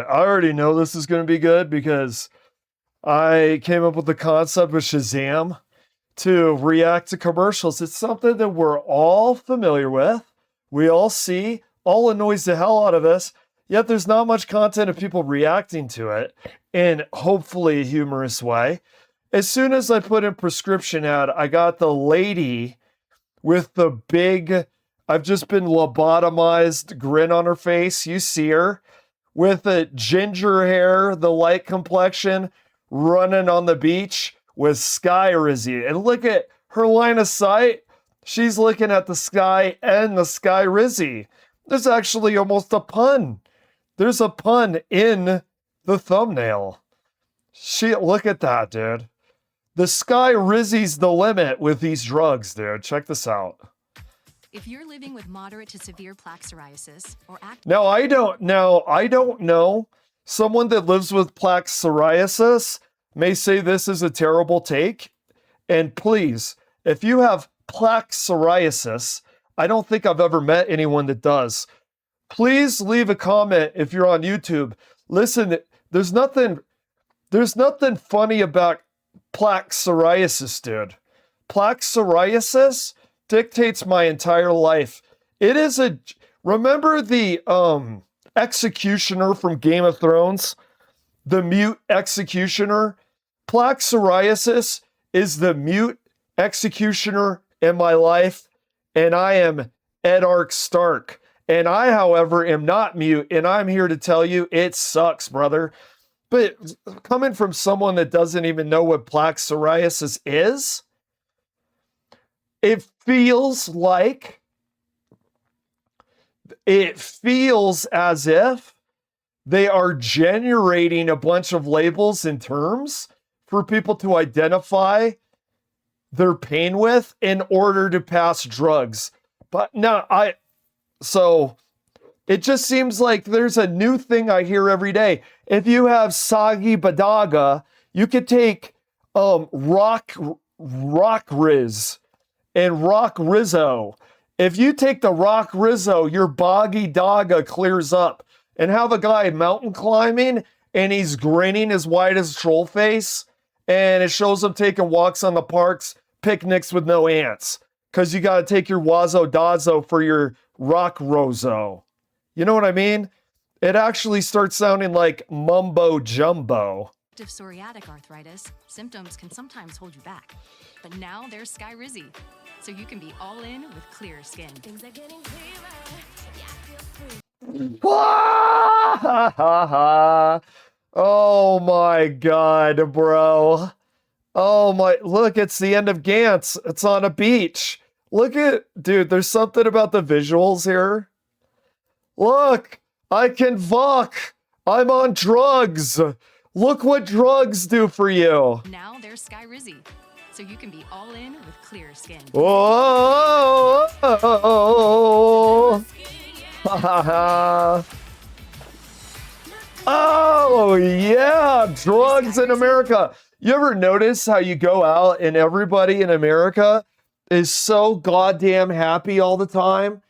I already know this is going to be good because I came up with the concept with Shazam to react to commercials. It's something that we're all familiar with. We all see, all annoys the hell out of us, yet there's not much content of people reacting to it in hopefully a humorous way. As soon as I put in prescription ad, I got the lady with the big, I've just been lobotomized grin on her face. You see her with the ginger hair, the light complexion, running on the beach with Sky Rizzy. And look at her line of sight. She's looking at the sky and the Sky Rizzy. There's actually almost a pun. There's a pun in the thumbnail. Look at that, dude. The Sky Rizzy's the limit with these drugs, dude. Check this out. If you're living with moderate to severe plaque psoriasis or Now I don't know. Someone that lives with plaque psoriasis may say this is a terrible take. And please, if you have plaque psoriasis, I don't think I've ever met anyone that does. Please leave a comment if you're on YouTube. Listen, there's nothing funny about plaque psoriasis, dude. Plaque psoriasis dictates my entire life. It is remember the executioner from Game of Thrones? The mute executioner? Plaque psoriasis is the mute executioner in my life, and I am Edark Stark. And I, however, am not mute, and I'm here to tell you it sucks, brother. But coming from someone that doesn't even know what plaque psoriasis is, it feels as if they are generating a bunch of labels and terms for people to identify their pain with in order to pass drugs. But no, so it just seems like there's a new thing I hear every day. If you have Soggy Badaga, you could take Rock Riz and Rock Rizzo. If you take the Rock Rizzo, your Boggy Daga clears up. And have a guy mountain climbing and he's grinning as wide as troll face, and it shows him taking walks on the parks, picnics with no ants. Because you got to take your Wazo Dazo for your Rock Rozo. You know what I mean? It actually starts sounding like mumbo jumbo. psoriatic arthritis, symptoms can sometimes hold you back. But now there's Sky Rizzy, so you can be all in with clearer skin. Things are getting clearer. Yeah, I feel free. Oh my god, bro. Oh my, look, it's the end of Gantz. It's on a beach. Look at, dude, there's something about the visuals here. Look, I can fuck. I'm on drugs. Look what drugs do for you. Now there's Sky Rizzy, so you can be all in with clearer skin. Whoa. Oh, yeah, drugs in America. You ever notice how you go out and everybody in America is so goddamn happy all the time?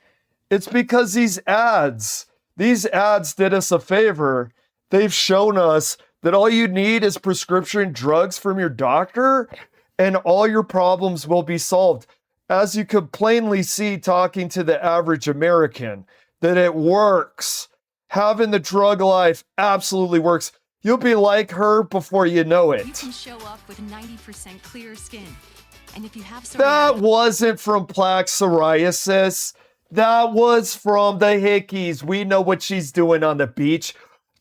It's because these ads did us a favor. They've shown us that all you need is prescription drugs from your doctor and all your problems will be solved. As you could plainly see talking to the average American, that it works. Having the drug life absolutely works. You'll be like her before you know it. You can show up with 90% clear skin. And if you have psoriasis, that wasn't from plaque psoriasis. That was from the hickeys. We know what she's doing on the beach.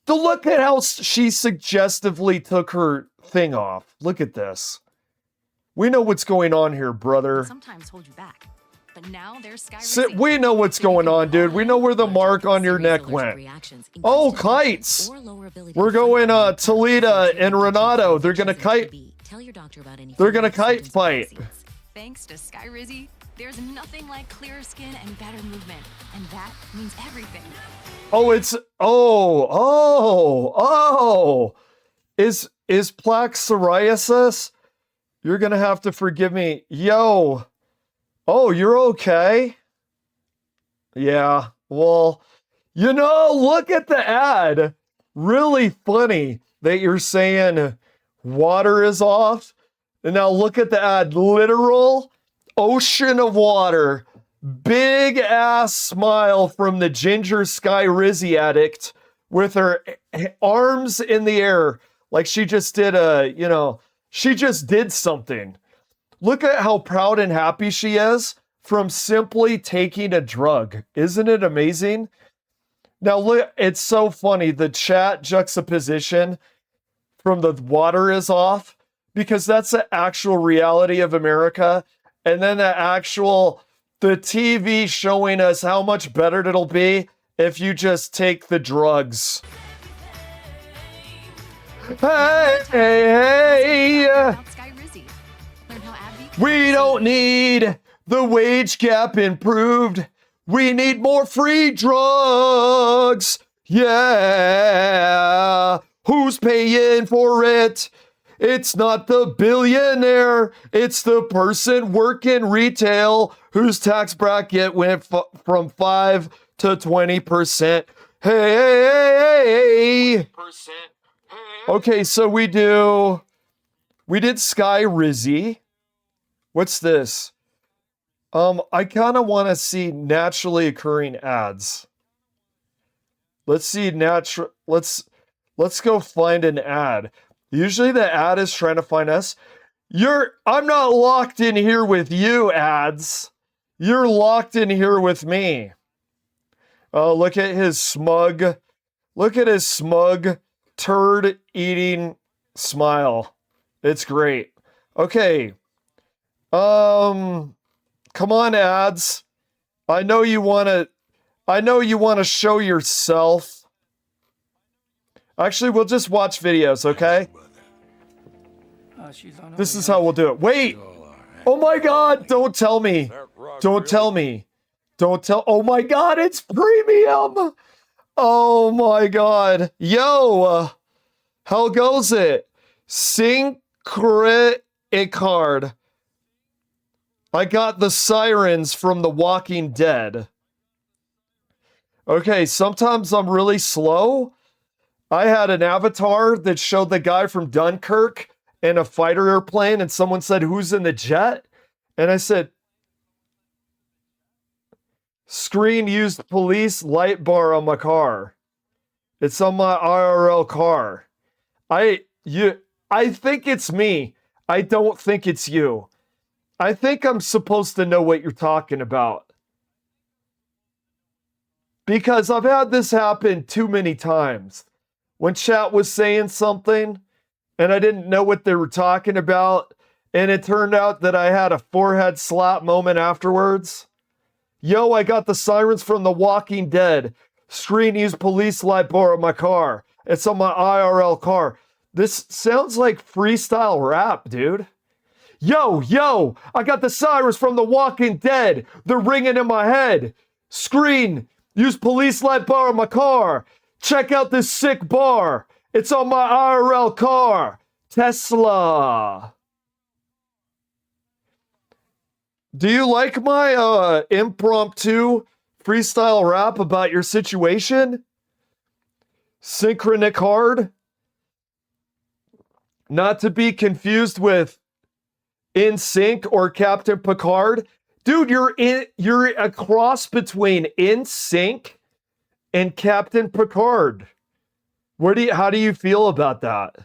Look at how she suggestively took her thing off. Look at this. We know what's going on here, brother. Sometimes hold you back. But now there's Sky Rizzy. We know what's going on, dude. We know where the mark on your neck went. Oh, kites. We're going Toledo and Renato. They're going to kite. They're going to kite fight. Thanks to Sky Rizzy, there's nothing like clearer skin and better movement. And that means everything. Oh, Is plaque psoriasis? You're going to have to forgive me. Yo. Oh, you're okay? Yeah. Well, look at the ad. really funny that you're saying water is off. And now look at the ad. Literal ocean of water. Big ass smile from the Ginger Sky Rizzy addict with her arms in the air. Like she just did she just did something. Look at how proud and happy she is from simply taking a drug. Isn't it amazing? Now look, it's so funny. The chat juxtaposition from the water is off because that's the actual reality of America. And then the TV showing us how much better it'll be if you just take the drugs. Hey, hey, hey. We don't need the wage gap improved. We need more free drugs. Yeah. Who's paying for it? It's not the billionaire. It's the person working retail whose tax bracket went from 5 to 20%. Hey. Okay, so we did Sky Rizzy. What's this? I kind of want to see naturally occurring ads. Let's go find an ad. Usually the ad is trying to find us. I'm not locked in here with you, ads. You're locked in here with me. Oh, look at his smug turd eating smile. It's great. Okay. Come on, ads. I know you want to show yourself. Actually, we'll just watch videos, okay? This is how we'll do it. Wait! Oh my god, don't tell me. Don't tell me. Oh my god, it's premium! Oh my god. Yo! How goes it? Synchronicard. I got the sirens from The Walking Dead. Okay, sometimes I'm really slow. I had an avatar that showed the guy from Dunkirk in a fighter airplane, and someone said, "Who's in the jet?" And I said, "Screen used police light bar on my car. It's on my IRL car." I think it's me. I don't think it's you. I think I'm supposed to know what you're talking about. Because I've had this happen too many times. When chat was saying something and I didn't know what they were talking about, and it turned out that I had a forehead slap moment afterwards. Yo, I got the sirens from The Walking Dead. Screen used police light bar on my car. It's on my IRL car. This sounds like freestyle rap, dude. Yo, I got the sirens from The Walking Dead. They're ringing in my head. Screen used police light bar on my car. Check out this sick bar. It's on my IRL car. Tesla. Do you like my impromptu freestyle rap about your situation? Synchronicard? Not to be confused with In Sync or Captain Picard. Dude, you're a cross between In Sync and Captain Picard. How do you feel about that?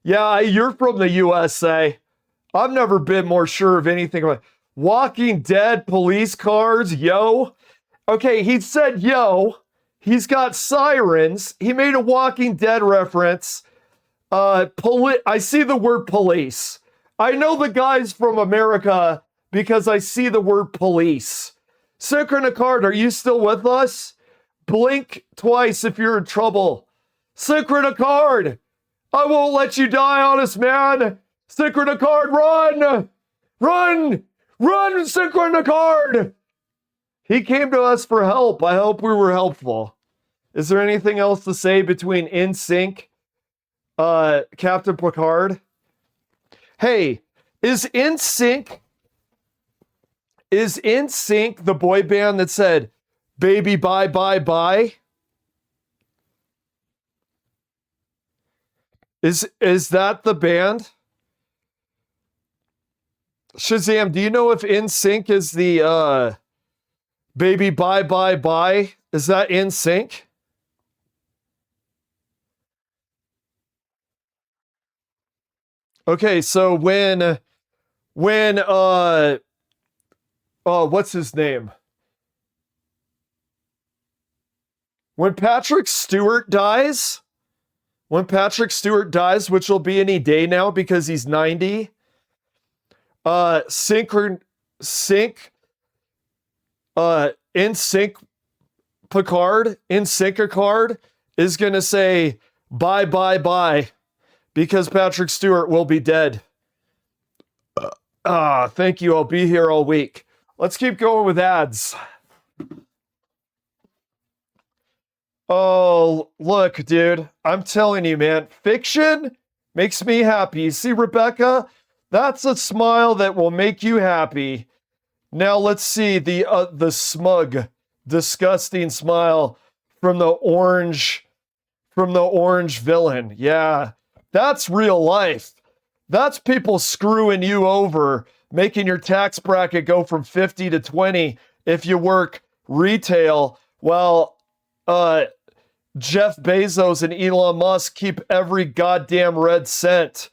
Yeah, you're from the USA. I've never been more sure of anything about Walking Dead police cars, yo. Okay, he said yo. He's got sirens. He made a Walking Dead reference. I see the word police. I know the guy's from America because I see the word police. Synchronicard, are you still with us? Blink twice if you're in trouble. Synchronicard, I won't let you die, honest man. Synchronicard, run! Run! Run, Synchronicard! He came to us for help. I hope we were helpful. Is there anything else to say between In Sync, Captain Picard? Hey, is In Sync the boy band that said, "Baby, bye, bye, bye"? Is that the band? Shazam, do you know if In Sync is the Baby Bye Bye Bye? Is that In Sync? Okay, so when what's his name? When Patrick Stewart dies, which will be any day now because he's 90, In Sync Picard is gonna say bye bye bye because Patrick Stewart will be dead. Thank you. I'll be here all week. Let's keep going with ads. Oh, look, dude. I'm telling you, man. Fiction makes me happy. You see, Rebecca? That's a smile that will make you happy. Now let's see the smug, disgusting smile from the orange villain. Yeah, that's real life. That's people screwing you over, making your tax bracket go from 50 to 20 if you work retail, while Jeff Bezos and Elon Musk keep every goddamn red cent.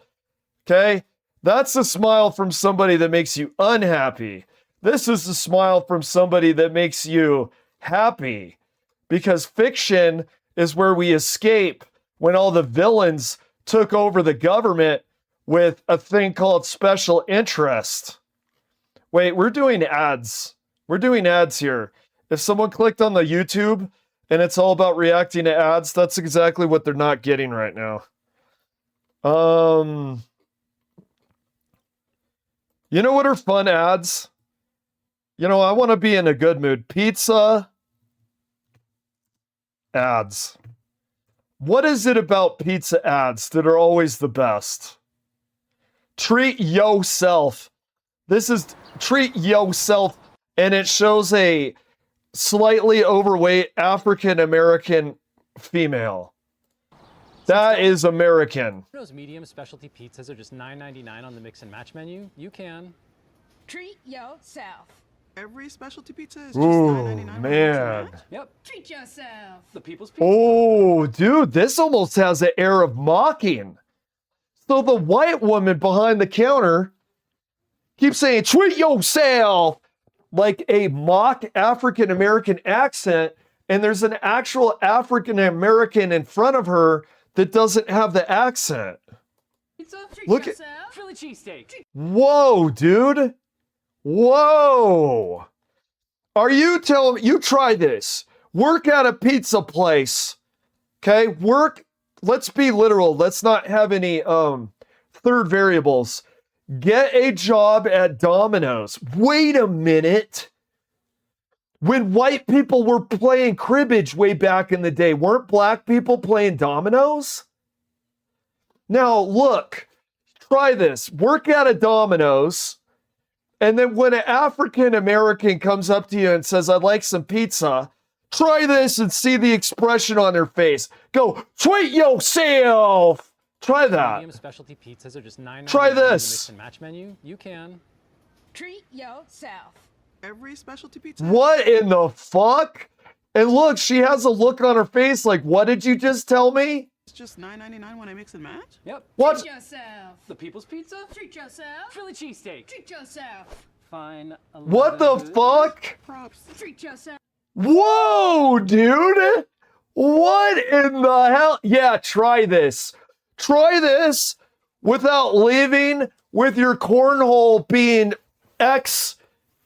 Okay? That's a smile from somebody that makes you unhappy. This is a smile from somebody that makes you happy. Because fiction is where we escape when all the villains took over the government with a thing called special interest. Wait, we're doing ads. We're doing ads here. If someone clicked on the YouTube and it's all about reacting to ads, that's exactly what they're not getting right now. You know what are fun ads? You know, I want to be in a good mood. Pizza ads. What is it about pizza ads that are always the best? Treat yourself. This is treat yourself, and it shows a slightly overweight African American female. That is American. Those medium specialty pizzas are just $9.99 on the mix and match menu. You can treat yourself. Every specialty pizza is just $9.99. Man. Yep. Treat yourself. The people's pizza. Oh, dude, this almost has an air of mocking. So the white woman behind the counter keeps saying, treat yourself, like a mock African American accent, and there's an actual African American in front of her that doesn't have the accent. Pizza? Treat Look yourself. Philly cheesesteak. Whoa, dude. Whoa. Are you telling me, you try this. Work at a pizza place. Okay? Let's be literal. Let's not have any third variables. Get a job at Domino's. Wait a minute. When white people were playing cribbage way back in the day, weren't black people playing dominoes? Now, look, try this. Work at a Domino's, and then when an African American comes up to you and says, I'd like some pizza, try this and see the expression on their face. Go, treat yourself. Try that. Medium specialty pizzas are just $9.99 Try on the this. mix and match menu. You can treat yourself. Every specialty pizza. What in the fuck? And look, she has a look on her face like, what did you just tell me? It's just $9.99 when I mix and match? Yep. What? Treat yourself. The people's pizza. Treat yourself. Philly cheesesteak. Treat yourself. Fine. What the fuck? Props. Treat yourself. Whoa, dude. What in the hell? Yeah, try this. Try this without leaving with your cornhole being X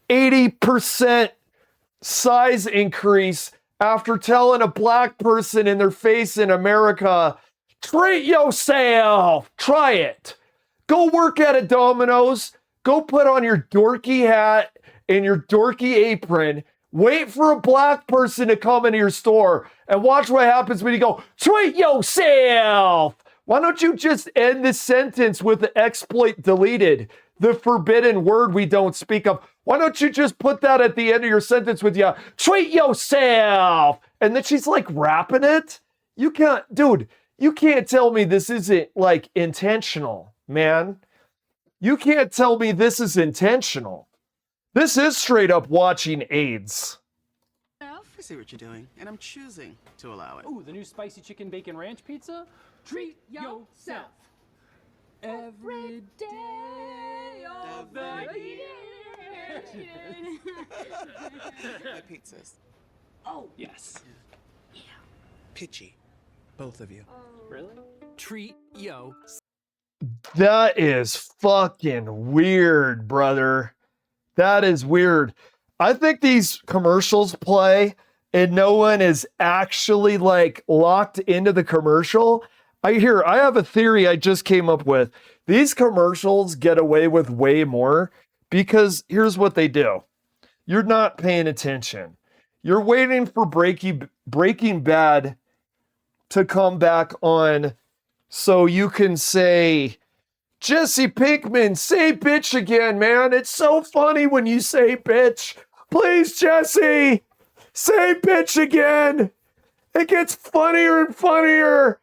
80% size increase after telling a black person in their face in America, treat yourself. Try it. Go work at a Domino's. Go put on your dorky hat and your dorky apron. Wait for a black person to come into your store and watch what happens when you go, treat yourself. Why don't you just end the sentence with the exploit deleted, the forbidden word we don't speak of? Why don't you just put that at the end of your sentence with you, treat yourself? And then she's like rapping it. You can't, dude, You can't tell me this isn't like intentional, man. You can't tell me this is intentional. This is straight up watching AIDS. I see what you're doing, and I'm choosing to allow it. Ooh, the new spicy chicken bacon ranch pizza? Treat yourself. Every day of the My pizzas. Oh, Yes. Pitchy. Both of you. Really? Treat yo. That is fucking weird, brother. That is weird. I think these commercials play and no one is actually like locked into the commercial. I have a theory I just came up with. These commercials get away with way more because here's what they do. You're not paying attention. You're waiting for Breaking Bad to come back on so you can say, Jesse Pinkman, say bitch again, man. It's so funny when you say bitch. Please, Jesse, say bitch again. It gets funnier and funnier.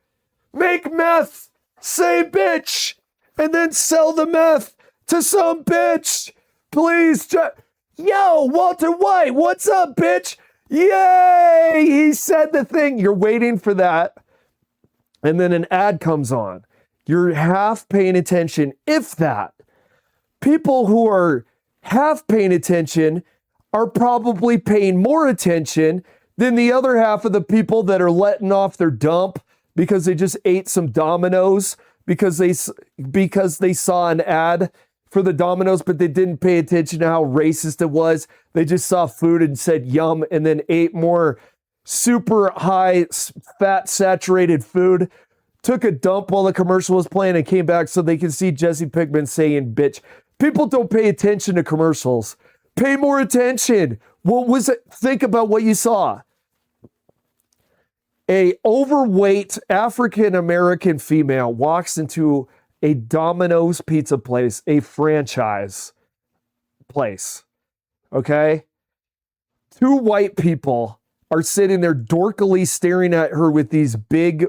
Make meth, say bitch, and then sell the meth to some bitch. Please, yo, Walter White, what's up, bitch? Yay, he said the thing. You're waiting for that. And then an ad comes on. You're half paying attention, if that. People who are half paying attention are probably paying more attention than the other half of the people that are letting off their dump because they just ate some Dominoes because they saw an ad for the Dominoes, but they didn't pay attention to how racist it was. They just saw food and said yum and then ate more super high fat saturated food, took a dump while the commercial was playing and came back so they could see Jesse Pinkman saying bitch. People don't pay attention to commercials. Pay more attention. What was it? Think about what you saw. A overweight African-American female walks into a Domino's pizza place, a franchise place. Okay? Two white people are sitting there dorkily staring at her with these big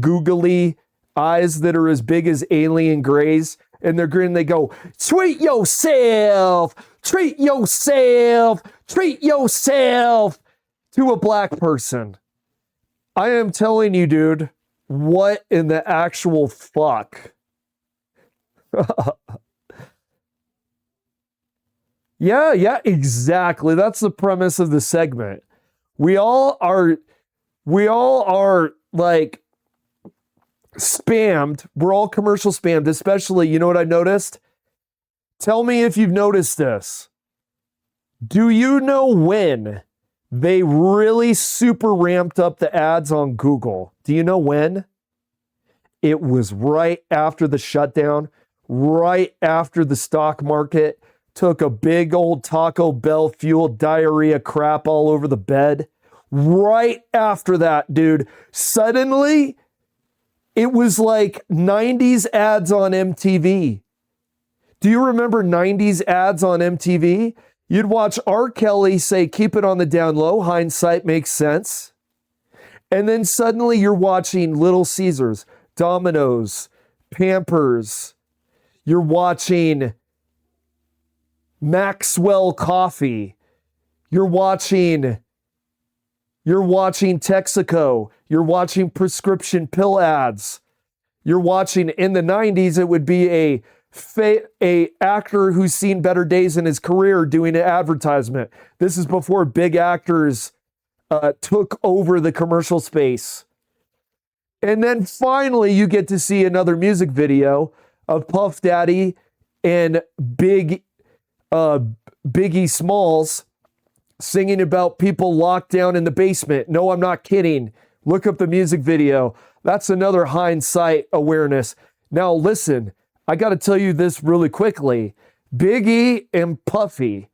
googly eyes that are as big as alien grays. And they're grinning. They go, treat yourself, treat yourself, treat yourself to a black person. I am telling you, dude, what in the actual fuck? Yeah, exactly. That's the premise of the segment. We all are like spammed. We're all commercial spammed, especially, you know what I noticed? Tell me if you've noticed this. Do you know when they really super ramped up the ads on Google? Do you know when? It was right after the shutdown, right after the stock market took a big old Taco Bell fueled diarrhea crap all over the bed. Right after that, dude, suddenly it was like 90s ads on MTV. Do you remember 90s ads on MTV? You'd watch R. Kelly say, keep it on the down low. Hindsight makes sense. And then suddenly you're watching Little Caesars, Domino's, Pampers. You're watching Maxwell Coffee. You're watching Texaco. You're watching prescription pill ads. You're watching, in the 90s, it would be a actor who's seen better days in his career doing an advertisement. This is before big actors took over the commercial space. And then finally, you get to see another music video of Puff Daddy and Biggie Smalls singing about people locked down in the basement. No, I'm not kidding. Look up the music video. That's another hindsight awareness. Now, listen, I got to tell you this really quickly. Biggie and Puffy,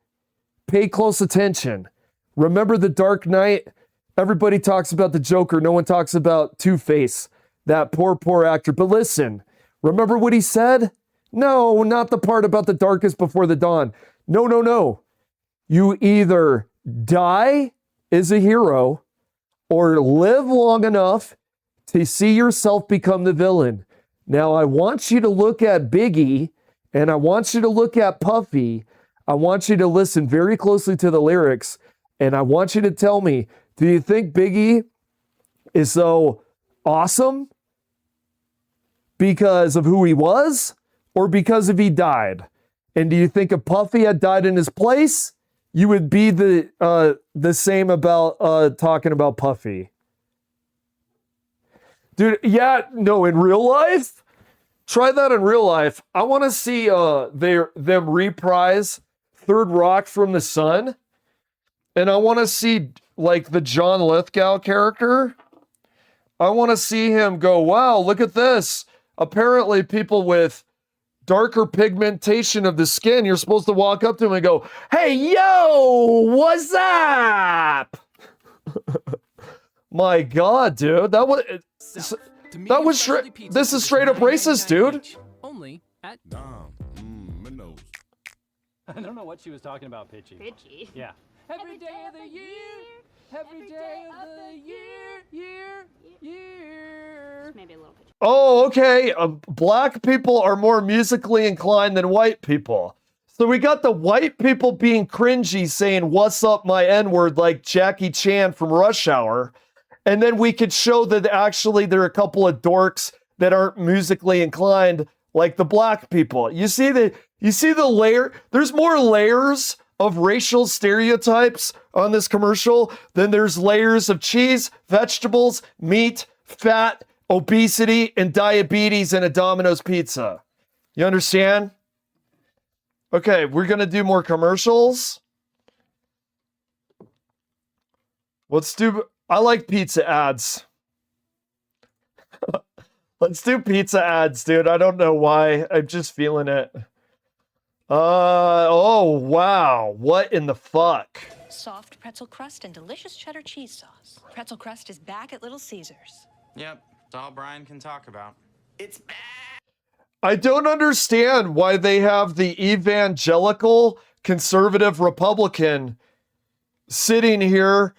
pay close attention. Remember The Dark Knight? Everybody talks about the Joker. No one talks about Two-Face, that poor actor. But listen, remember what he said? No, not the part about the darkest before the dawn. No. You either die as a hero or live long enough to see yourself become the villain. Now, I want you to look at Biggie and I want you to look at Puffy. I want you to listen very closely to the lyrics and I want you to tell me, do you think Biggie is so awesome because of who he was or because of he died? And do you think if Puffy had died in his place, you would be the same about talking about Puffy? Dude, yeah, no, in real life, try that in real life. I want to see them reprise Third Rock from the Sun. And I want to see, like, the John Lithgow character. I want to see him go, wow, look at this. Apparently, people with darker pigmentation of the skin, you're supposed to walk up to him and go, hey, yo, what's up? My God, dude, that was this is straight up racist, dude. Only at I don't know what she was talking about, Pitchy. Pitchy. Yeah. every day of the year, every day of the year. Maybe a little pitchy. Oh, okay. Black people are more musically inclined than white people. So we got the white people being cringy saying, what's up my N-word, like Jackie Chan from Rush Hour. And then we could show that actually there are a couple of dorks that aren't musically inclined like the black people. You see the layer? There's more layers of racial stereotypes on this commercial than there's layers of cheese, vegetables, meat, fat, obesity, and diabetes in a Domino's pizza. You understand? Okay, we're going to do more commercials. I like pizza ads. Let's do pizza ads, dude. I don't know why. I'm just feeling it. Oh, wow. What in the fuck? Soft pretzel crust and delicious cheddar cheese sauce. Pretzel crust is back at Little Caesars. Yep, it's all Brian can talk about. It's back. I don't understand why they have the evangelical conservative Republican sitting here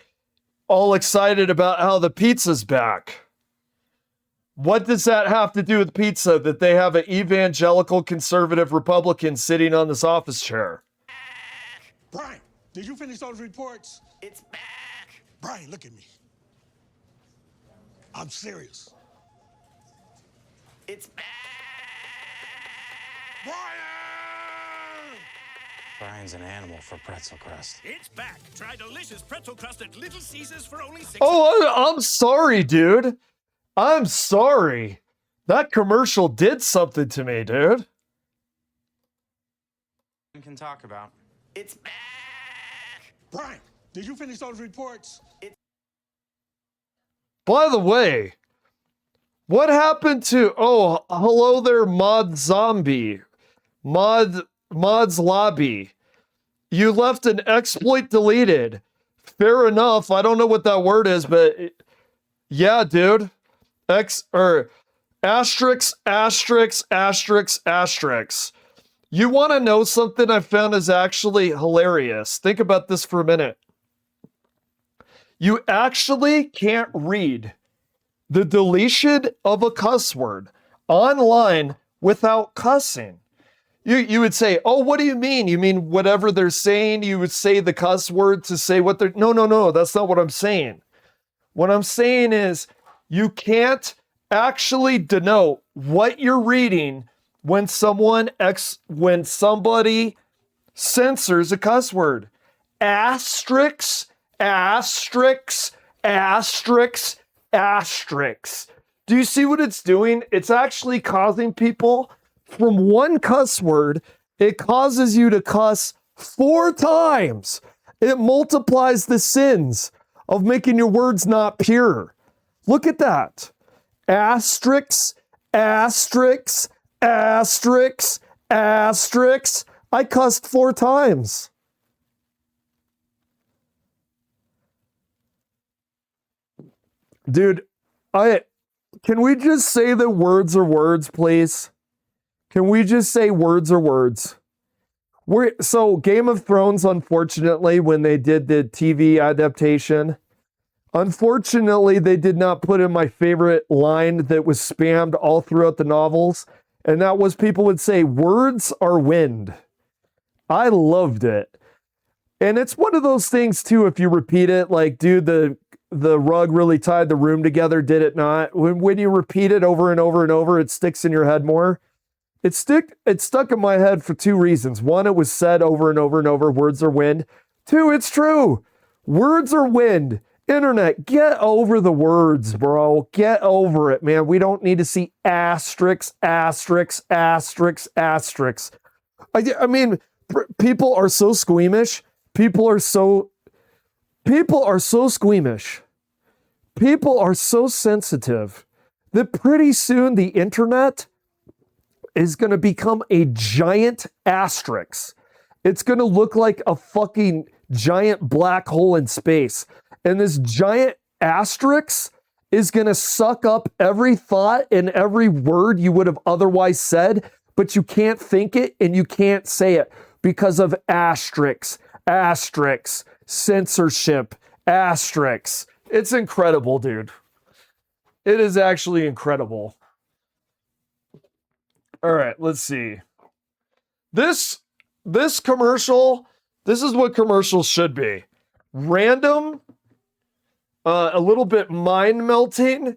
all excited about how the pizza's back. What does that have to do with pizza that they have an evangelical conservative Republican sitting on this office chair? Brian, did you finish those reports? It's back. Brian, look at me. I'm serious. It's back. Brian! Brian's an animal for pretzel crust. It's back. Try delicious pretzel crust at Little Caesars for only $6. Oh, I'm sorry, dude. I'm sorry. That commercial did something to me, dude. Can talk about. It's back. Brian, did you finish those reports? By the way, what happened to, oh, hello there, Mod Zombie. Mod's Lobby. You left an exploit deleted. Fair enough. I don't know what that word is, but yeah, dude. Asterisk. You want to know something I found is actually hilarious? Think about this for a minute. You actually can't read the deletion of a cuss word online without cussing. You would say, oh, what do you mean? You mean whatever they're saying? You would say the cuss word to say what they're... No, that's not what I'm saying. What I'm saying is you can't actually denote what you're reading when somebody censors a cuss word. Asterisks. Do you see what it's doing? It's actually causing people from one cuss word, it causes you to cuss 4 times. It multiplies the sins of making your words not pure. Look at that. Asterisks. I cussed 4 times. Dude, can we just say that words are words, please? Can we just say words are words? So Game of Thrones, unfortunately, when they did the TV adaptation, Unfortunately, they did not put in my favorite line that was spammed all throughout the novels, and that was people would say, words are wind. I loved it. And it's one of those things too, if you repeat it, like, dude, the rug really tied the room together, did it not? When you repeat it over and over and over, it sticks in your head more. It stuck in my head for two reasons. One, it was said over and over and over, words are wind. Two, it's true. Words are wind. Internet, get over the words, bro. Get over it, man. We don't need to see asterisks, asterisks, asterisks, asterisks. I mean, people are so squeamish. People are so squeamish. People are so sensitive that pretty soon the internet is going to become a giant asterisk. It's going to look like a fucking giant black hole in space. And this giant asterisk is going to suck up every thought and every word you would have otherwise said, but you can't think it and you can't say it because of asterisks, asterisks, censorship, asterisks. It's incredible, dude. It is actually incredible. All right, let's see. This commercial, this is what commercials should be. Random, a little bit mind melting.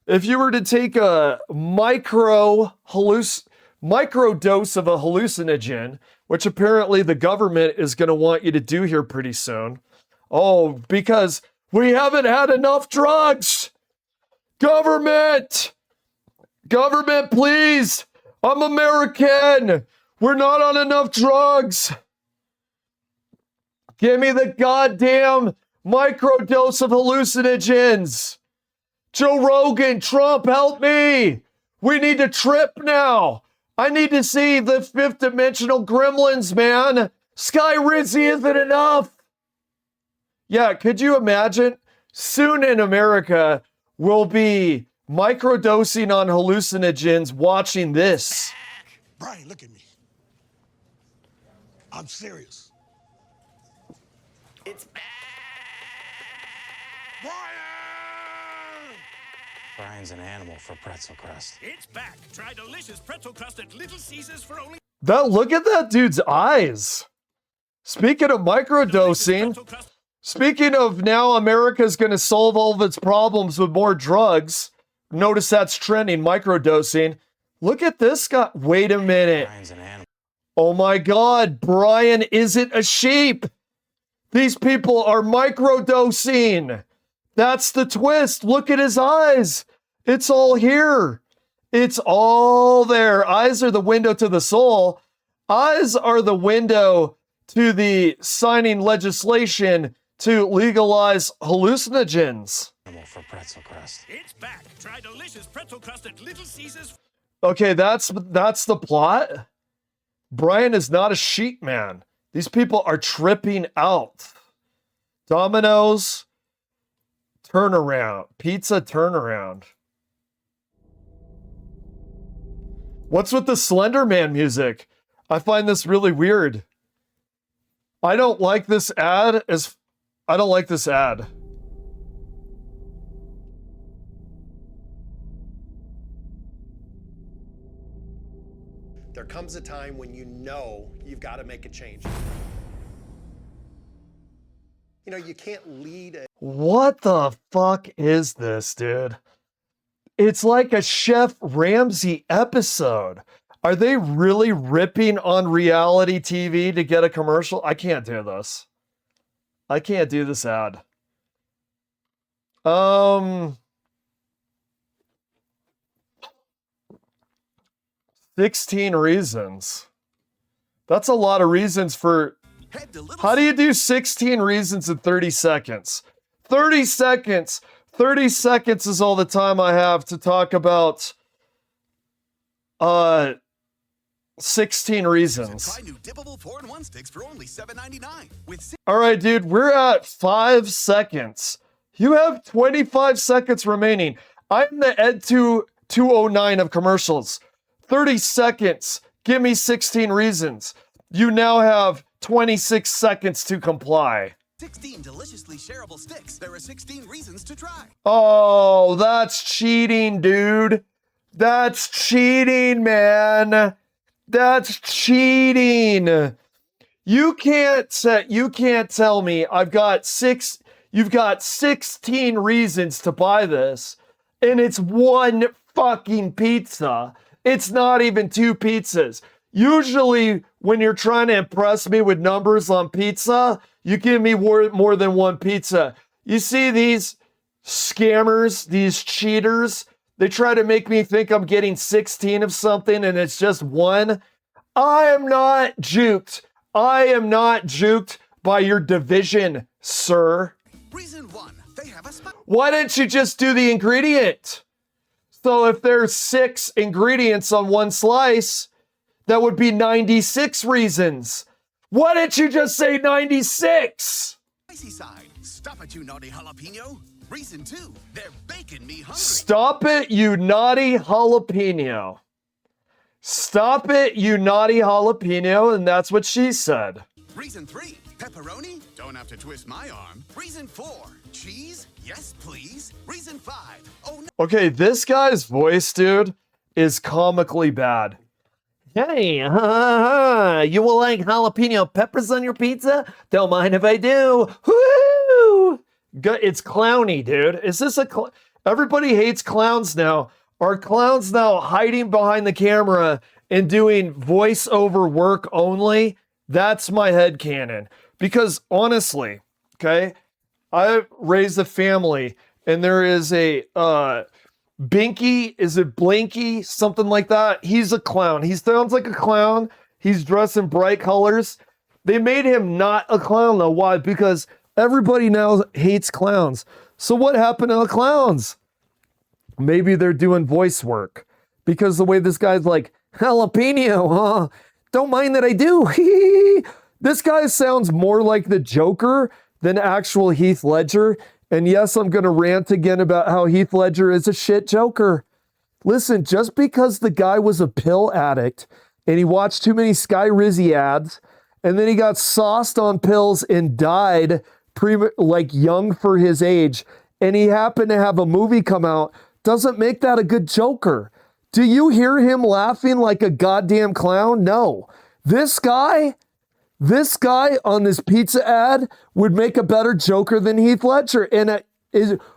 If you were to take a micro dose of a hallucinogen, which apparently the government is going to want you to do here pretty soon. Oh, because we haven't had enough drugs. Government, please. I'm American. We're not on enough drugs. Give me the goddamn microdose of hallucinogens. Joe Rogan, Trump, help me. We need to trip now. I need to see the fifth dimensional gremlins, man. Sky Rizzy isn't enough. Yeah, could you imagine? Soon in America, we'll be microdosing on hallucinogens watching this. Brian, look at me. I'm serious. It's back. Brian! Brian's an animal for pretzel crust. It's back. Try delicious pretzel crust at Little Caesars for only... Look at that dude's eyes. Speaking of microdosing, speaking of now America's going to solve all of its problems with more drugs. Notice that's trending, microdosing. Look at this guy. Wait a minute. Brian's an animal. Oh my God, Brian isn't a sheep. These people are microdosing. That's the twist. Look at his eyes. It's all here. It's all there. Eyes are the window to the soul. Eyes are the window to the signing legislation to legalize hallucinogens. For pretzel crust. It's back. Try delicious pretzel crust at Little Caesars. Okay, that's the plot. Brian is not a sheep man. These people are tripping out. Domino's turnaround. Pizza turnaround. What's with the Slender Man music? I find this really weird. I don't like this ad. There comes a time when you know you've got to make a change. You know, you can't lead a... What the fuck is this, dude? It's like a Chef Ramsay episode. Are they really ripping on reality TV to get a commercial? I can't do this. I can't do this ad. 16 reasons. That's a lot of reasons for... How do you do 16 reasons in 30 seconds? 30 seconds! 30 seconds is all the time I have to talk about 16 reasons. Try new dippable 4-in-1 sticks for only $7.99. All right, dude, we're at 5 seconds. You have 25 seconds remaining. I'm the Ed209 of commercials. 30 seconds. Give me 16 reasons. You now have 26 seconds to comply. 16 deliciously shareable sticks. There are 16 reasons to try. Oh, that's cheating, dude. That's cheating, man. That's cheating. You can't tell me you've got 16 reasons to buy this, and it's one fucking pizza. It's not even two pizzas. Usually, when you're trying to impress me with numbers on pizza, you give me more than one pizza. You see these scammers, these cheaters, they try to make me think I'm getting 16 of something and it's just one. I am not juked. I am not juked by your division, sir. Reason 1, they have a Why didn't you just do the ingredient? So if there's 6 ingredients on one slice, that would be 96 reasons. Why didn't you just say 96? spicy side. Stop it, you naughty jalapeno. Reason 2, they're baking me hungry. Stop it, you naughty jalapeno. Stop it, you naughty jalapeno, and that's what she said. Reason 3, pepperoni? Don't have to twist my arm. Reason 4, cheese? Yes, please. Reason 5, oh no. Okay, this guy's voice, dude, is comically bad. Hey, you will like jalapeno peppers on your pizza? Don't mind if I do. Woo! It's clowny, dude. Is this a everybody hates clowns now. Are clowns now hiding behind the camera and doing voiceover work only? That's my headcanon. Because honestly, okay, I raised a family and there is a Binky, is it Blinky? Something like that. He's a clown. He sounds like a clown. He's dressed in bright colors. They made him not a clown though. Why? Because everybody now hates clowns. So what happened to the clowns? Maybe they're doing voice work. Because the way this guy's like, jalapeno, huh? Don't mind that I do. This guy sounds more like the Joker than actual Heath Ledger. And yes, I'm going to rant again about how Heath Ledger is a shit Joker. Listen, just because the guy was a pill addict and he watched too many Sky Rizzy ads and then he got sauced on pills and died young for his age and he happened to have a movie come out doesn't make that a good Joker. Do you hear him laughing like a goddamn clown? No. This guy on this pizza ad would make a better Joker than Heath Ledger. And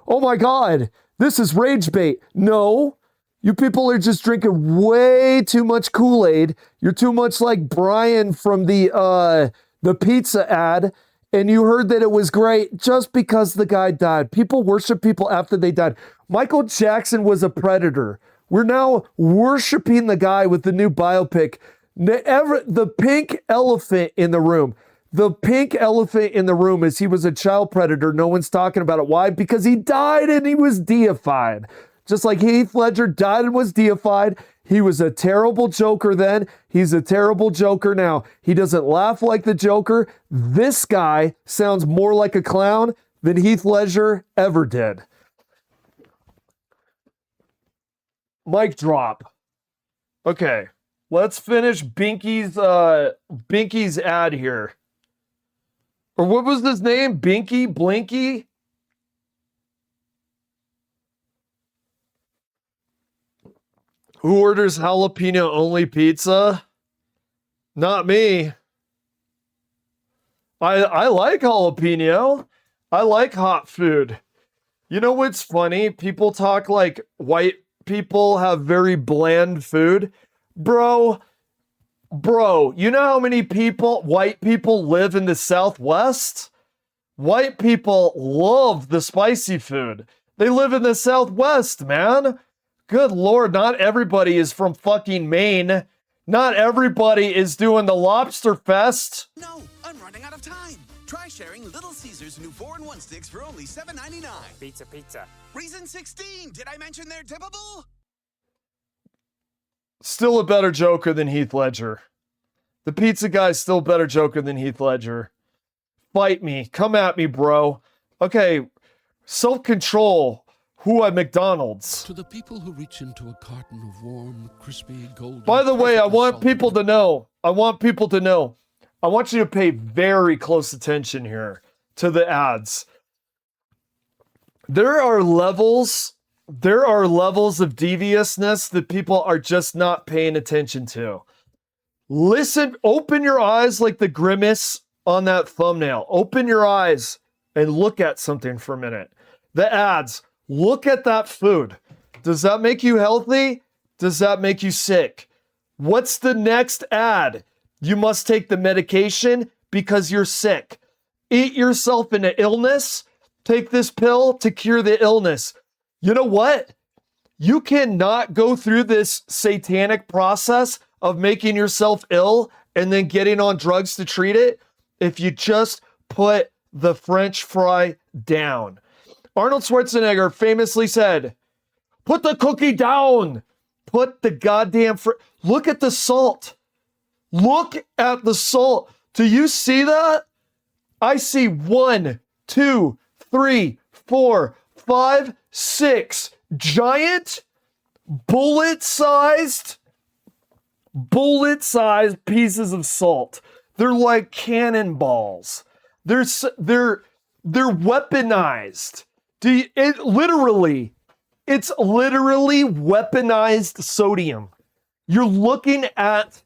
oh my God, this is rage bait. No, you people are just drinking way too much Kool-Aid. You're too much like Brian from the pizza ad. And you heard that it was great just because the guy died. People worship people after they died. Michael Jackson was a predator. We're now worshiping the guy with the new biopic. The pink elephant in the room. The pink elephant in the room is he was a child predator. No one's talking about it. Why? Because he died and he was deified. Just like Heath Ledger died and was deified. He was a terrible Joker then. He's a terrible Joker now. He doesn't laugh like the Joker. This guy sounds more like a clown than Heath Ledger ever did. Mic drop. Okay. Let's finish Binky's ad here. Or what was his name? Binky? Blinky? Who orders jalapeno only pizza? Not me. I like jalapeno. I like hot food. You know what's funny? People talk like white people have very bland food. Bro, you know how many white people live in the Southwest? White people love the spicy food. They live in the Southwest, man. Good Lord, not everybody is from fucking Maine. Not everybody is doing the Lobster Fest. No, I'm running out of time. Try sharing Little Caesars new 4-in-1 sticks for only $7.99. Pizza. Reason 16, did I mention they're dippable? Still a better Joker than Heath Ledger. The pizza guy's still a better Joker than Heath Ledger. Fight me. Come at me, bro. Okay, self-control. Who at McDonald's? To the people who reach into a carton of warm, crispy, golden... By the way, I want people to know. I want you to pay very close attention here to the ads. There are levels of deviousness that people are just not paying attention to. Listen, open your eyes like the grimace on that thumbnail. Open your eyes and look at something for a minute. The ads, look at that food. Does that make you healthy? Does that make you sick? What's the next ad? You must take the medication because you're sick. Eat yourself into illness. Take this pill to cure the illness. You know what? You cannot go through this satanic process of making yourself ill and then getting on drugs to treat it if you just put the French fry down. Arnold Schwarzenegger famously said, put the cookie down. Put the goddamn look at the salt. Look at the salt. Do you see that? I see 1, 2, 3, 4, 5, 6 giant bullet-sized pieces of salt. They're like cannonballs. They're weaponized. It's literally weaponized sodium. You're looking at,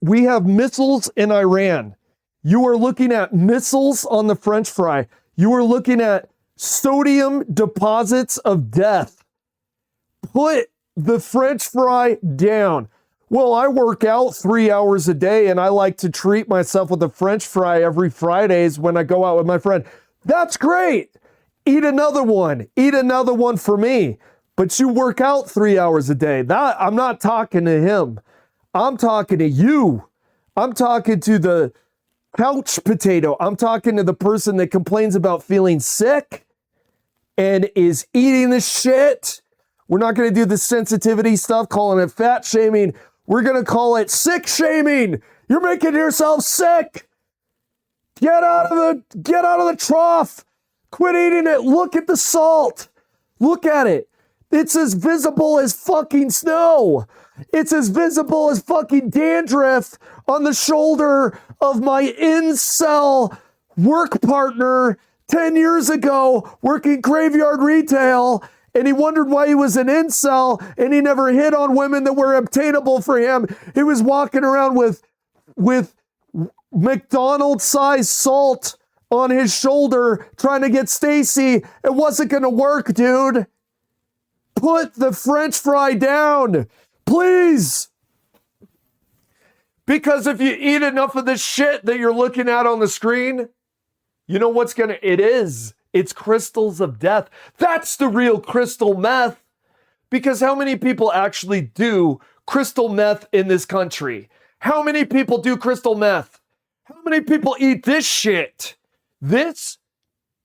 we have missiles in Iran. You are looking at missiles on the French fry. You are looking at sodium deposits of death. Put the French fry down. Well, I work out 3 hours a day and I like to treat myself with a French fry every Fridays when I go out with my friend. That's great. Eat another one. Eat another one for me. But you work out 3 hours a day. I'm not talking to him. I'm talking to you. I'm talking to the couch potato. I'm talking to the person that complains about feeling sick and is eating the shit. We're not going to do the sensitivity stuff, calling it fat shaming. We're going to call it sick shaming. You're making yourself sick. Get out of the trough. Quit eating it. Look at the salt. Look at it. It's as visible as fucking snow. It's as visible as fucking dandruff on the shoulder of my incel work partner 10 years ago working graveyard retail, and he wondered why he was an incel and he never hit on women that were obtainable for him. He was walking around with McDonald's-sized salt on his shoulder trying to get Stacy. It wasn't going to work, dude. Put the French fry down, please. Because if you eat enough of the shit that you're looking at on the screen, you know what's it's crystals of death. That's the real crystal meth. Because how many people actually do crystal meth in this country? How many people do crystal meth? How many people eat this shit? This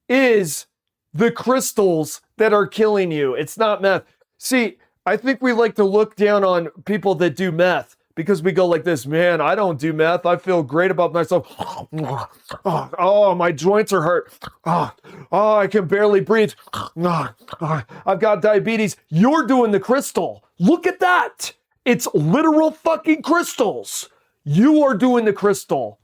is the crystals that are killing you. It's not meth. See, I think we like to look down on people that do meth because we go like this, man, I don't do meth. I feel great about myself. Oh, my joints are hurt. Oh, I can barely breathe. I've got diabetes. You're doing the crystal. Look at that. It's literal fucking crystals. You are doing the crystal.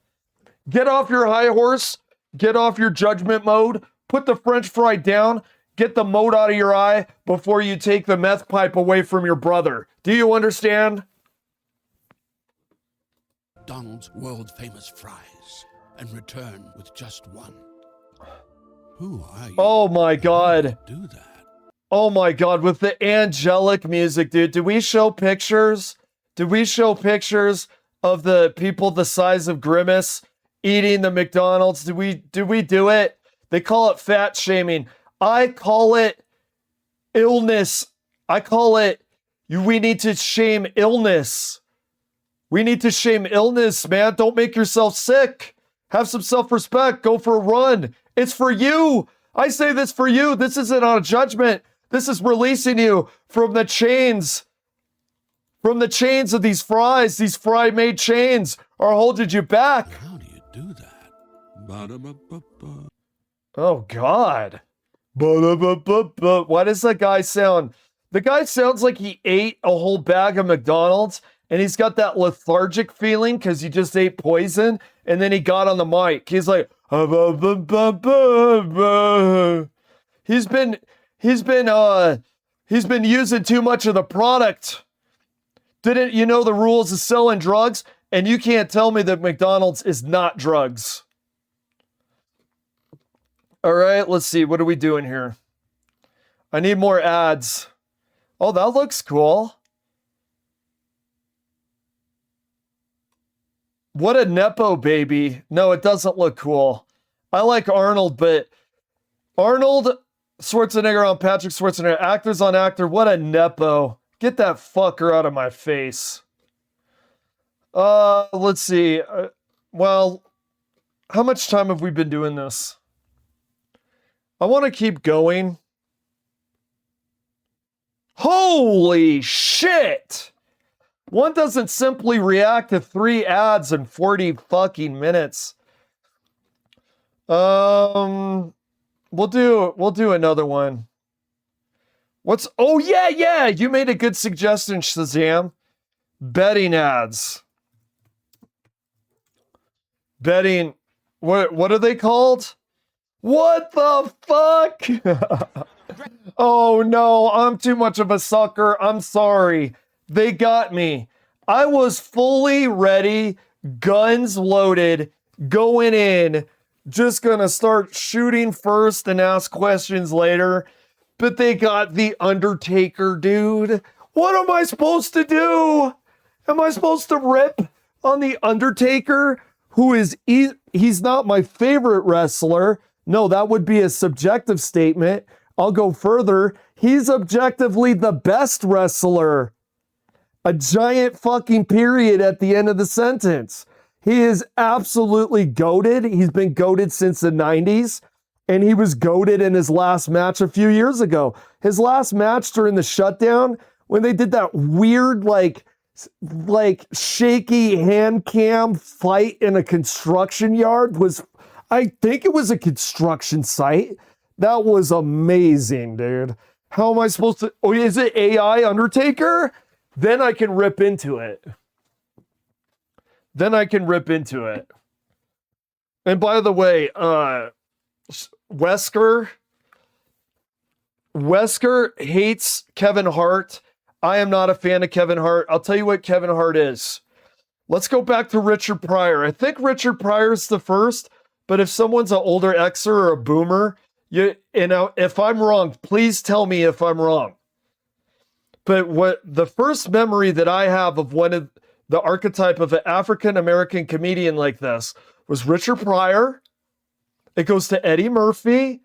Get off your high horse. Get off your judgment mode. Put the French fry down. Get the mote out of your eye before you take the meth pipe away from your brother. Do you understand? Donald's world-famous fries and return with just one. Who are you? Oh my God. Do that. Oh my God, with the angelic music, dude. Did we show pictures? Did we show pictures of the people the size of Grimace eating the McDonald's? Did we do it? They call it fat shaming. I call it illness. I call it, we need to shame illness. We need to shame illness, man. Don't make yourself sick. Have some self-respect. Go for a run. It's for you. I say this for you. This isn't on a judgment. This is releasing you from the chains. From the chains of these fries. These fry-made chains are holding you back. How do you do that? Ba-da-ba-ba-ba. Oh, God. Ba-da-ba-ba-ba. Why does that guy sound... The guy sounds like he ate a whole bag of McDonald's and he's got that lethargic feeling because he just ate poison and then he got on the mic. He's like, He's been using too much of the product. Didn't you know the rules of selling drugs? And you can't tell me that McDonald's is not drugs. All right, let's see. What are we doing here? I need more ads. Oh, that looks cool. What a Nepo baby. No, it doesn't look cool. I like Arnold, but Arnold Schwarzenegger on Patrick Schwarzenegger. Actors on actor. What a Nepo. Get that fucker out of my face. Let's see. Well, how much time have we been doing this? I want to keep going. Holy shit! One doesn't simply react to 3 ads in 40 fucking minutes. We'll do another one. Oh yeah, you made a good suggestion, Shazam. Betting ads. Betting, what are they called? What the fuck? Oh no, I'm too much of a sucker. I'm sorry. They got me. I was fully ready, guns loaded, going in, just gonna start shooting first and ask questions later. But they got the Undertaker, dude. What am I supposed to do? Am I supposed to rip on the Undertaker, who is, he's not my favorite wrestler? No, that would be a subjective statement. I'll go further. He's objectively the best wrestler. A giant fucking period at the end of the sentence. He is absolutely goated. He's been goated since the 90s. And he was goated in his last match a few years ago. His last match during the shutdown, when they did that weird, like shaky hand cam fight in a construction yard, was, I think it was a construction site. That was amazing, dude. How am I supposed to, oh, is it AI Undertaker? Then I can rip into it. And by the way, Wesker hates Kevin Hart. I am not a fan of Kevin Hart. I'll tell you what Kevin Hart is. Let's go back to Richard Pryor. I think Richard Pryor's the first, but if someone's an older Xer or a boomer, you know, if I'm wrong, please tell me if I'm wrong. But what the first memory that I have of one of the archetype of an African-American comedian like this was Richard Pryor. It goes to Eddie Murphy.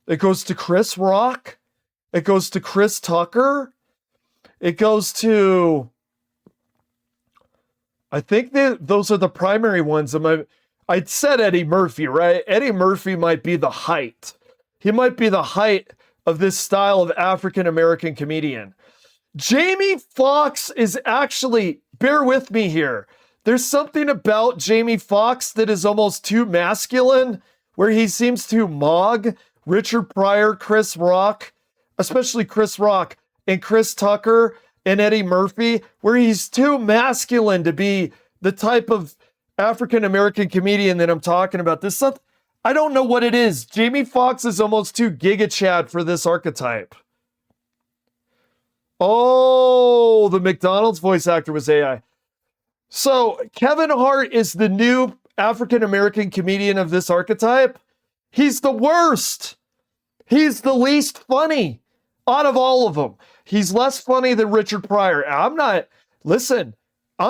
It goes to Chris Rock. It goes to Chris Tucker. It goes to, I think those are the primary ones. I said Eddie Murphy, right? Eddie Murphy might be the height. He might be the height of this style of African-American comedian. Jamie Foxx is actually, bear with me here. There's something about Jamie Foxx that is almost too masculine, where he seems to mog Richard Pryor, Chris Rock, especially Chris Rock, and Chris Tucker and Eddie Murphy, where he's too masculine to be the type of African-American comedian that I'm talking about. This stuff, I don't know what it is. Jamie Foxx is almost too Giga Chad for this archetype. Oh, the McDonald's voice actor was AI. So Kevin Hart is the new African-American comedian of this archetype. He's the worst. He's the least funny out of all of them. He's less funny than Richard Pryor. I'm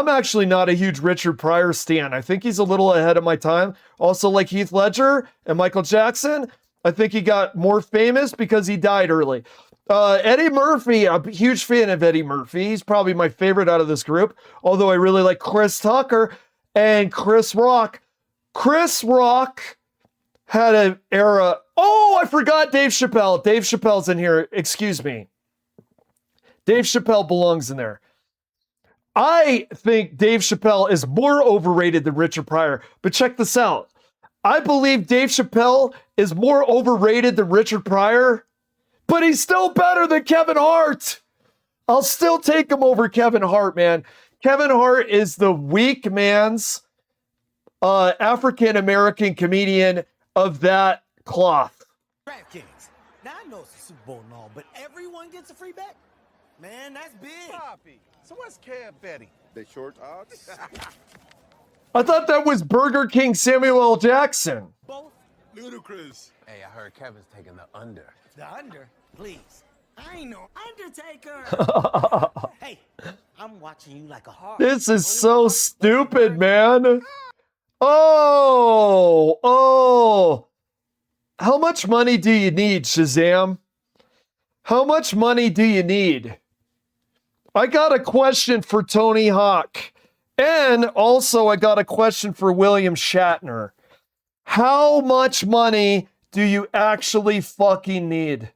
actually not a huge Richard Pryor stan. I think he's a little ahead of my time. Also, like Heath Ledger and Michael Jackson, I think he got more famous because he died early. Eddie Murphy, I'm a huge fan of Eddie Murphy. He's probably my favorite out of this group, although I really like Chris Tucker and Chris Rock. Chris Rock had an era. Oh, I forgot Dave Chappelle. Dave Chappelle's in here. Excuse me. Dave Chappelle belongs in there. I think Dave Chappelle is more overrated than Richard Pryor, but check this out. I believe Dave Chappelle is more overrated than Richard Pryor, but he's still better than Kevin Hart. I'll still take him over Kevin Hart, man. Kevin Hart is the weak man's African-American comedian of that cloth. DraftKings. Now I know it's a Super Bowl and all, but everyone gets a free bet. Man, that's big. Poppy. So what's Kev betting? The short odds? I thought that was Burger King Samuel L. Jackson. Both. Ludicrous. Hey, I heard Kevin's taking the under. The under? Please. I ain't no Undertaker. Hey, I'm watching you like a hawk. This is so stupid, man. Oh. How much money do you need, Shazam? How much money do you need? I got a question for Tony Hawk. And also I got a question for William Shatner. How much money do you actually fucking need?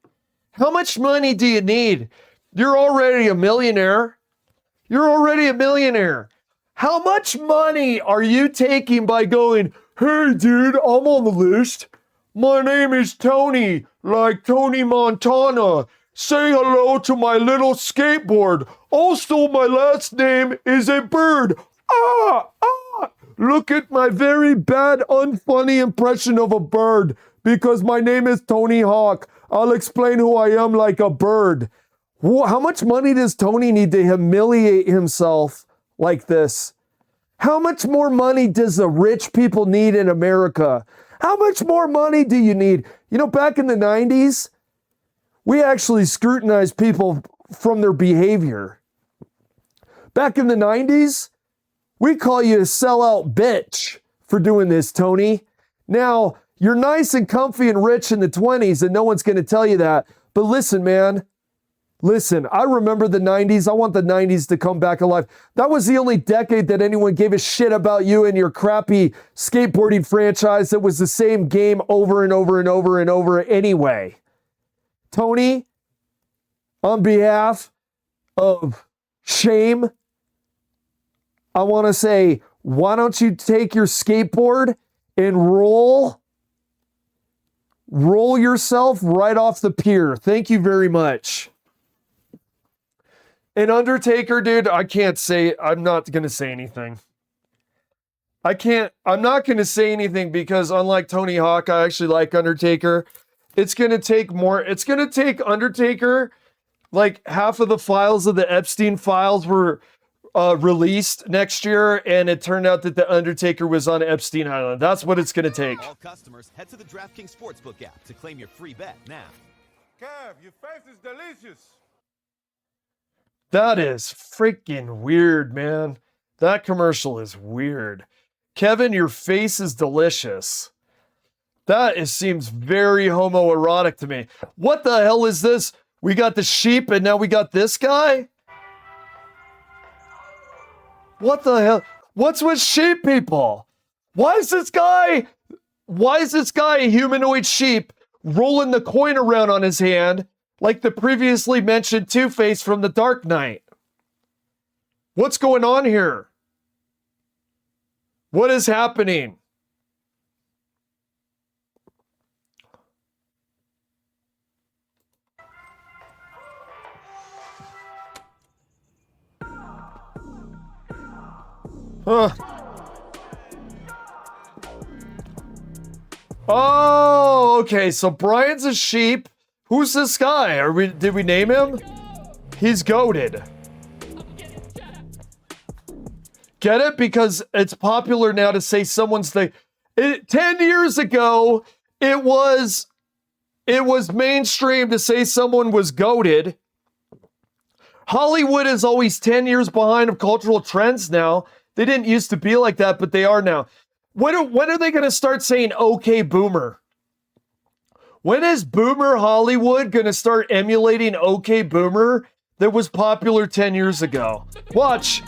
How much money do you need? You're already a millionaire. You're already a millionaire. How much money are you taking by going, hey dude, I'm on the list. My name is Tony, like Tony Montana. Say hello to my little skateboard. Also, my last name is a bird. Look at my very bad, unfunny impression of a bird because my name is Tony Hawk. I'll explain who I am like a bird. How much money does Tony need to humiliate himself like this? How much more money does the rich people need in America? How much more money do you need? You know, back in the 90s, we actually scrutinized people from their behavior. Back in the 90s, we call you a sellout bitch for doing this, Tony. Now, you're nice and comfy and rich in the 20s, and no one's going to tell you that. But listen, man. Listen, I remember the 90s. I want the 90s to come back alive. That was the only decade that anyone gave a shit about you and your crappy skateboarding franchise that was the same game over and over and over and over anyway. Tony, on behalf of shame, I want to say, why don't you take your skateboard and roll yourself right off the pier? Thank you very much. And Undertaker, dude, I'm not going to say anything. I'm not going to say anything because unlike Tony Hawk, I actually like Undertaker. It's going to take Undertaker, like half of the files of the Epstein files were released next year, and it turned out that the Undertaker was on Epstein Island. That's what it's going to take. All customers, head to the DraftKings Sportsbook app to claim your free bet now. Kev, your face is delicious. That is freaking weird, man. That commercial is weird. Kevin, your face is delicious. Seems very homoerotic to me. What the hell is this? We got the sheep and now we got this guy? What the hell? What's with sheep people? Why is this guy a humanoid sheep rolling the coin around on his hand like the previously mentioned Two-Face from The Dark Knight? What's going on here? What is happening? Huh. Oh, okay. So Brian's a sheep. Who's this guy? Did we name him? He's goated. Get it? Because it's popular now to say someone's 10 years ago, it was mainstream to say someone was goated. Hollywood is always 10 years behind of cultural trends now. They didn't used to be like that, but they are now. When are they going to start saying, okay, boomer? When is Boomer Hollywood going to start emulating OK Boomer that was popular 10 years ago? Watch.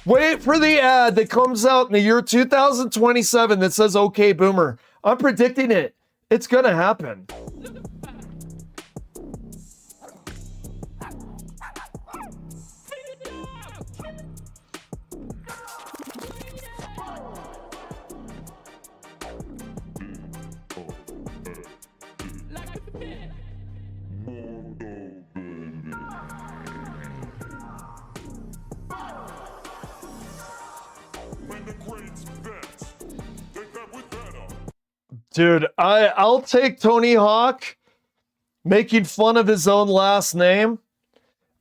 Wait for the ad that comes out in the year 2027 that says OK Boomer. I'm predicting it. It's going to happen. Dude, I'll take Tony Hawk making fun of his own last name.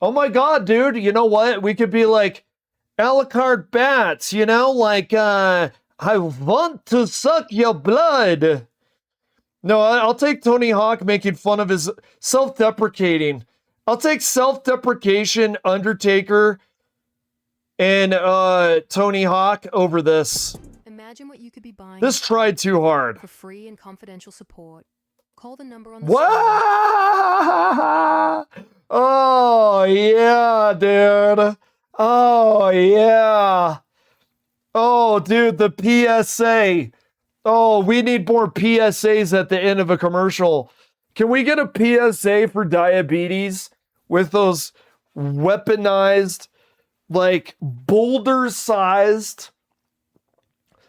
Oh my God, dude. You know what? We could be like a la carte bats, you know? Like, I want to suck your blood. No, I'll take Tony Hawk making fun of his self-deprecating. I'll take self-deprecation, Undertaker, and Tony Hawk over this. Imagine what you could be buying. This tried too hard. For free and confidential support. Call the number on the What? Oh, yeah, dude. Oh, yeah. Oh, dude, the PSA. Oh, we need more PSAs at the end of a commercial. Can we get a PSA for diabetes with those weaponized, like boulder-sized,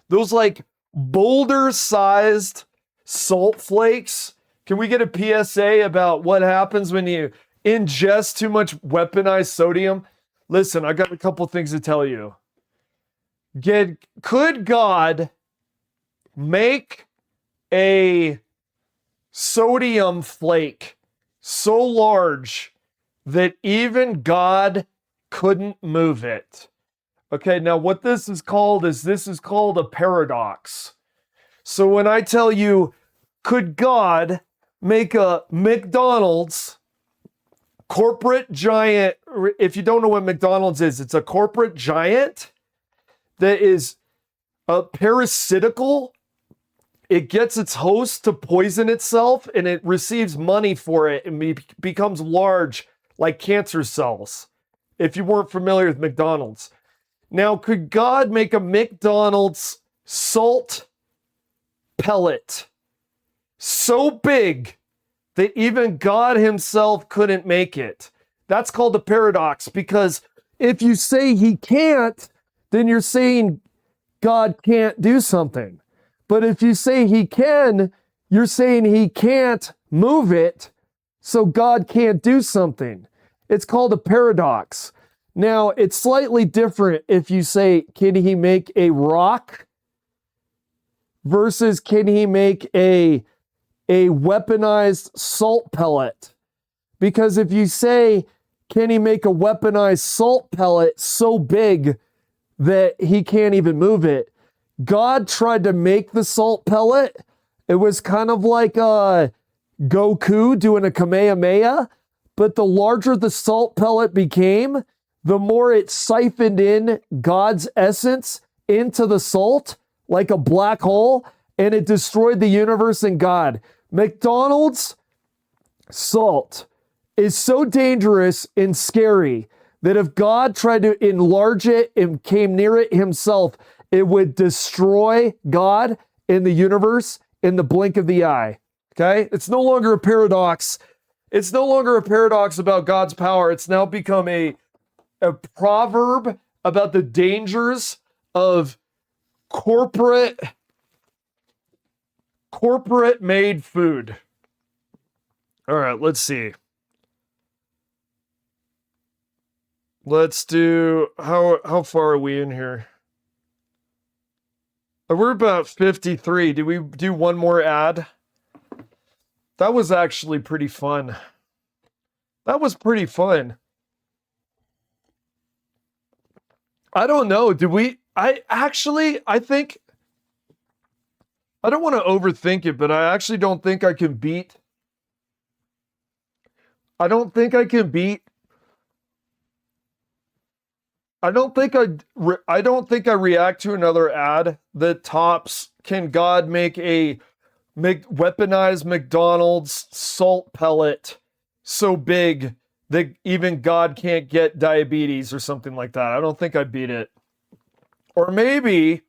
those like boulder-sized salt flakes? Can we get a PSA about what happens when you ingest too much weaponized sodium? Listen, I got a couple things to tell you. Could God make a sodium flake so large that even God couldn't move it? Okay, now what this is called a paradox. So when I tell you, could God make a McDonald's corporate giant? If you don't know what McDonald's is, it's a corporate giant that is parasitical. It gets its host to poison itself and it receives money for it and becomes large like cancer cells. If you weren't familiar with McDonald's. Now, could God make a McDonald's salt pellet so big that even God himself couldn't make it? That's called a paradox, because if you say he can't, then you're saying God can't do something. But if you say he can, you're saying he can't move it, so God can't do something. It's called a paradox. Now, it's slightly different if you say, can he make a rock versus can he make a weaponized salt pellet? Because if you say, can he make a weaponized salt pellet so big that he can't even move it? God tried to make the salt pellet. It was kind of like Goku doing a Kamehameha, but the larger the salt pellet became, the more it siphoned in God's essence into the salt, like a black hole, and it destroyed the universe and God. McDonald's salt is so dangerous and scary that if God tried to enlarge it and came near it himself, it would destroy God in the universe in the blink of the eye. Okay? It's no longer a paradox. It's no longer a paradox about God's power. It's now become a proverb about the dangers of corporate made food. All right, let's see. Let's do, how far are we in here? We're about 53. Did we do one more ad? That was actually pretty fun. That was pretty fun. I don't know. I think, I don't want to overthink it, but I actually don't think I can beat. I don't think I react to another ad that tops, can God make a weaponized McDonald's salt pellet so big that even God can't get diabetes or something like that? I don't think I beat it. Or maybe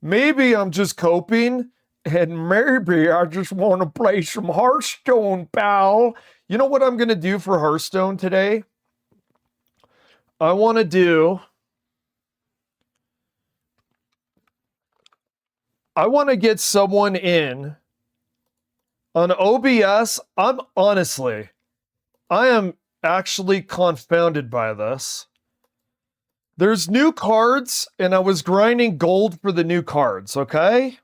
I'm just coping, and maybe I just want to play some Hearthstone, pal. You know what I'm going to do for Hearthstone today? I want to get someone in on OBS. I am actually confounded by this. There's new cards, and I was grinding gold for the new cards, okay?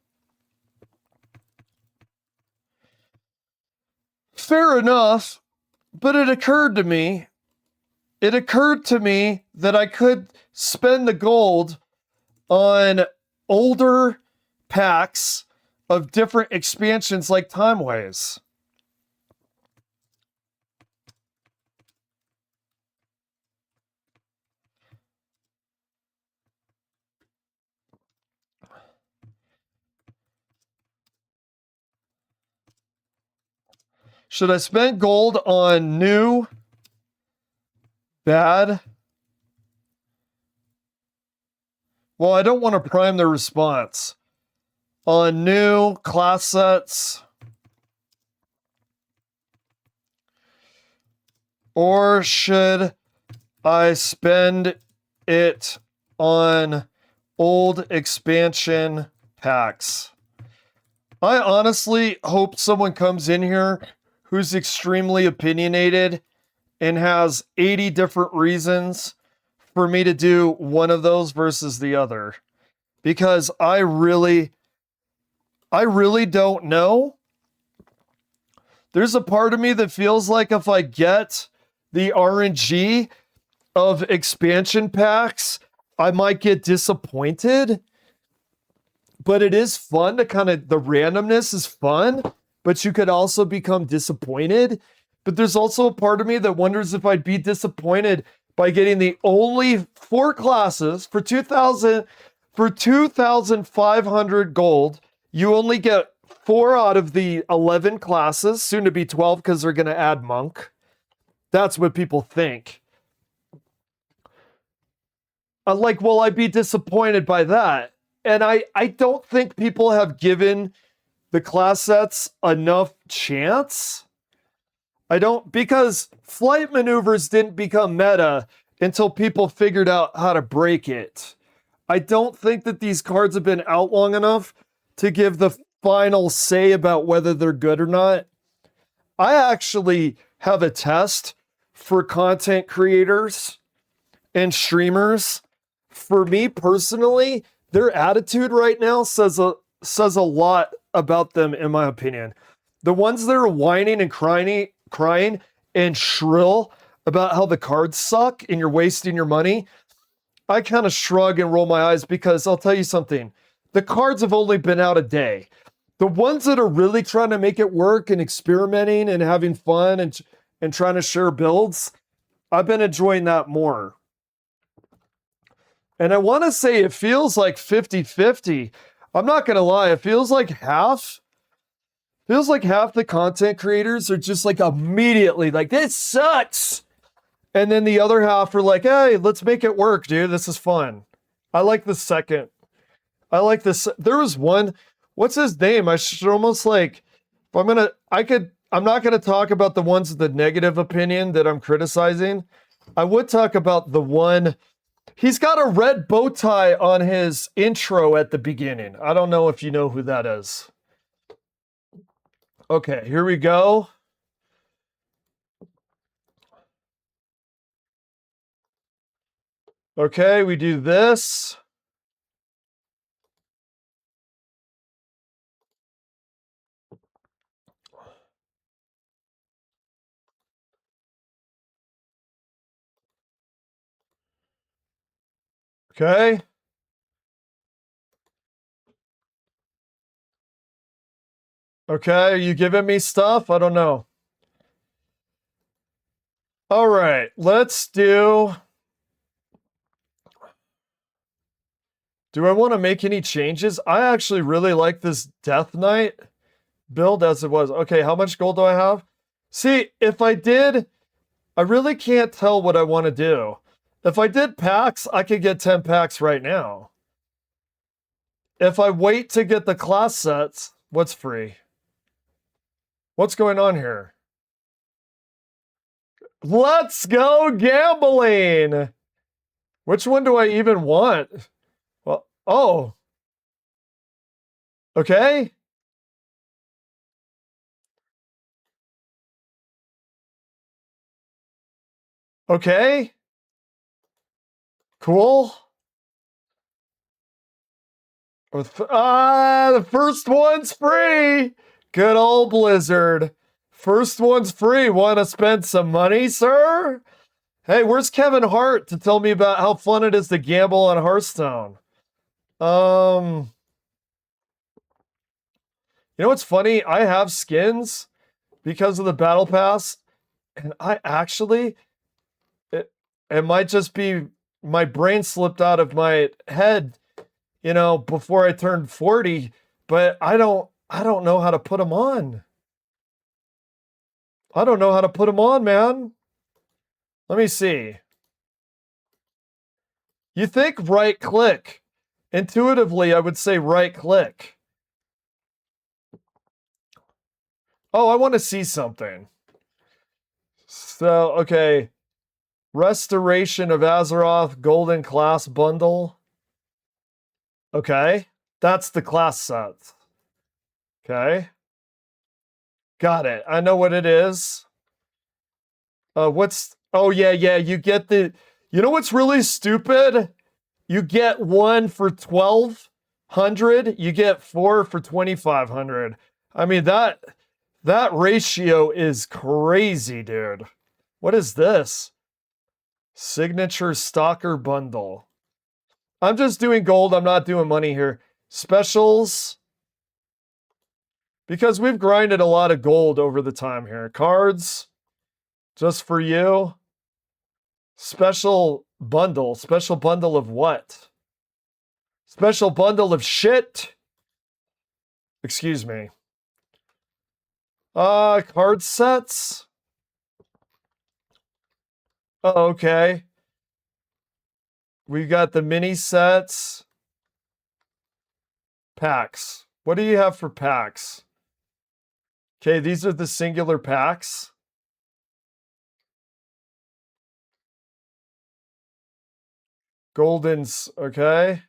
Fair enough, but it occurred to me that I could spend the gold on older packs of different expansions like Timeways. Should I spend gold on new, bad? Well, I don't want to prime the response. On new class sets. Or should I spend it on old expansion packs? I honestly hope someone comes in here who's extremely opinionated and has 80 different reasons for me to do one of those versus the other. Because I really don't know. There's a part of me that feels like if I get the RNG of expansion packs, I might get disappointed. But it is fun to the randomness is fun, but you could also become disappointed. But there's also a part of me that wonders if I'd be disappointed by getting the only 4 classes for 2,500 gold. You only get 4 out of the 11 classes, soon to be 12 because they're going to add monk. That's what people think. Will I be disappointed by that? And I don't think people have given the class sets enough chance. Because flight maneuvers didn't become meta until people figured out how to break it. I don't think that these cards have been out long enough to give the final say about whether they're good or not. I actually have a test for content creators and streamers. For me personally, their attitude right now says a lot about them, in my opinion. The ones that are whining and crying and shrill about how the cards suck and you're wasting your money, I kind of shrug and roll my eyes because I'll tell you something. The cards have only been out a day. The ones that are really trying to make it work and experimenting and having fun and trying to share builds, I've been enjoying that more. And I want to say it feels like 50-50. I'm not going to lie. It feels like half the content creators are just immediately this sucks. And then the other half are like, hey, let's make it work, dude. This is fun. I like the second. I like this. There was one, what's his name? I should almost I'm not going to talk about the ones with the negative opinion that I'm criticizing. I would talk about the one, he's got a red bow tie on his intro at the beginning. I don't know if you know who that is. Okay, here we go. Okay, we do this. Okay. Okay, are you giving me stuff? I don't know. All right, let's do... Do I want to make any changes? I actually really like this Death Knight build as it was. Okay, how much gold do I have? See, if I did... I really can't tell what I want to do. If I did packs, I could get 10 packs right now. If I wait to get the class sets, what's free? What's going on here? Let's go gambling! Which one do I even want? Well, oh. Okay. Okay. Cool. The first one's free. Good old Blizzard. First one's free. Want to spend some money, sir? Hey, where's Kevin Hart to tell me about how fun it is to gamble on Hearthstone? You know what's funny? I have skins because of the Battle Pass, and I actually, it might just be my brain slipped out of my head, you know, before I turned 40, but I don't know how to put them on. I don't know how to put them on, man. Let me see. You think right click. Intuitively, I would say right click. Oh, I want to see something. So, okay. Restoration of Azeroth Golden Class Bundle. Okay. That's the class set. Okay. Got it. I know what it is. Oh, yeah, you get the... You know what's really stupid? You get one for 1,200. You get 4 for 2,500. I mean, that ratio is crazy, dude. What is this? Signature Stalker Bundle. I'm just doing gold. I'm not doing money here. Specials. Because we've grinded a lot of gold over the time here. Cards. Just for you. Special bundle. Special bundle of what? Special bundle of shit. Excuse me. Card sets. Oh, okay. We got the mini sets. Packs. What do you have for packs? Okay, these are the singular packs. Goldens, okay.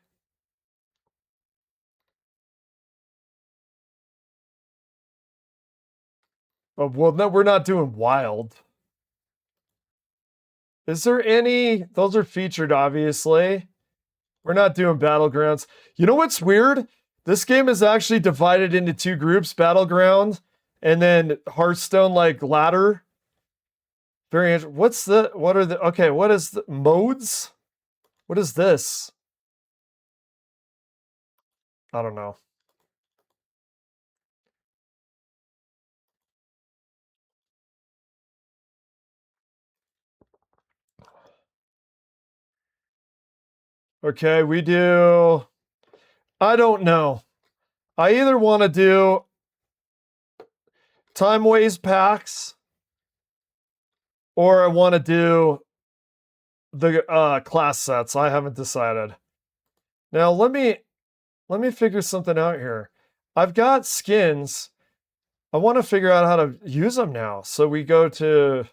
Oh, well, no, we're not doing wild. Is there any? Those are featured, obviously. We're not doing battlegrounds. You know what's weird? This game is actually divided into 2 groups, Battleground and then Hearthstone like ladder. Very interesting. What is the modes? What is this? I don't know. Okay, we do... I don't know. I either want to do Time Ways packs or I want to do the class sets. I haven't decided. Now, let me figure something out here. I've got skins. I want to figure out how to use them now. So we go to...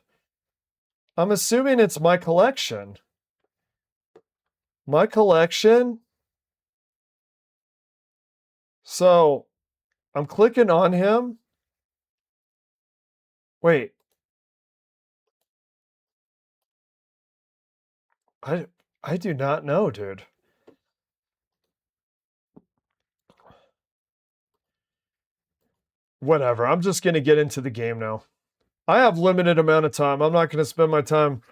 I'm assuming it's my collection. My collection. So I'm clicking on him. Wait. I do not know, dude. Whatever. I'm just going to get into the game now. I have limited amount of time. I'm not going to spend my time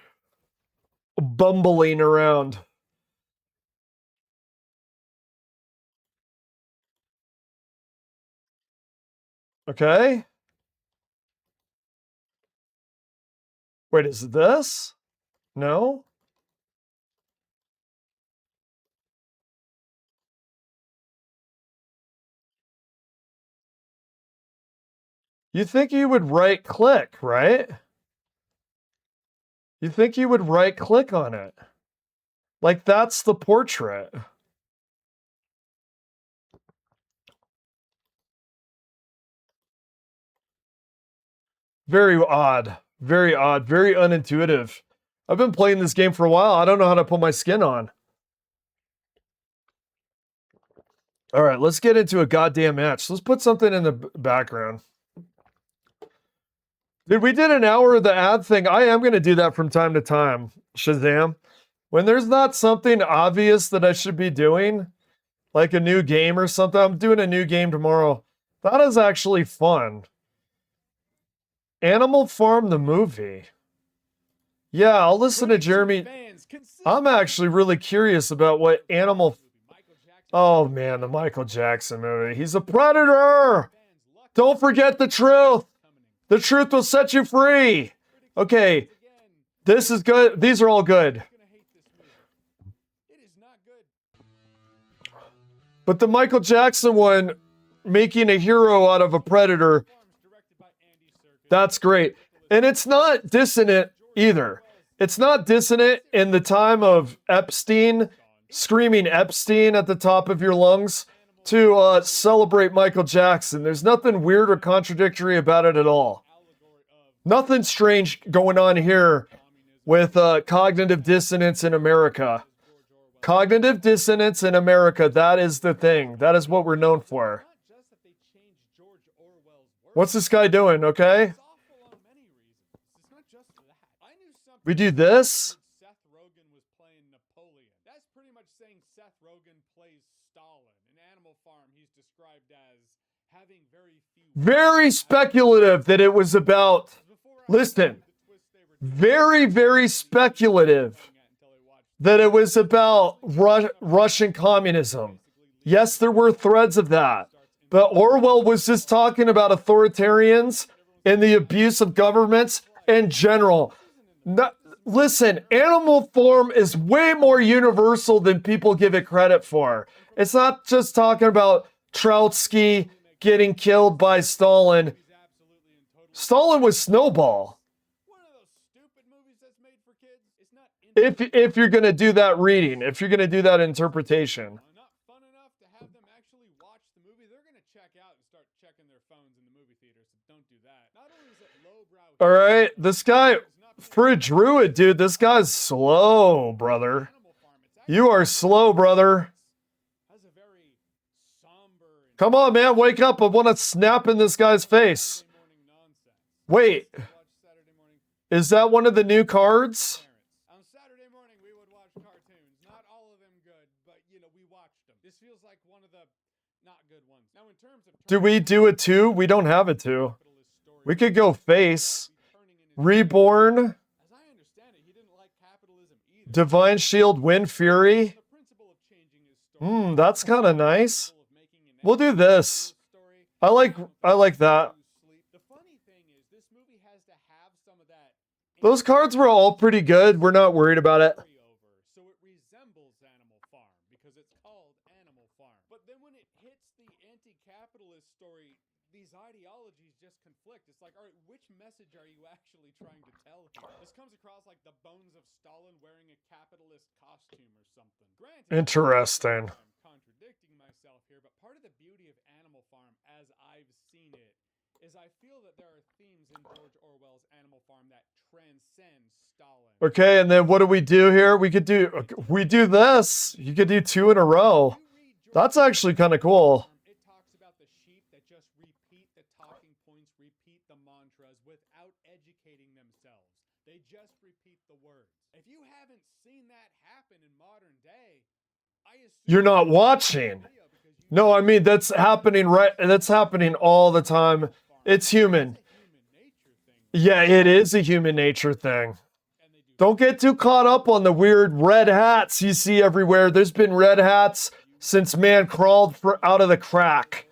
bumbling around. Okay. Wait, is it this? No? You think you would right click, right? You think you would right click on it. Like that's the portrait. Very odd. Very odd. Very unintuitive. I've been playing this game for a while. I don't know how to put my skin on. All right, let's get into a goddamn match. Let's put something in the background. Dude, we did an hour of the ad thing. I am going to do that from time to time, Shazam. When there's not something obvious that I should be doing, like a new game or something. I'm doing a new game tomorrow. That is actually fun. Animal Farm the movie. Yeah, I'll listen to Jeremy. I'm actually really curious about what Animal... Oh man, the Michael Jackson movie. He's a predator! Don't forget the truth! The truth will set you free! Okay, this is good. These are all good. But the Michael Jackson one, making a hero out of a predator, that's great. And it's not dissonant either. It's not dissonant in the time of Epstein, screaming Epstein at the top of your lungs to celebrate Michael Jackson. There's nothing weird or contradictory about it at all. Nothing strange going on here with cognitive dissonance in America. Cognitive dissonance in America, that is the thing. That is what we're known for. What's this guy doing, okay? We do this? Very speculative that it was about... Listen. Very, very speculative that it was about Russian communism. Yes, there were threads of that. But Orwell was just talking about authoritarians and the abuse of governments in general. Listen, Animal Farm is way more universal than people give it credit for. It's not just talking about Trotsky getting killed by Stalin. Stalin was Snowball. If you're going to do that reading, if you're going to do that interpretation. All right, this guy, for a druid, dude, this guy's slow, brother. You are slow, brother. Come on, man, wake up. I want to snap in this guy's face. Wait. Is that one of the new cards? Do we do a 2? We don't have a 2. We could go face. Reborn. Divine Shield, Wind Fury. That's kind of nice. We'll do this. I like that. Those cards were all pretty good. We're not worried about it. Interesting. Contradicting myself here, but part of the beauty of Animal Farm, as I've seen it, is I feel that there are themes in George Orwell's Animal Farm that transcend Stalin. Okay, and then what do we do here? We do this. You could do 2 in a row. That's actually kind of cool. It talks about the sheep that just repeat the talking points, repeat the mantras without educating themselves. They just repeat the words. If you haven't seen that happen in modern day, You're not watching. No, I mean, that's happening that's happening all the time. It's human. Yeah, it is a human nature thing. Don't get too caught up on the weird red hats you see everywhere. There's been red hats since man crawled out of the crack.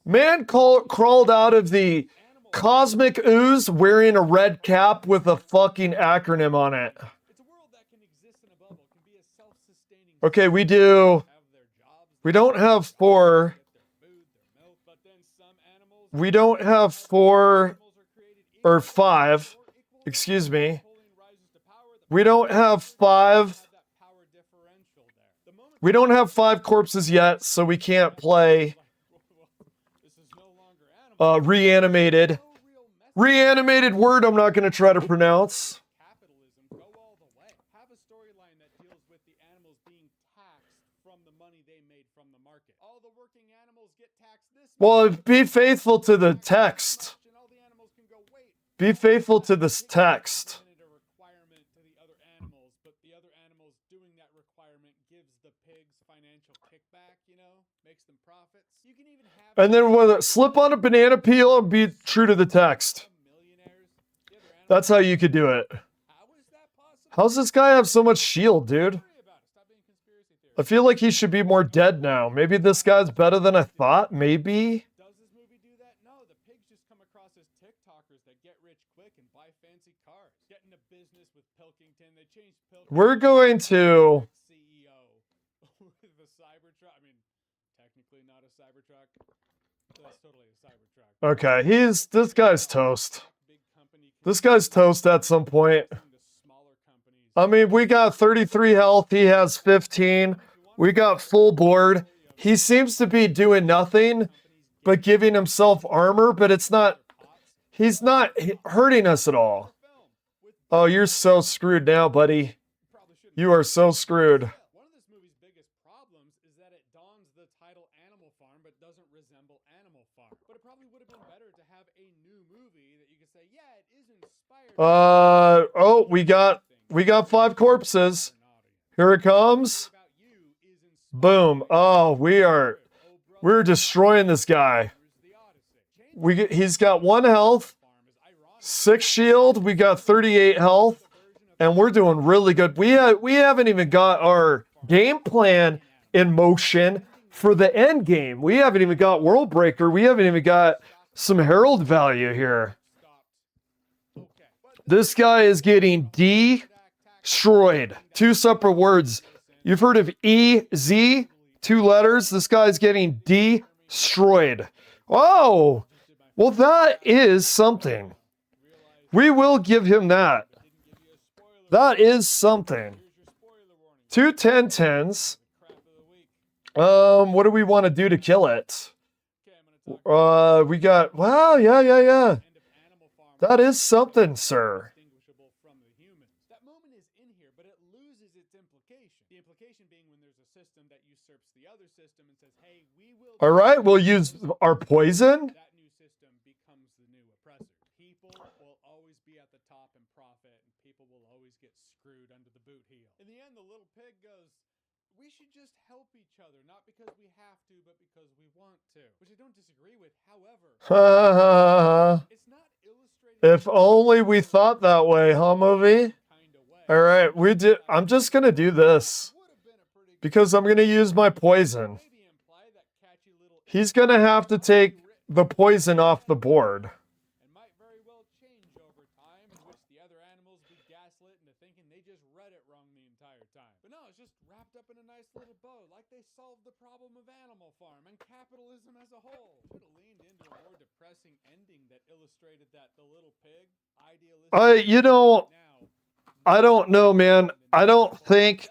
Man crawled out of the cosmic ooze wearing a red cap with a fucking acronym on it. Okay, we don't have 4. We don't have 4 or 5. Excuse me. We don't have 5. We don't have 5 corpses yet, so we can't play reanimated. Reanimated word I'm not going to try to pronounce. Well, be faithful to the text. Be faithful to this text. And then slip on a banana peel and be true to the text. That's how you could do it. How's this guy have so much shield, dude? I feel like he should be more dead now. Maybe this guy's better than I thought. Maybe. Does this movie do that? No, the pigs just come across as TikTokers that get rich quick and buy fancy cars. Get into business with Pilkington. They changed Pilkington. We're going to. CEO with the Cybertruck. I mean, technically not a Cybertruck. That's totally a Cybertruck. Okay, this guy's toast. This guy's toast at some point. I mean, we got 33 health. He has 15. We got full board. He seems to be doing nothing but giving himself armor, but it's not. He's not hurting us at all. Oh, you're so screwed now, buddy. You are so screwed. One of this movie's biggest problems is that it dons the title Animal Farm but doesn't resemble Animal Farm. But it probably would have been better to have a new movie that you could say, yeah, it is inspired. Oh, we got 5 corpses. Here it comes. Boom. Oh, we're destroying this guy. He's got 1 health, 6 shield. We got 38 health, and we're doing really good. We haven't even got our game plan in motion for the end game. We haven't even got World Breaker. We haven't even got some Herald value here. This guy is getting destroyed. 2 separate words. You've heard of EZ? 2 letters. This guy's getting destroyed. Oh, well, that is something. We will give him that. That is something. 2 10-10s. What do we want to do to kill it? We got, wow, yeah. That is something, sir. That moment is in here, but it loses its implication. The implication being when there's a system that usurps the other system and says, hey, we will... All right, we'll use our poison. That new system becomes the new oppressor. People will always be at the top and profit, and people will always get screwed under the boot heel. In the end, the little pig goes, we should just help each other, not because we have to, but because we want to. Which I don't disagree with. However, it's not illustrated. If only we thought that way, huh, movie? All right, I'm just gonna do this because I'm gonna use my poison. He's gonna have to take the poison off the board. And might very well change over time, in which the other animals be gaslit into thinking they just read it wrong the entire time. But no, it's just wrapped up in a nice little bow, like they solved the problem of Animal Farm and capitalism as a whole. Should have leaned into a more depressing ending that illustrated that the little pig, idealistic. I don't know, man. I don't think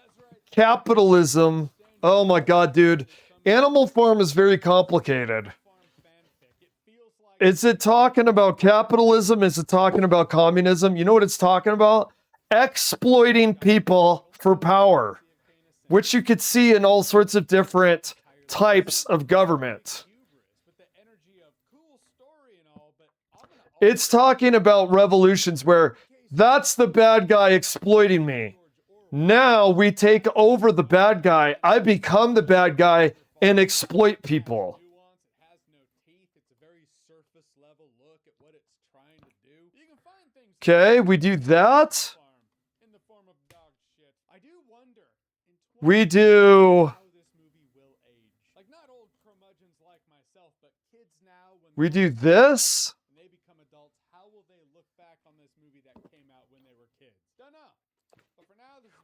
capitalism. Oh my God, dude. Animal Farm is very complicated. Is it talking about capitalism? Is it talking about communism? You know what it's talking about? Exploiting people for power, which you could see in all sorts of different types of government. It's talking about revolutions where that's the bad guy exploiting me. Now we take over the bad guy. I become the bad guy and exploit people. Okay, we do that. We do. We do this.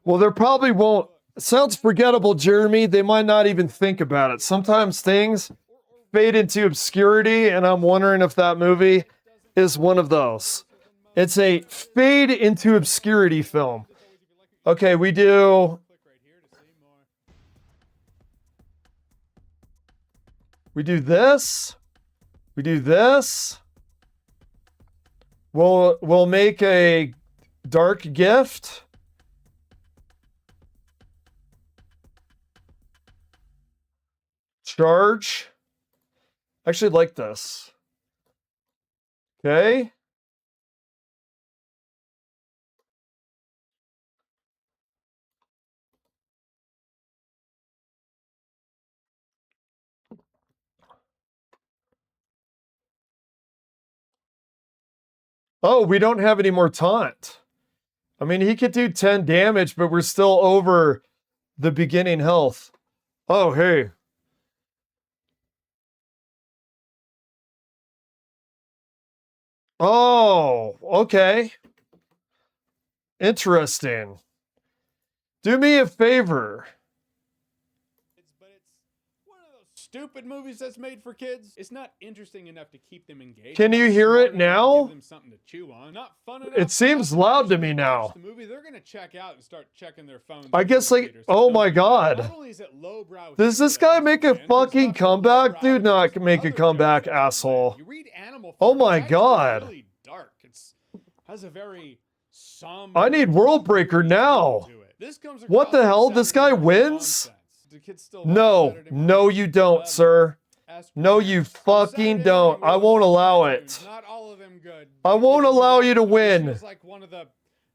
Well, there probably won't. Sounds forgettable, Jeremy. They might not even think about it. Sometimes things fade into obscurity, and I'm wondering if that movie is one of those. It's a fade into obscurity film. Okay, we do. We do this. We do this. We'll make a dark gift. Charge. I actually like this. Okay. Oh, we don't have any more taunt. I mean, he could do 10 damage, but we're still over the beginning health. Oh, hey. Oh, okay. Interesting. Do me a favor. Stupid movies that's made for kids. It's not interesting enough to keep them engaged. Can you hear it now? Give them something to chew on. Not fun enough. It seems loud to me now. The movie, they're gonna check out and start checking their phones. I guess like, oh my god. Not only is it lowbrow, does this guy make a fucking comeback? Do not make a comeback, asshole. You read Animal Oh Farm, my it's god. really dark. It's has a very somber. I need World Breaker now. This comes What the hell? This guy wins? No, no you don't, sir. No, you fucking don't. I won't allow it. Not all of them good. I won't allow you to win. It's like one of the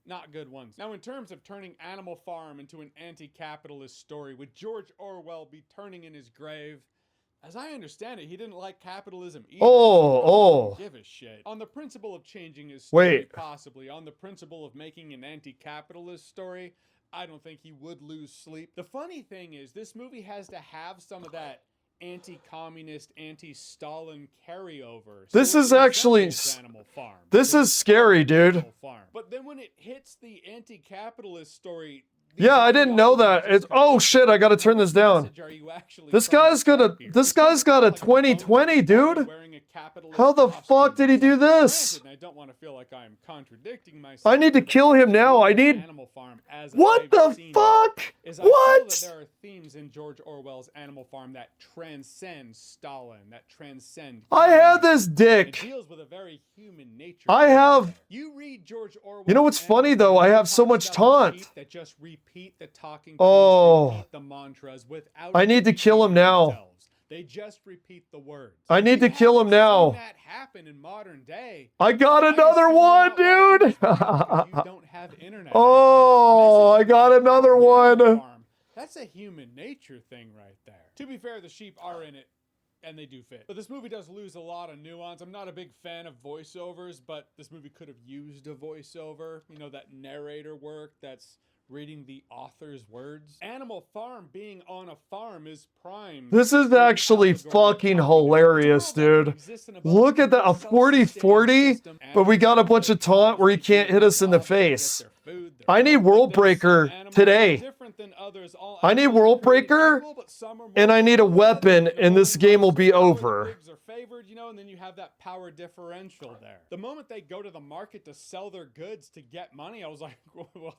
not good ones. Now, in terms of turning Animal Farm into an anti-capitalist story, would George Orwell be turning in his grave? As I understand it, he didn't like capitalism either. Oh. Give a shit. On the principle of changing his story, Wait. possibly. On the principle of making an anti-capitalist story, I don't think he would lose sleep. The funny thing is, this movie has to have some of that anti-communist, anti-Stalin carryover. This So is it actually, resembles Animal Farm. this is scary, dude. But then when it hits the anti-capitalist story, Yeah, I didn't know that. It's, oh shit, I gotta turn this down. This guy's got a 2020, dude. How the fuck did he do this? I don't want to feel like I'm contradicting myself. I need to kill him now. I need. What the fuck? What? There are themes in George Orwell's Animal Farm that transcend Stalin, that transcend. I have this dick. It deals with a very human nature. I have. You read George Orwell. You know what's funny though? I have so much taunt. That just repeat the talking points, Oh. repeat the mantras without. I need to kill him now. They just repeat the words. I need to kill him now. That happen in modern day. I got another one, dude. You don't have internet. Oh, I got another one. That's a human nature thing right there. To be fair, the sheep are in it, and they do fit. But this movie does lose a lot of nuance. I'm not a big fan of voiceovers, but this movie could have used a voiceover. You know, that narrator work that's reading the author's words. Animal Farm being on a farm is prime. This is actually fucking hilarious, dude. Look at that, a 40-40, but we got a bunch of taunt where he can't hit us in the face. I need World Breaker today. I need World Breaker, and I need a weapon, and this game will be over. Favored, you know, and then you have that power differential there. The moment they go to the market to sell their goods to get money, I was like, well,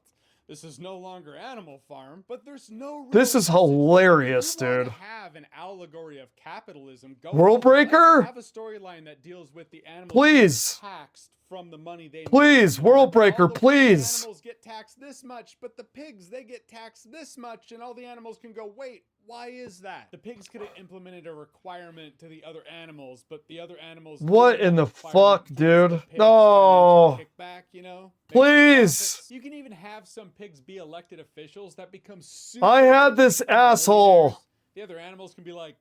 this is no longer Animal Farm, but there's no. This is hilarious, dude. Have an allegory of capitalism. Go World Breaker? Have a storyline that deals with the animals Please. taxed from the money they Please, World Breaker, please. Animals get taxed this much, but the pigs, they get taxed this much, and all the animals can go, wait, why is that? The pigs could have implemented a requirement to the other animals, but the other animals. What in the fuck, dude? No. Kickback, you know? Please. You can even have some pigs be elected officials that become super. I had this asshole. The other animals can be like,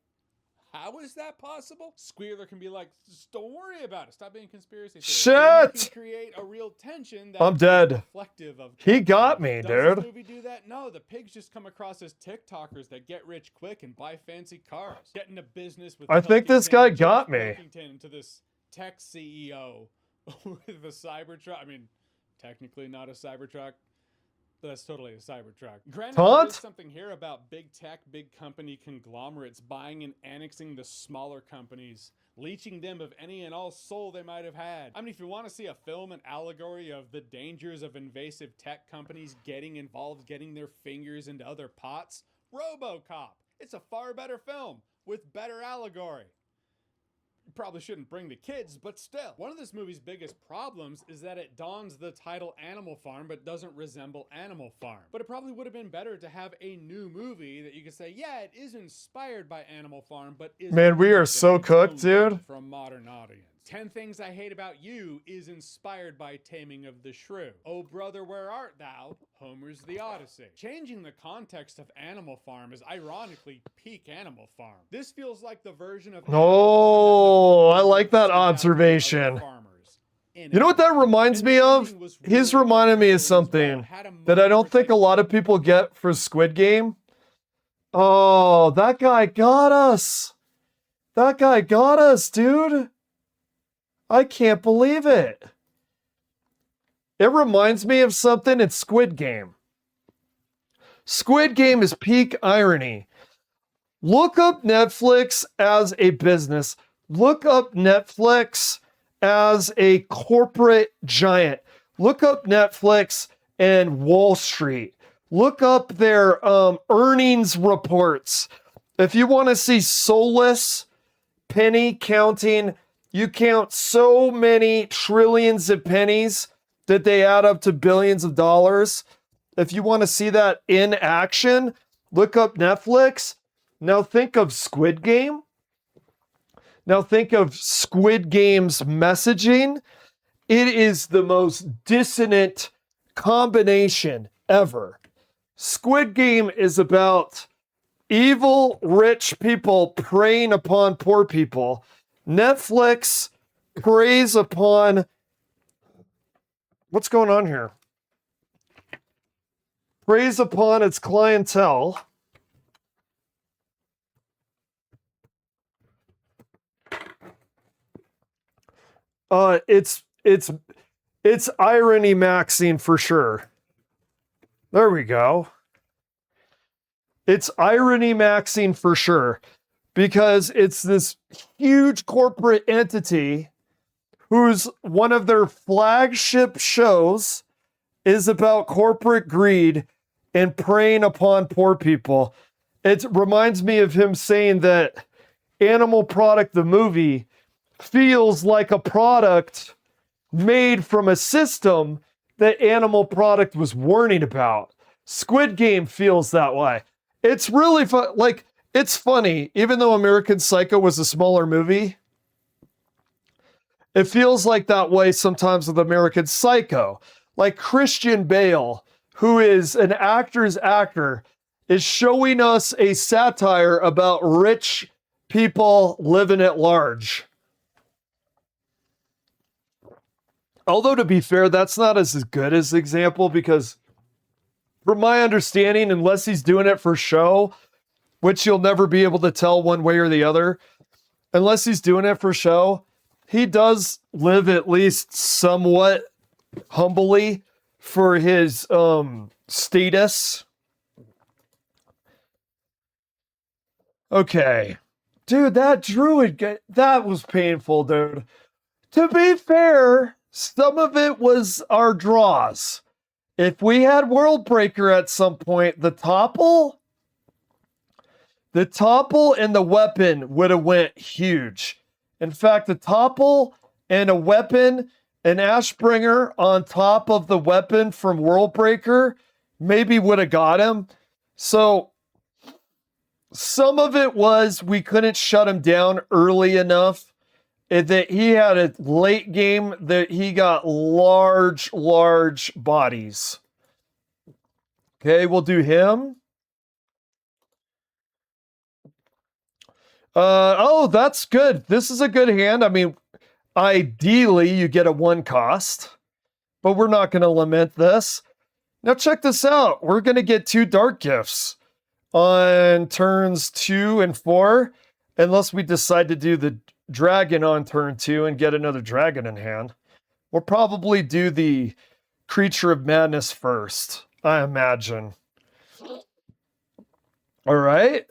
how is that possible? Squealer can be like, just don't worry about it. Stop being conspiracy theorists. Shit! Create a real tension I'm dead. Reflective of He got me, Does dude. this movie do that? No, the pigs just come across as TikTokers that get rich quick and buy fancy cars. Get into business with. I think this guy got me. To this tech CEO with a Cybertruck. I mean, technically not a Cybertruck. But that's totally a Cybertruck. Granted, there is something here about big tech, big company conglomerates buying and annexing the smaller companies, leeching them of any and all soul they might have had. I mean, if you want to see a film, an allegory of the dangers of invasive tech companies getting involved, getting their fingers into other pots, RoboCop. It's a far better film with better allegory. Probably shouldn't bring the kids, but still. One of this movie's biggest problems is that it dons the title Animal Farm, but doesn't resemble Animal Farm. But it probably would have been better to have a new movie that you could say, yeah, it is inspired by Animal Farm, but is Man, we are so cooked, dude. For a modern audience. 10 Things I Hate About You is inspired by Taming of the Shrew. Oh Brother, Where Art Thou? Homer's The Odyssey. Changing the context of Animal Farm is ironically peak Animal Farm. This feels like the version of Oh, I like that observation. farmers in You know what that reminds me of? He's reminding me of something that I don't think a lot of people get for Squid Game. Oh, that guy got us. That guy got us, dude. I can't believe it. It reminds me of something in Squid Game. Squid Game is peak irony. Look up Netflix as a business. Look up Netflix as a corporate giant. Look up Netflix and Wall Street. Look up their earnings reports. If you want to see soulless penny counting, you count so many trillions of pennies that they add up to billions of dollars. If you want to see that in action, look up Netflix. Now think of Squid Game. Now think of Squid Game's messaging. It is the most dissonant combination ever. Squid Game is about evil rich people preying upon poor people. Netflix preys upon... What's going on here? Preys upon its clientele. It's irony maxing for sure. There we go. It's irony maxing for sure, because it's this huge corporate entity whose one of their flagship shows is about corporate greed and preying upon poor people. It reminds me of him saying that Animal Product, the movie, feels like a product made from a system that Animal Product was warning about. Squid Game feels that way. It's really fun. Like, it's funny, even though American Psycho was a smaller movie, it feels like that way sometimes with American Psycho. Like Christian Bale, who is an actor's actor, is showing us a satire about rich people living at large. Although, to be fair, that's not as good as example, because from my understanding, unless he's doing it for show, which you'll never be able to tell one way or the other, unless he's doing it for show, he does live at least somewhat humbly for his status. Okay. Dude, that druid, that was painful, dude. To be fair, some of it was our draws. If we had World Breaker at some point, the topple and the weapon would have went huge. In fact, the topple and a weapon, an Ashbringer on top of the weapon from World Breaker, maybe would have got him. So some of it was we couldn't shut him down early enough. That he had a late game that he got large bodies. Okay, we'll do him. Oh, that's good. This is a good hand. I mean, ideally you get a 1 cost, but we're not going to lament this. Now check this out. We're going to get 2 dark gifts on turns 2 and 4, unless we decide to do the dragon on turn 2 and get another dragon in hand. We'll probably do the Creature of Madness first, I imagine. All right.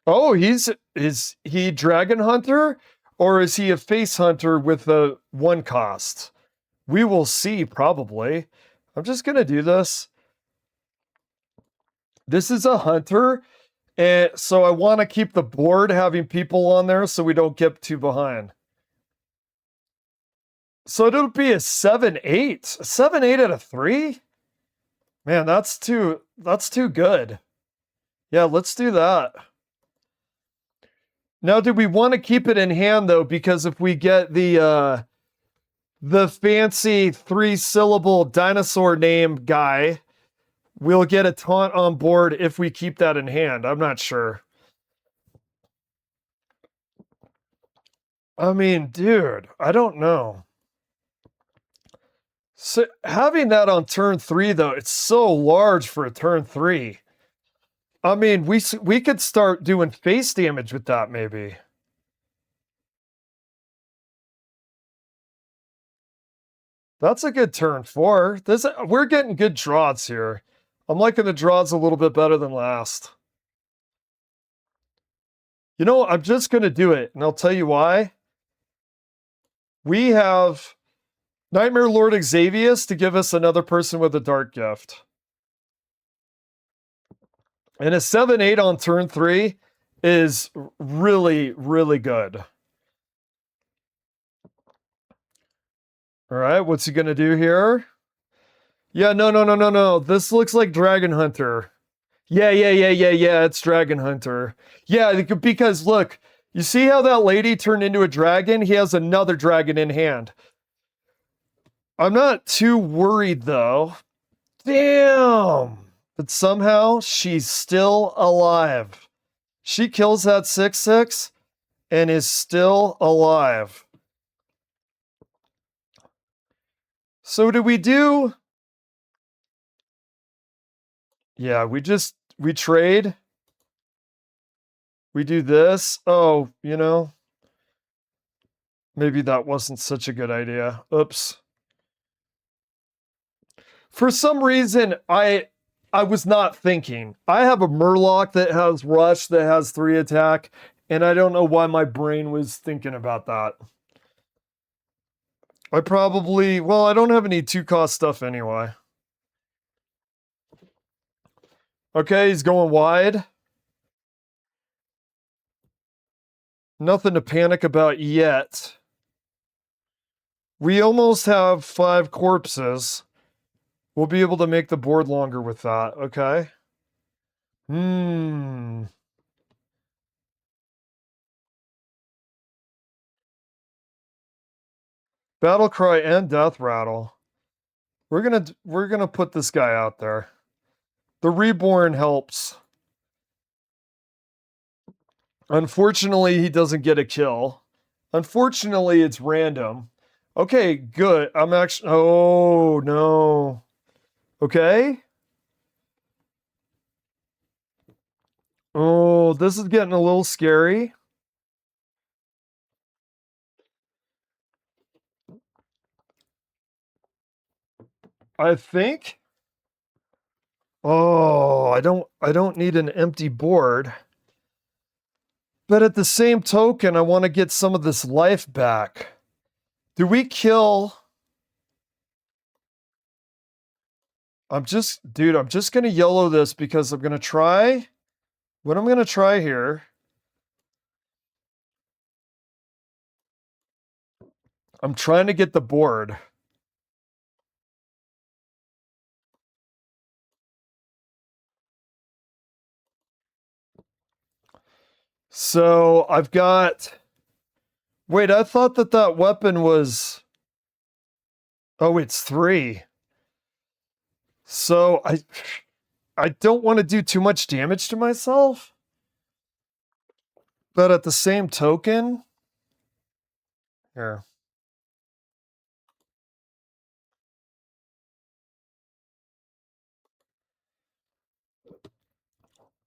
Oh, is he Dragon Hunter, or is he a Face Hunter with a 1 cost? We will see, probably. I'm just going to do this. This is a Hunter. And so I want to keep the board having people on there so we don't get too behind. So it'll be a 7-8. A 7-8 out of 3? Man, that's too good. Yeah, let's do that. Now, do we want to keep it in hand, though? Because if we get the fancy 3-syllable dinosaur name guy, we'll get a taunt on board if we keep that in hand. I'm not sure. I mean, dude, I don't know. So having that on turn 3, though, it's so large for a turn 3. I mean, we could start doing face damage with that, maybe. That's a good turn 4. We're getting good draws here. I'm liking the draws a little bit better than last. You know, I'm just going to do it, and I'll tell you why. We have Nightmare Lord Xavius to give us another person with a Dark Gift. And a 7-8 on turn 3 is really, really good. All right, what's he going to do here? Yeah, no. This looks like Dragon Hunter. Yeah. It's Dragon Hunter. Yeah, because look, you see how that lady turned into a dragon? He has another dragon in hand. I'm not too worried, though. Damn! But somehow, she's still alive. She kills that 6/6 and is still alive. So do we do... Yeah, we trade. We do this. Oh, you know, maybe that wasn't such a good idea. Oops. For some reason, I was not thinking. I have a Murloc that has Rush, that has 3 attack, and I don't know why my brain was thinking about that. I don't have any 2-cost stuff anyway. Okay, he's going wide. Nothing to panic about yet. We almost have 5 corpses. We'll be able to make the board longer with that, okay? Battle Cry and Death Rattle. We're gonna put this guy out there. The Reborn helps. Unfortunately, he doesn't get a kill. Unfortunately, it's random. Okay, good. I'm actually... Oh, no. Okay. Oh, this is getting a little scary. I think... Oh, I don't need an empty board. But at the same token, I want to get some of this life back. Do we kill... I'm just going to yellow this because I'm going to try... What I'm going to try here... I'm trying to get the board. So I've got... Wait, I thought that weapon was... Oh, it's 3. So I don't want to do too much damage to myself. But at the same token... Here.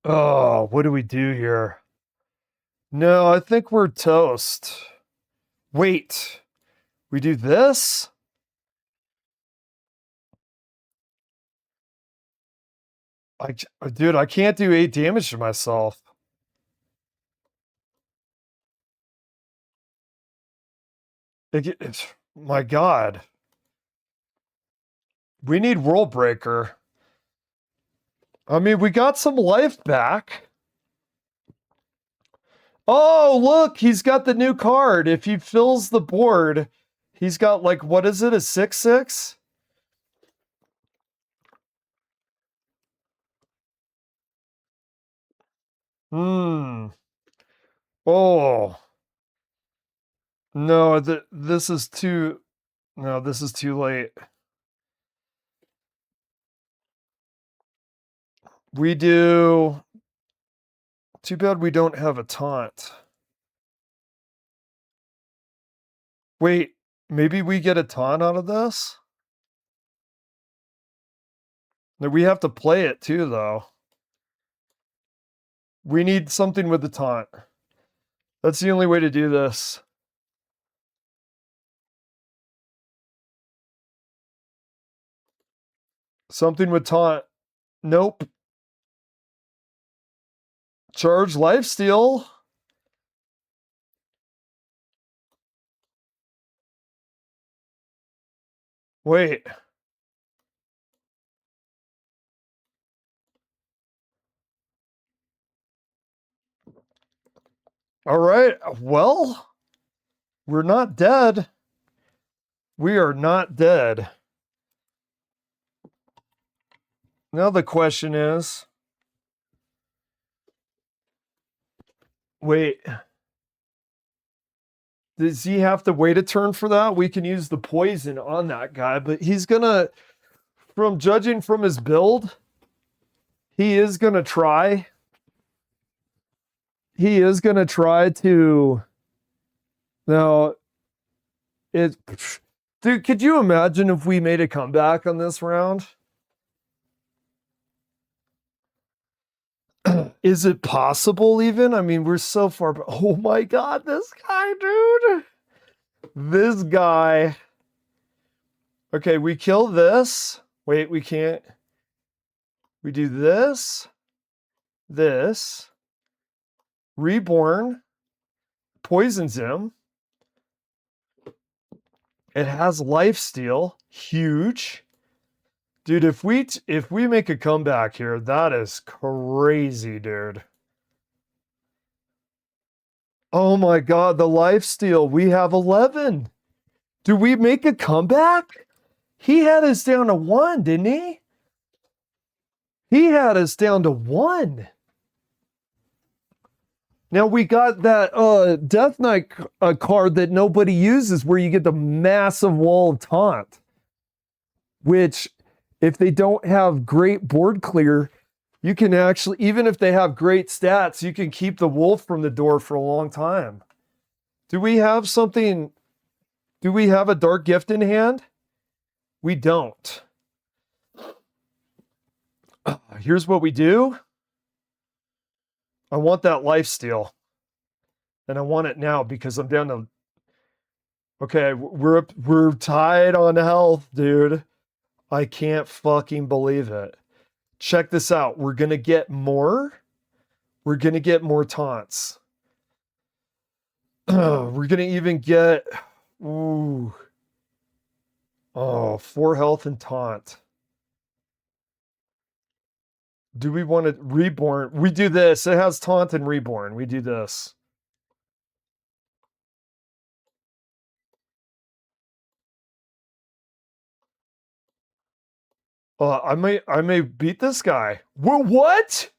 Oh, what do we do here? No, I think we're toast. Wait. We do this? Dude, I can't do 8 damage to myself. My God. We need World Breaker. I mean, we got some life back. Oh, look, he's got the new card. If he fills the board, he's got like, what is it, a 6/6? Oh. No, this is too... No, this is too late. We do... Too bad we don't have a taunt. Wait, maybe we get a taunt out of this? No, we have to play it too, though. We need something with the taunt. That's the only way to do this. Something with taunt. Nope. Charge lifesteal. Wait. All right. Well, we're not dead. We are not dead. Now the question is, wait, does he have to wait a turn for that? We can use the poison on that guy, but he's gonna, from judging from his build, he is gonna try. He is gonna try to. Now, dude, could you imagine if we made a comeback on this round? Is it possible even? I mean, we're so far. Oh my God, this guy, dude. This guy. Okay, we kill this. Wait, we can't. We do this. This. Reborn. Poisons him. It has lifesteal. Huge. Dude, if we make a comeback here, that is crazy, dude. Oh my God, the lifesteal. We have 11. Do we make a comeback? He had us down to 1, didn't he? He had us down to 1. Now we got that Death Knight card that nobody uses where you get the massive wall of taunt. Which, if they don't have great board clear, you can actually, even if they have great stats, you can keep the wolf from the door for a long time. Do we have something? Do we have a dark gift in hand? We don't. Here's what we do. I want that lifesteal. And I want it now because I'm down to. Okay, we're tied on health, dude. I can't fucking believe it. Check this out. We're gonna get more. We're gonna get more taunts. We're gonna even get. Ooh. Oh, 4 health and taunt. Do we want to reborn? We do this. It has taunt and reborn. We do this. I may beat this guy. What?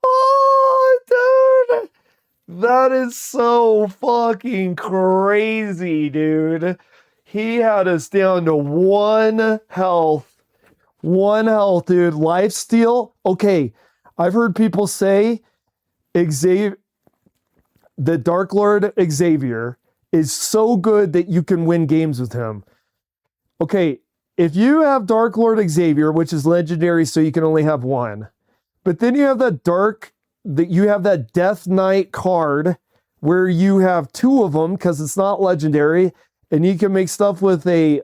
Oh, dude. That is so fucking crazy, dude. He had us down to 1 health. 1 health, dude. Lifesteal. Okay. I've heard people say the Dark Lord Xavier is so good that you can win games with him. Okay, if you have Dark Lord Xavier, which is legendary, so you can only have 1, but then you have that Death Knight card where you have 2 of them because it's not legendary, and you can make stuff with a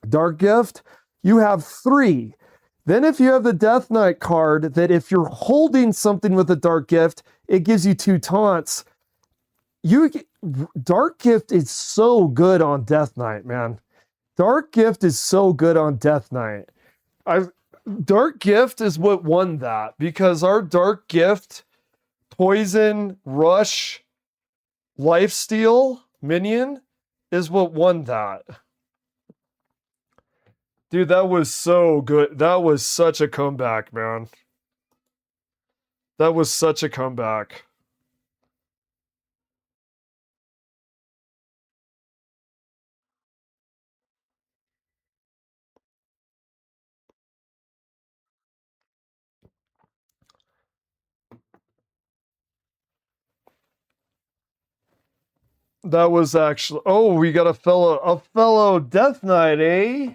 Dark Gift. You have 3. Then if you have the Death Knight card, that if you're holding something with a Dark Gift, it gives you 2 taunts. Dark Gift is so good on Death Knight, man. Dark Gift is so good on Death Knight. Dark Gift is what won that because our Dark Gift, Poison, Rush, Lifesteal minion is what won that. Dude, that was so good. That was such a comeback, man. That was such a comeback. That was actually... Oh, we got a fellow Death Knight, eh?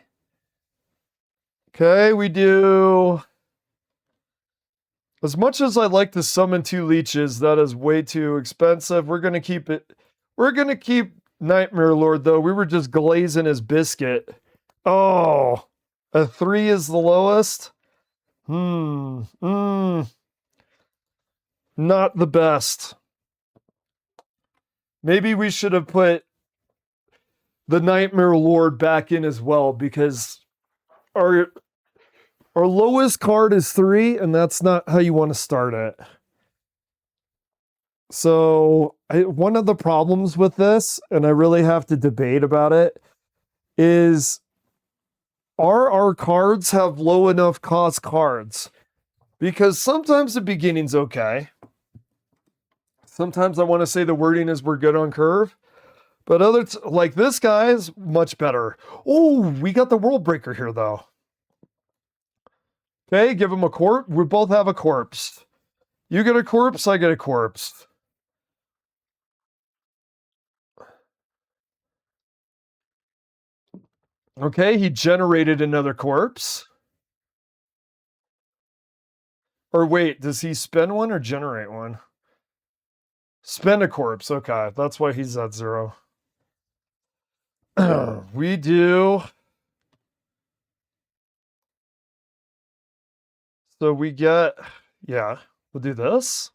Okay, we do... As much as I'd like to summon 2 leeches, that is way too expensive. We're going to keep it... We're going to keep Nightmare Lord, though. We were just glazing his biscuit. Oh, a 3 is the lowest? Not the best. Maybe we should have put the Nightmare Lord back in as well, because our lowest card is 3, and that's not how you want to start it. So, one of the problems with this, and I really have to debate about it, is are our cards have low enough cost cards? Because sometimes the beginning's okay. Sometimes I want to say the wording is we're good on curve. But like this guy's much better. Oh, we got the World Breaker here, though. Okay, give him a corpse. We both have a corpse. You get a corpse, I get a corpse. Okay, he generated another corpse. Or wait, does he spend one or generate one? Spend a corpse, okay. That's why he's at 0. We do... So we get... Yeah, we'll do this.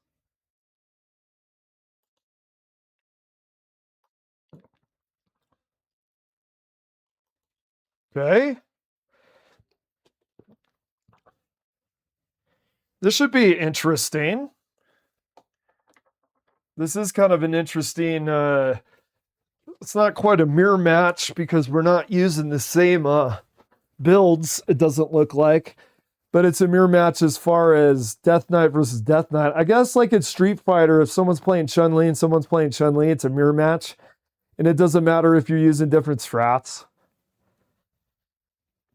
Okay. This should be interesting. This is kind of an interesting... it's not quite a mirror match because we're not using the same builds, it doesn't look like. But it's a mirror match as far as Death Knight versus Death Knight. I guess like it's Street Fighter, if someone's playing Chun-Li and someone's playing Chun-Li, it's a mirror match. And it doesn't matter if you're using different strats.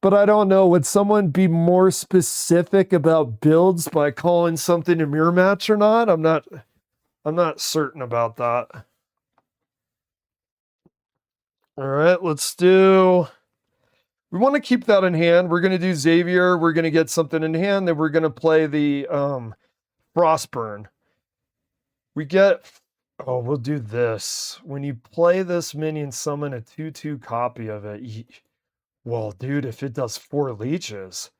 But I don't know, would someone be more specific about builds by calling something a mirror match or not? I'm not certain about that. All right, let's do... We want to keep that in hand. We're going to do Xavier. We're going to get something in hand. Then we're going to play the Frostburn. We get... Oh, we'll do this. When you play this minion, summon a 2/2 copy of it. Well, dude, if it does 4 leeches.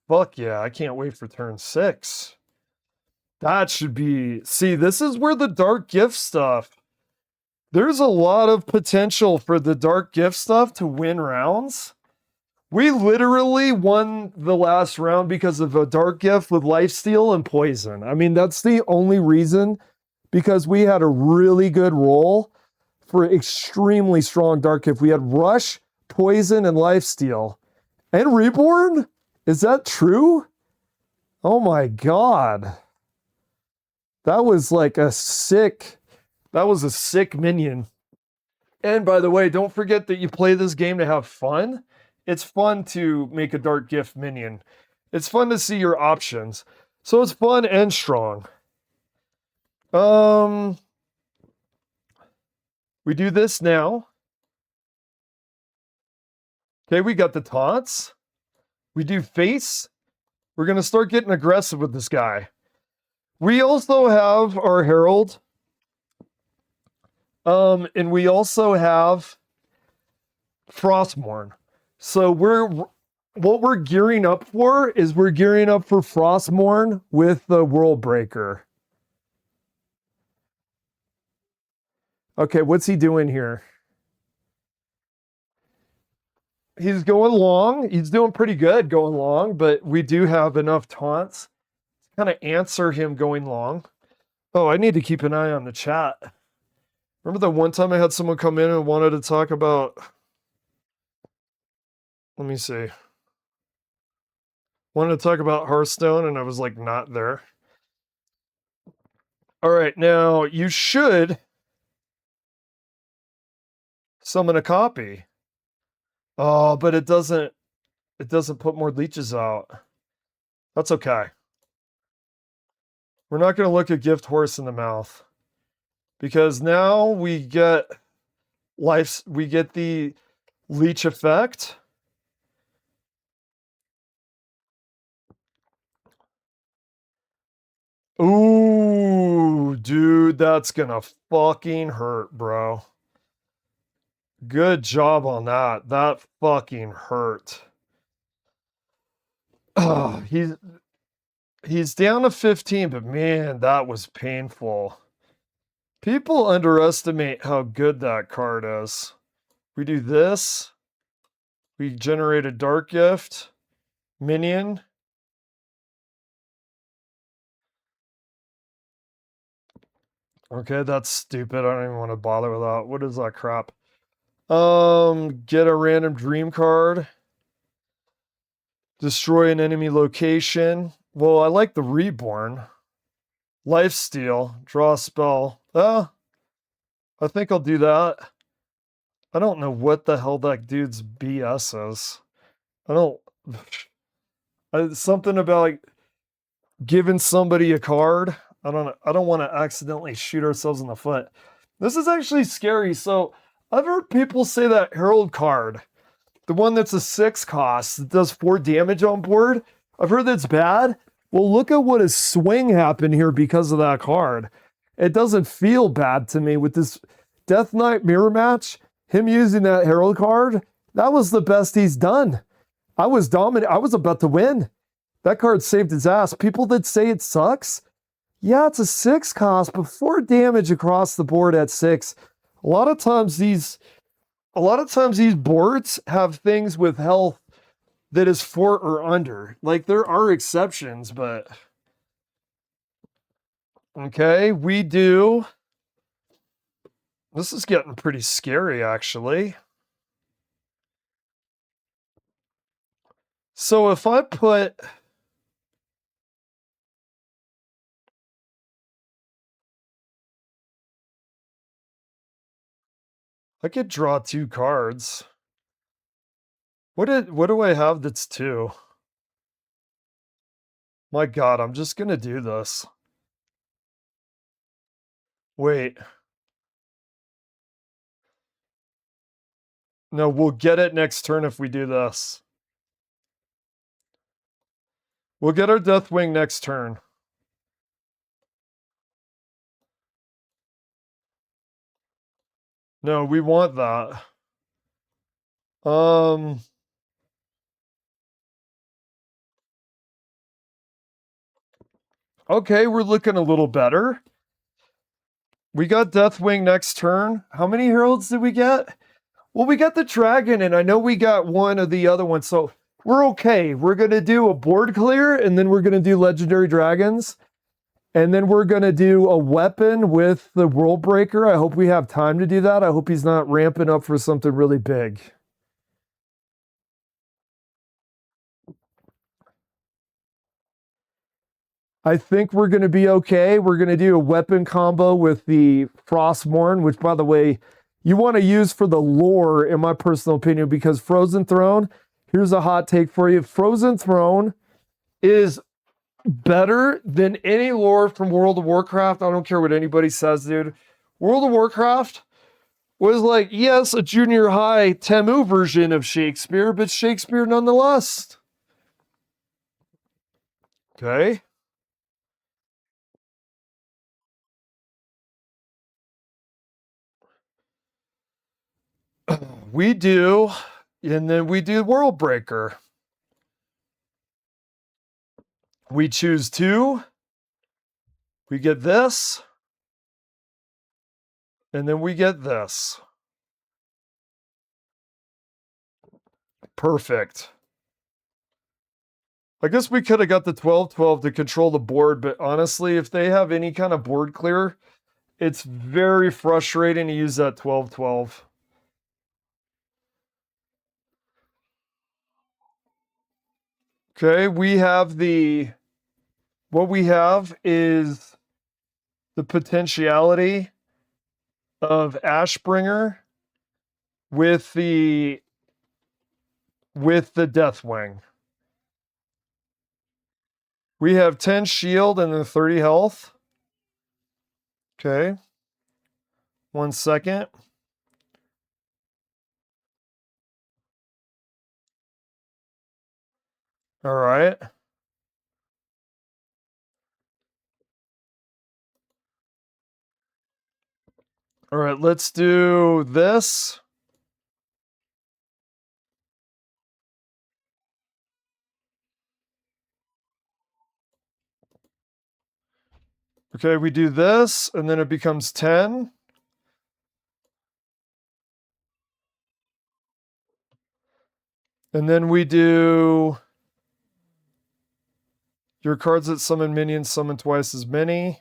Fuck yeah, I can't wait for turn 6. That should be... See, this is where the Dark Gift stuff... There's a lot of potential for the Dark Gift stuff to win rounds. We literally won the last round because of a Dark Gift with Lifesteal and Poison. I mean, that's the only reason, because we had a really good roll for extremely strong Dark Gift. We had Rush, Poison, and Lifesteal. And Reborn? Is that true? Oh my god. That was like a sick... That was a sick minion. And by the way, don't forget that you play this game to have fun. It's fun to make a Dark Gift minion. It's fun to see your options. So it's fun and strong. We do this now. Okay, we got the taunts. We do face. We're going to start getting aggressive with this guy. We also have our Herald. And we also have Frostmourne. So what we're gearing up for is we're gearing up for Frostmourne with the World Breaker. Okay, what's he doing here? He's going long. He's doing pretty good going long, but we do have enough taunts to kind of answer him going long. Oh, I need to keep an eye on the chat. Remember the one time I had someone come in and wanted to talk about... Let me see. Wanted to talk about Hearthstone, and I was like, not there. All right, now you should summon a copy. Oh, but it doesn't put more leeches out. That's okay. We're not going to look at Gift Horse in the mouth. Because now we get we get the leech effect. Ooh, dude, that's gonna fucking hurt, bro. Good job on that. That fucking hurt. Oh, he's down to 15, but man, that was painful. People underestimate how good that card is. We do this. We generate a dark gift. Minion. Okay, that's stupid. I don't even want to bother with that. What is that crap? Get a random dream card. Destroy an enemy location. Well, I like the reborn. Lifesteal. Draw a spell. I think I'll do that. I don't know what the hell that dude's BS is. Something about like giving somebody a card. I don't want to accidentally shoot ourselves in the foot. This is actually scary. So I've heard people say that Herald card, the one that's a 6 cost, that does 4 damage on board. I've heard that's bad. Well, look at what a swing happened here because of that card. It doesn't feel bad to me with this Death Knight mirror match. Him using that Herald card, that was the best he's done. I was dominant. I was about to win. That card saved his ass. People that say it sucks, yeah, it's a 6 cost, but 4 damage across the board at 6. A lot of times these boards have things with health that is 4 or under. Like, there are exceptions, but okay, we do. This is getting pretty scary, actually. So if I put I could draw 2 cards. What do I have that's 2? My God, I'm just gonna do this. Wait. No, we'll get it next turn if we do this. We'll get our Deathwing next turn. No, we want that. Okay, we're looking a little better. We got Deathwing next turn. How many heralds did we get? Well, we got the dragon, and I know we got one of the other ones, so we're okay. We're going to do a board clear, and then we're going to do legendary dragons. And then we're going to do a weapon with the World Breaker. I hope we have time to do that. I hope he's not ramping up for something really big. I think we're going to be okay. We're going to do a weapon combo with the Frostmourne, which, by the way, you want to use for the lore, in my personal opinion, because Frozen Throne, here's a hot take for you. Frozen Throne is better than any lore from World of Warcraft. I don't care what anybody says, dude. World of Warcraft was like, yes, a junior high Temu version of Shakespeare, but Shakespeare nonetheless. Okay. We do, and then we do World Breaker. We choose 2. We get this. And then we get this. Perfect. I guess we could have got the 12-12 to control the board, but honestly, if they have any kind of board clear, it's very frustrating to use that 12-12. Okay, what we have is the potentiality of Ashbringer with the Deathwing. We have 10 shield and then 30 health. Okay. 1 second. All right. All right, let's do this. Okay, we do this, and then it becomes 10. And then we do your cards that summon minions summon twice as many.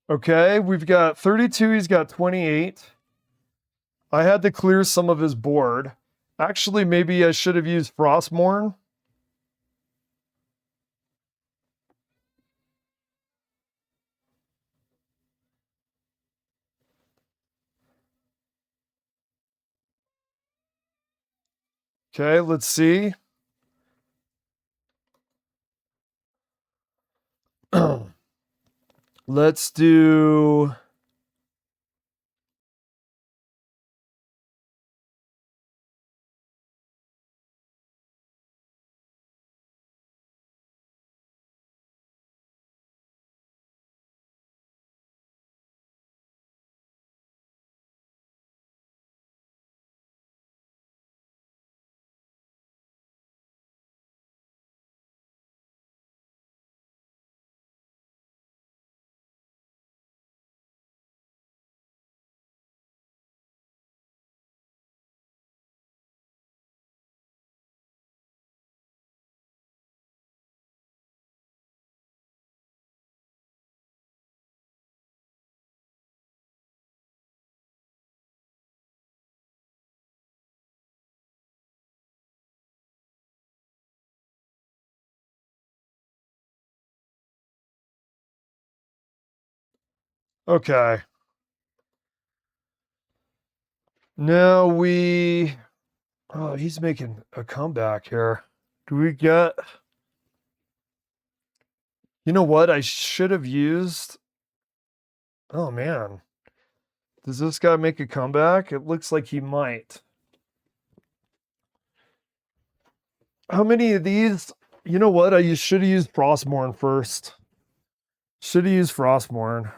Okay, we've got 32, he's got 28. I had to clear some of his board. Actually, maybe I should have used Frostmourne. Okay, let's see. Let's do... Okay. Now we... Oh, he's making a comeback here. Do we get... You know what? I should have used... Oh, man. Does this guy make a comeback? It looks like he might. How many of these? You know what? I should have used Frostmourne first. Should have used Frostmourne.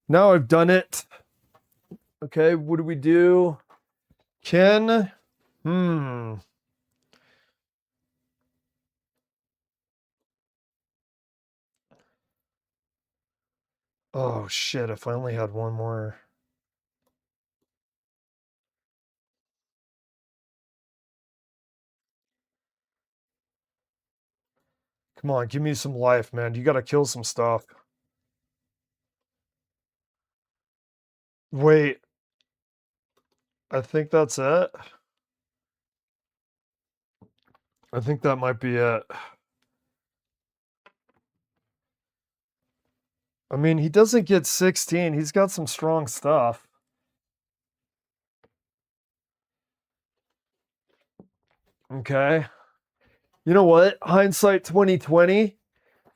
Now I've done it. Okay, what do we do? Ken? Oh, shit. If I only had one more. Come on, give me some life, man. You gotta kill some stuff. Wait. I think that's it. I think that might be it. I mean, he doesn't get 16. He's got some strong stuff. Okay. You know what? Hindsight 2020.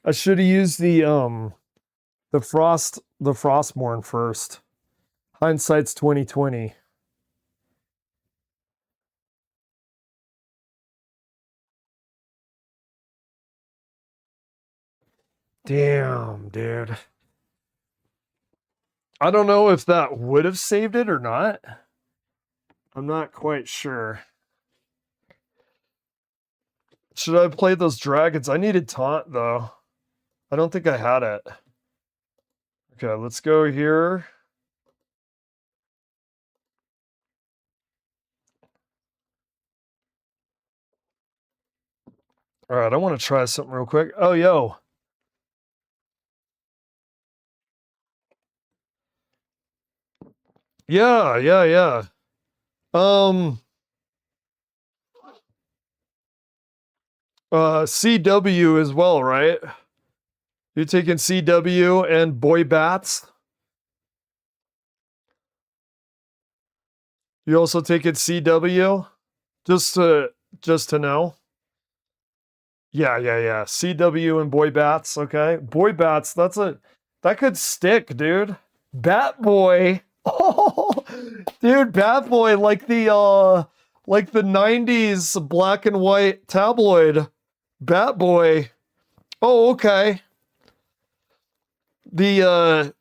I should have used the Frostmourne first. Hindsight's 2020. Damn, dude. I don't know if that would have saved it or not. I'm not quite sure. Should I play those dragons? I needed taunt, though. I don't think I had it. Okay, let's go here. All right, I want to try something real quick. Oh, yo. Yeah. CW as well, right? You're taking CW and Boy Bats? You also taking CW? Just to know? Yeah. CW and Boy Bats, okay? Boy Bats, that's a That could stick, dude. Bat Boy. Oh, dude, Bat Boy, like the 90s black and white tabloid. Bat Boy. Oh, okay. The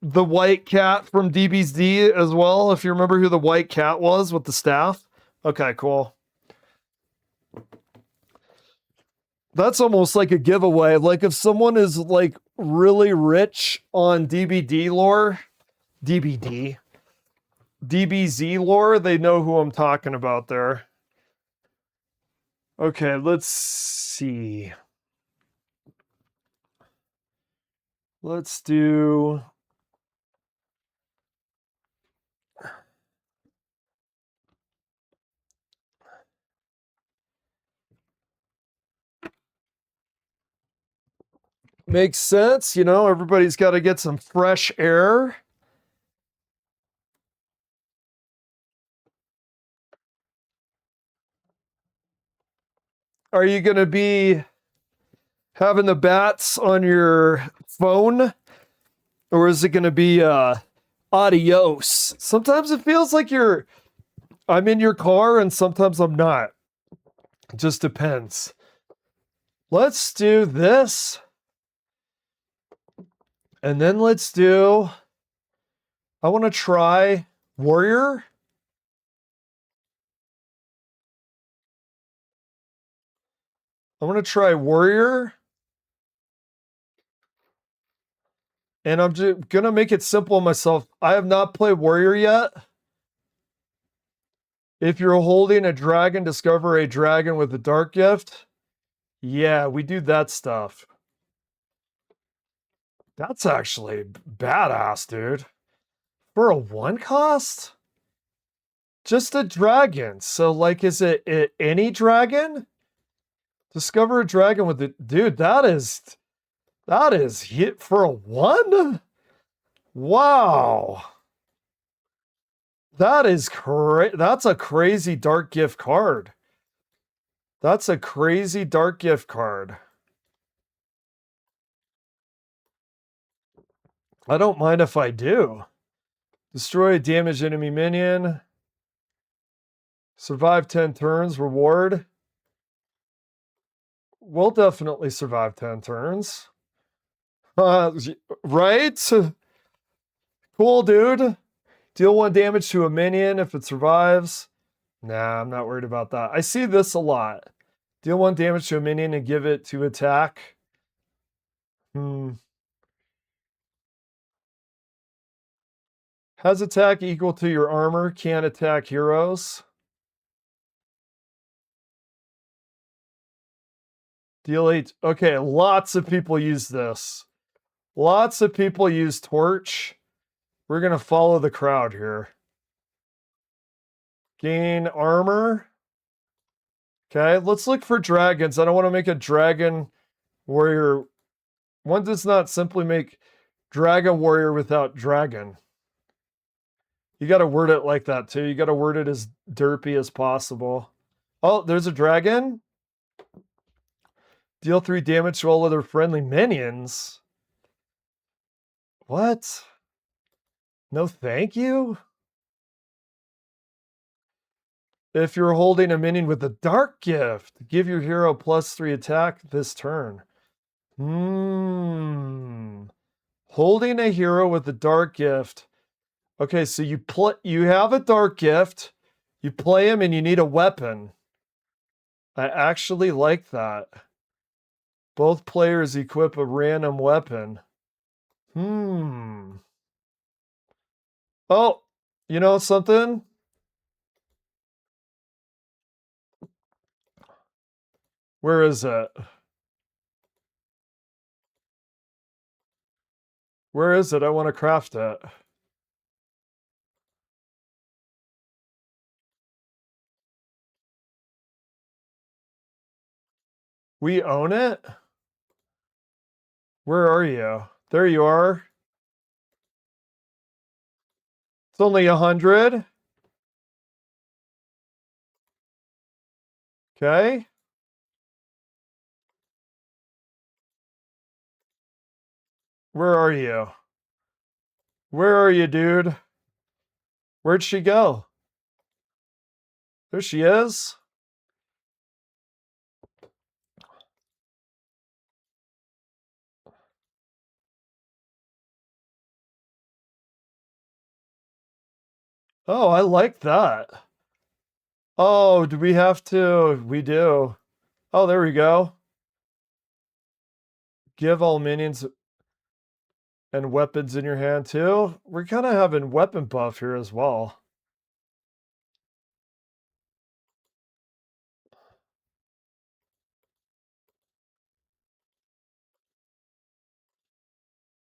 white cat from DBZ as well, if you remember who the white cat was with the staff. Okay, cool. That's almost like a giveaway. Like if someone is like really rich on DBZ lore, DBZ lore, they know who I'm talking about there. Okay, let's see. Let's do... Makes sense, you know, everybody's got to get some fresh air. Are you going to be having the bats on your phone? Or is it going to be adios? Sometimes it feels like I'm in your car and sometimes I'm not. It just depends. Let's do this. And then let's do... I want to try Warrior. I want to try Warrior. And I'm just going to make it simple on myself. I have not played Warrior yet. If you're holding a dragon, discover a dragon with a dark gift. Yeah, we do that stuff. That's actually badass, dude. For a 1 cost? Just a dragon. So, like, is it any dragon? Discover a dragon with it. Dude, that is hit for a 1? Wow. That is that's a crazy dark gift card. That's a crazy dark gift card. I don't mind if I do. Destroy a damaged enemy minion. Survive 10 turns. Reward. We'll definitely survive 10 turns. Right? Cool, dude. Deal 1 damage to a minion if it survives. Nah, I'm not worried about that. I see this a lot. Deal 1 damage to a minion and give it to attack. Has attack equal to your armor. Can't attack heroes. Deal 8. Okay, lots of people use this. Lots of people use Torch. We're going to follow the crowd here. Gain armor. Okay, let's look for dragons. I don't want to make a dragon warrior. One does not simply make dragon warrior without dragon. You got to word it like that too. You got to word it as derpy as possible. Oh, there's a dragon. Deal 3 damage to all other friendly minions. What? No thank you? If you're holding a minion with a dark gift, give your hero +3 attack this turn. Holding a hero with a dark gift. Okay, so you have a dark gift, you play him, and you need a weapon. I actually like that. Both players equip a random weapon. Oh, you know something? Where is it? Where is it? I want to craft it. We own it? Where are you? There you are. It's only 100. Okay. Where are you? Where are you, dude? Where'd she go? There she is. Oh, I like that. Oh, do we have to? We do. Oh, there we go. Give all minions and weapons in your hand too. We're kind of having weapon buff here as well.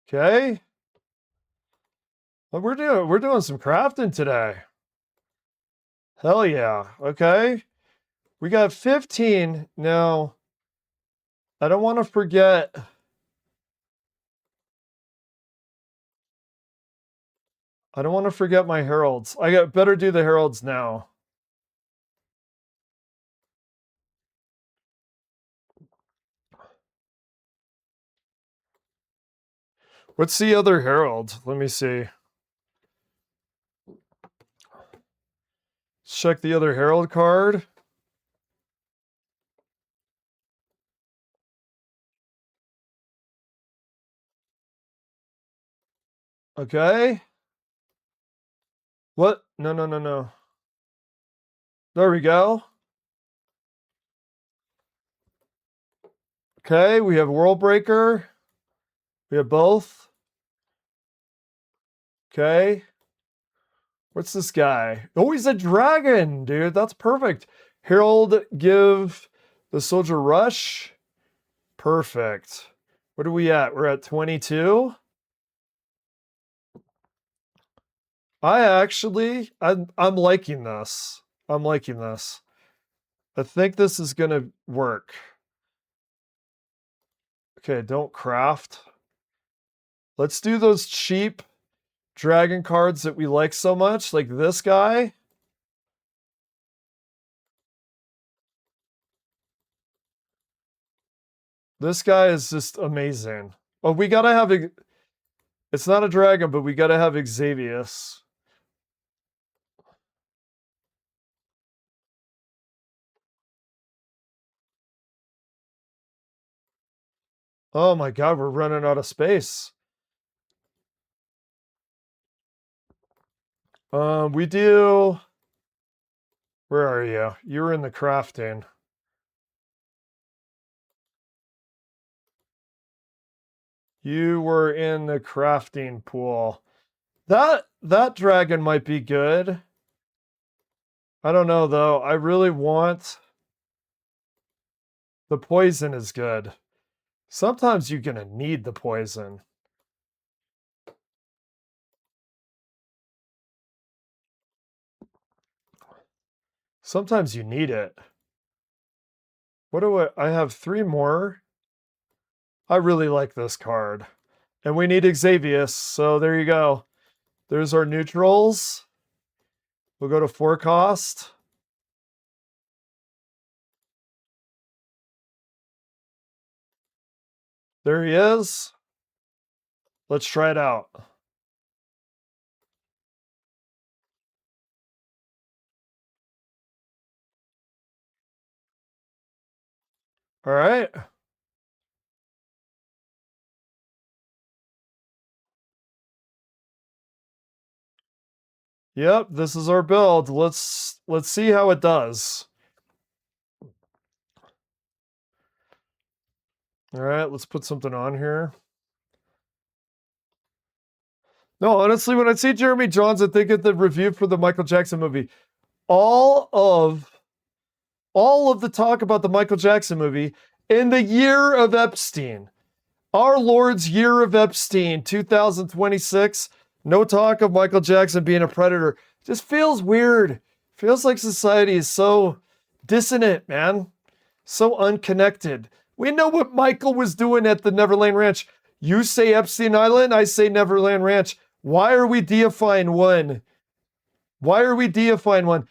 Okay. Well, we're doing some crafting today. Hell yeah. Okay. We got 15 now. I don't want to forget. I don't want to forget my heralds. Better do the heralds now. What's the other herald? Let me see. Check the other herald card. Okay. What? No, no, no, no. There we go. Okay, we have World Breaker. We have both. Okay. What's this guy? Oh, he's a dragon, dude. That's perfect. Herald, give the soldier rush. Perfect. What are we at? We're at 22. I'm liking this. I'm liking this. I think this is gonna work. Okay, don't craft. Let's do those cheap dragon cards that we like so much, like this guy. This guy is just amazing. Oh, we gotta have it's not a dragon, but we gotta have Xavius. Oh my god, we're running out of space. We do. Where are you? You were in the crafting. You were in the crafting pool. That dragon might be good. I don't know though. I really want the poison is good. Sometimes you're gonna need the poison. Sometimes you need it. What do I have 3 more? I really like this card. And we need Xavius, so there you go. There's our neutrals. We'll go to 4 cost. There he is. Let's try it out. All right. Yep, this is our build. Let's see how it does. All right, let's put something on here. No, honestly, when I see Jeremy Johns, I think of the review for the Michael Jackson movie. All of the talk about the Michael Jackson movie in the year of Epstein. Our Lord's year of Epstein, 2026. No talk of Michael Jackson being a predator. Just feels weird. Feels like society is so dissonant, man. So unconnected. We know what Michael was doing at the Neverland Ranch. You say Epstein Island, I say Neverland Ranch. Why are we deifying one? Why are we deifying one?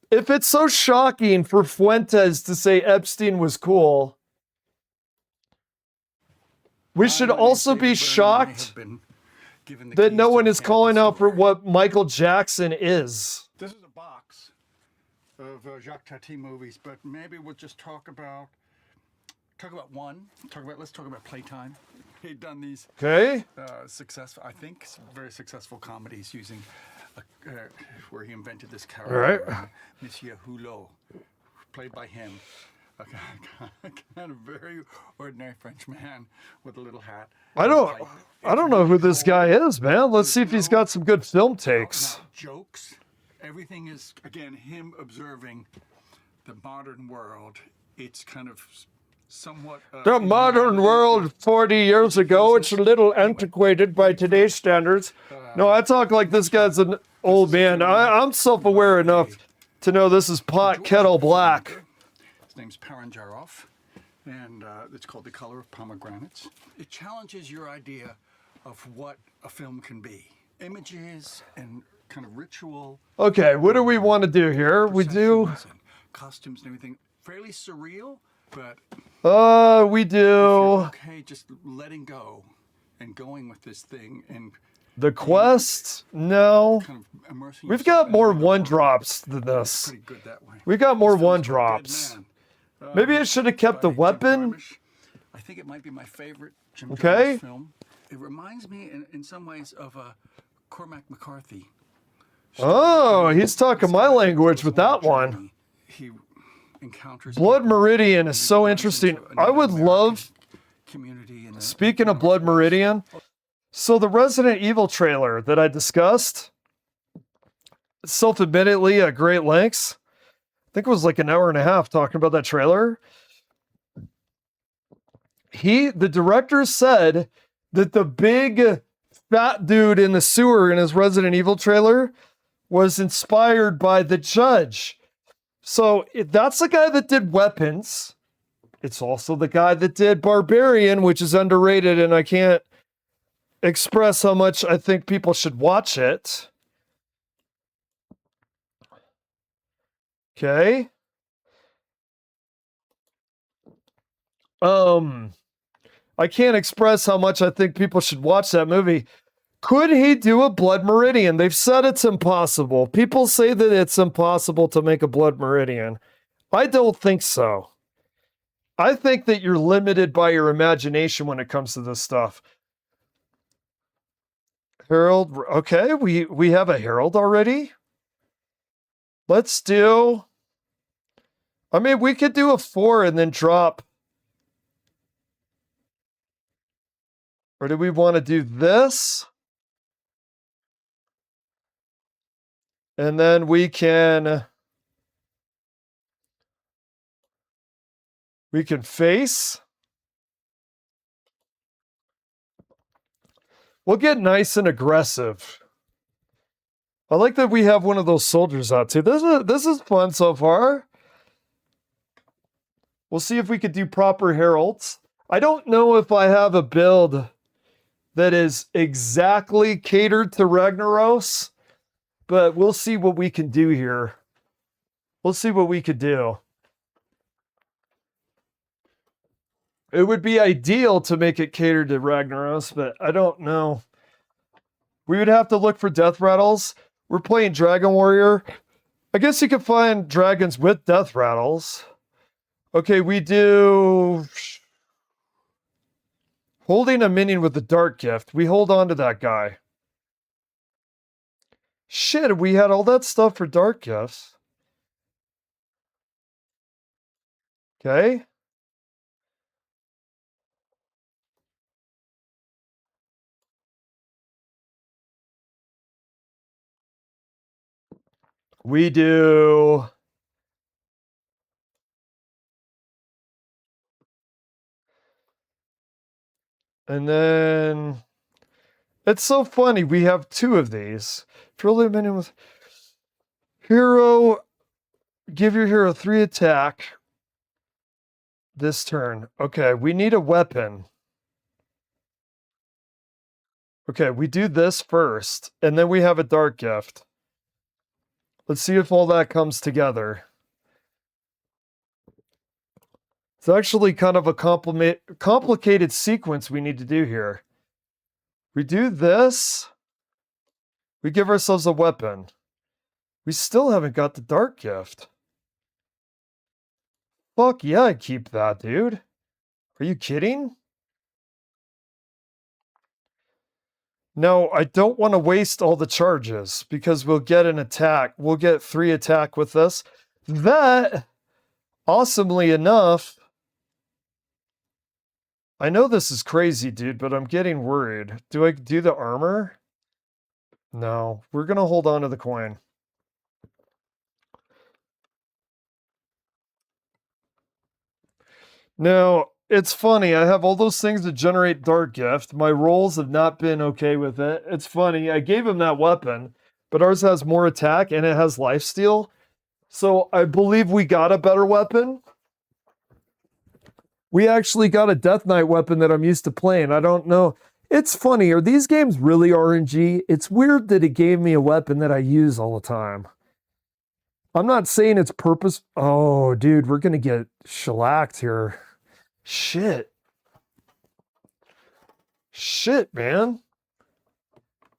If it's so shocking for Fuentes to say Epstein was cool, We should also be shocked that no one is calling out for what Michael Jackson is. This is a box of Jacques Tati movies, but maybe we'll just talk about one. Let's talk about Playtime. He'd done these successful, I think, very successful comedies using where he invented this character, Monsieur Hulot, played by him. A kind of very ordinary French man with a little hat. I don't know who this guy is, man. Let's see if he's got some good film takes. Jokes. Everything is, again, him observing the modern world. It's kind of somewhat... the modern world 40 years ago, it's a little antiquated by today's standards. No, I talk like this guy's an old man. I'm self-aware enough to know this is pot kettle black. His name's Paranjarov, and it's called The Color of Pomegranates. It challenges your idea of what a film can be. Images and kind of ritual. Okay, what do we want to do here? We do... costumes and everything. Fairly surreal, but... we do... Okay, just letting go and going with this thing and... The Quest? No. Kind of immersing We've got more one-drops than this. pretty good that way. We got more one-drops. Maybe I should have kept the weapon. I think it might be my favorite Jim Okay. Jarmusch film. It reminds me in some ways of Cormac McCarthy. Oh, he's talking my language with that one. He encounters Blood Meridian is so interesting. I would love, speaking of Blood Meridian, so the Resident Evil trailer that I discussed, self-admittedly at great lengths, I think it was like an hour and a half talking about that trailer. The director said that the big fat dude in the sewer in his Resident Evil trailer was inspired by the judge. So that's the guy that did Weapons. It's also the guy that did Barbarian, which is underrated, and I can't express how much I think people should watch it. Okay. I can't express how much I think people should watch that movie. Could he do a Blood Meridian? They've said it's impossible. People say that it's impossible to make a Blood Meridian. I don't think so. I think that you're limited by your imagination when it comes to this stuff. Harold, okay, we have a Harold already. Let's do... I mean, we could do a 4 and then drop... Or do we want to do this? And then we can face. We'll get nice and aggressive. I like that we have one of those soldiers out too. This is fun so far. We'll see if we could do proper heralds. I don't know if I have a build that is exactly catered to Ragnaros, but we'll see what we can do here. We'll see what we could do. It would be ideal to make it catered to Ragnaros, but I don't know. We would have to look for death rattles. We're playing Dragon Warrior. I guess you could find dragons with death rattles. Okay, we do... Holding a minion with the Dark Gift. We hold on to that guy. Shit, we had all that stuff for Dark Gifts. Okay. We do... And then... It's so funny, we have 2 of these. Fill them in with... Hero... Give your hero 3 attack. This turn. Okay, we need a weapon. Okay, we do this first, and then we have a Dark Gift. Let's see if all that comes together. It's actually kind of a complicated sequence we need to do here. We do this. We give ourselves a weapon. We still haven't got the Dark Gift. Fuck yeah, I'd keep that, dude. Are you kidding? No, I don't want to waste all the charges because we'll get an attack. We'll get 3 attack with this. That, awesomely enough, I know this is crazy, dude, but I'm getting worried. Do I do the armor? No, we're going to hold on to the coin. Now, it's funny. I have all those things to generate Dark Gift. My rolls have not been okay with it. It's funny. I gave him that weapon, but ours has more attack and it has lifesteal. So I believe we got a better weapon. We actually got a Death Knight weapon that I'm used to playing. I don't know. It's funny. Are these games really RNG? It's weird that it gave me a weapon that I use all the time. I'm not saying it's purpose. Oh, dude, we're going to get shellacked here. Shit. Shit, man.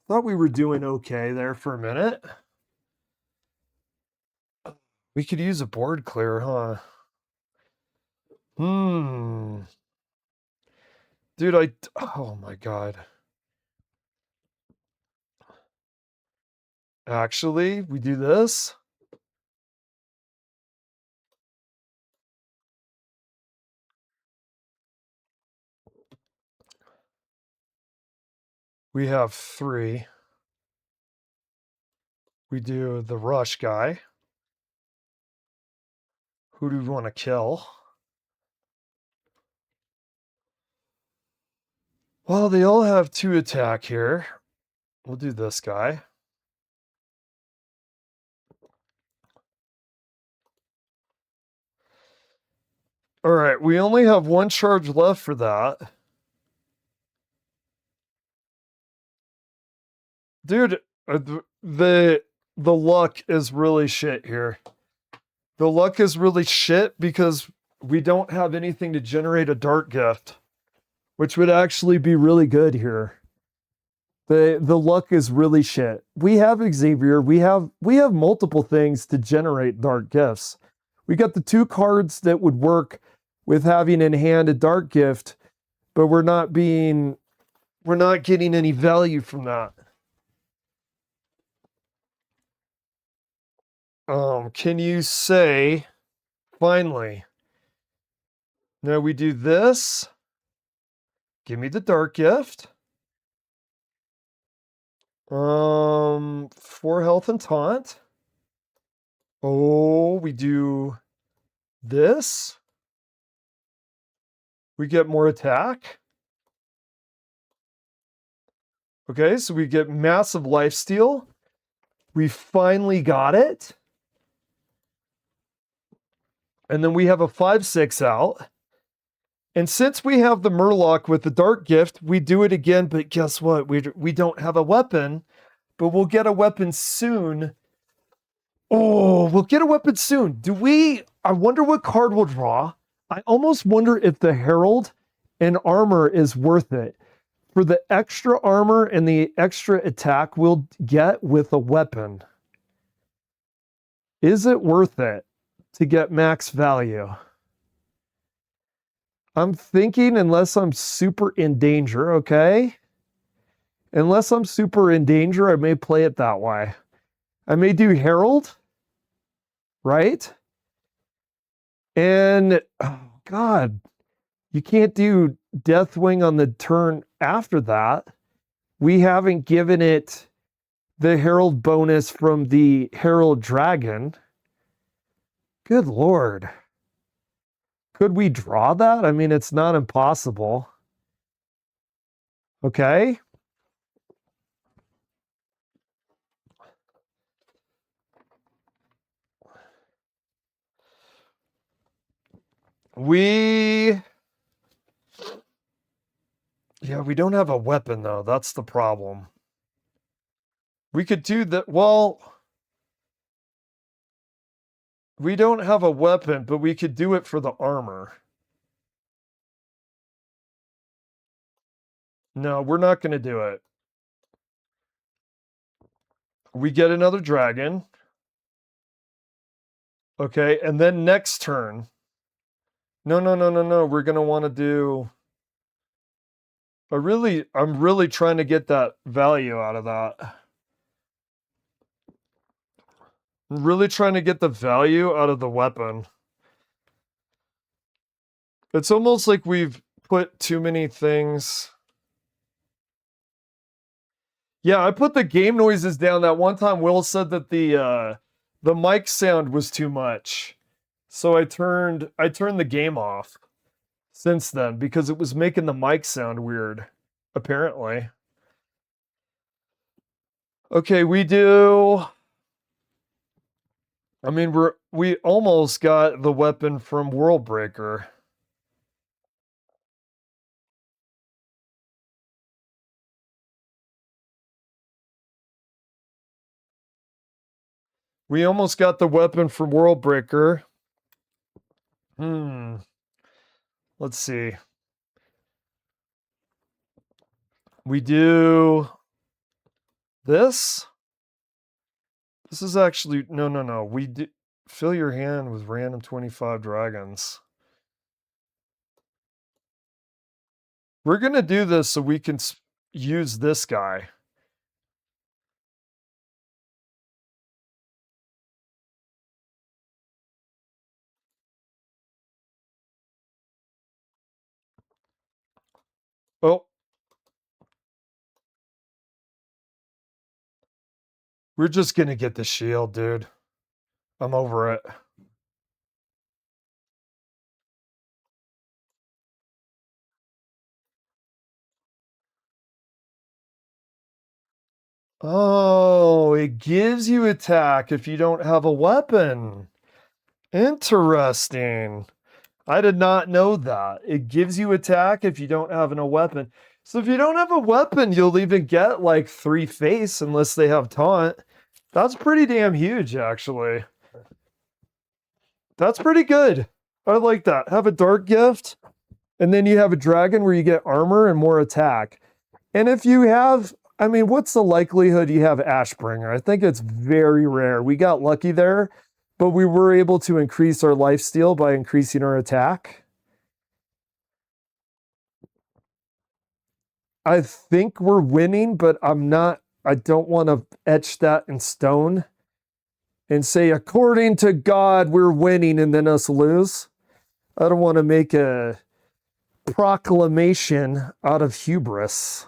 Thought we were doing okay there for a minute. We could use a board clear, huh? Dude, oh my God. Actually, we do this. We have 3. We do the rush guy. Who do we want to kill? Well, they all have 2 attack here. We'll do this guy. All right, we only have 1 charge left for that. Dude, the luck is really shit here. The luck is really shit because we don't have anything to generate a Dark Gift, which would actually be really good here. The luck is really shit. We have Xavier. We have multiple things to generate Dark Gifts. We got the 2 cards that would work with having in hand a Dark Gift, but we're not getting any value from that. Can you say, finally, now we do this. Give me the Dark Gift. 4 health and taunt. Oh, we do this. We get more attack. Okay, so we get massive lifesteal. We finally got it. And then we have a 5/6 out. And since we have the Murloc with the Dark Gift, we do it again, but guess what? We don't have a weapon, but we'll get a weapon soon. Oh, we'll get a weapon soon. I wonder what card we'll draw. I almost wonder if the Herald and armor is worth it. For the extra armor and the extra attack we'll get with a weapon. Is it worth it to get max value? I'm thinking unless I'm super in danger, okay? Unless I'm super in danger, I may play it that way. I may do Herald, right? And, oh God, you can't do Deathwing on the turn after that. We haven't given it the Herald bonus from the Herald Dragon. Good Lord. Could we draw that? I mean, it's not impossible. Okay. We don't have a weapon, though. That's the problem. We could do that. Well, we don't have a weapon, but we could do it for the armor. No, we're not going to do it. We get another dragon. Okay, and then next turn. No. We're going to want to do... I'm really trying to get that value out of that. I'm really trying to get the value out of the weapon. It's almost like we've put too many things. Yeah, I put the game noises down. That one time Will said that the mic sound was too much. So I turned the game off since then because it was making the mic sound weird, apparently. Okay, we do... I mean, we almost got the weapon from World Breaker. We almost got the weapon from World Breaker. Let's see. We do this. This is actually no. We do fill your hand with random 25 dragons. We're gonna do this so we can use this guy. Oh. We're just gonna get the shield, dude. I'm over it. Oh, it gives you attack if you don't have a weapon. Interesting. I did not know that. It gives you attack if you don't have a weapon. So if you don't have a weapon, you'll even get like 3 face unless they have taunt. That's pretty damn huge, actually. That's pretty good. I like that. Have a dark gift, and then you have a dragon where you get armor and more attack. And if you have, I mean, what's the likelihood you have Ashbringer? I think it's very rare. We got lucky there, but we were able to increase our lifesteal by increasing our attack. I think we're winning, but I don't want to etch that in stone and say, according to God, we're winning and then us lose. I don't want to make a proclamation out of hubris.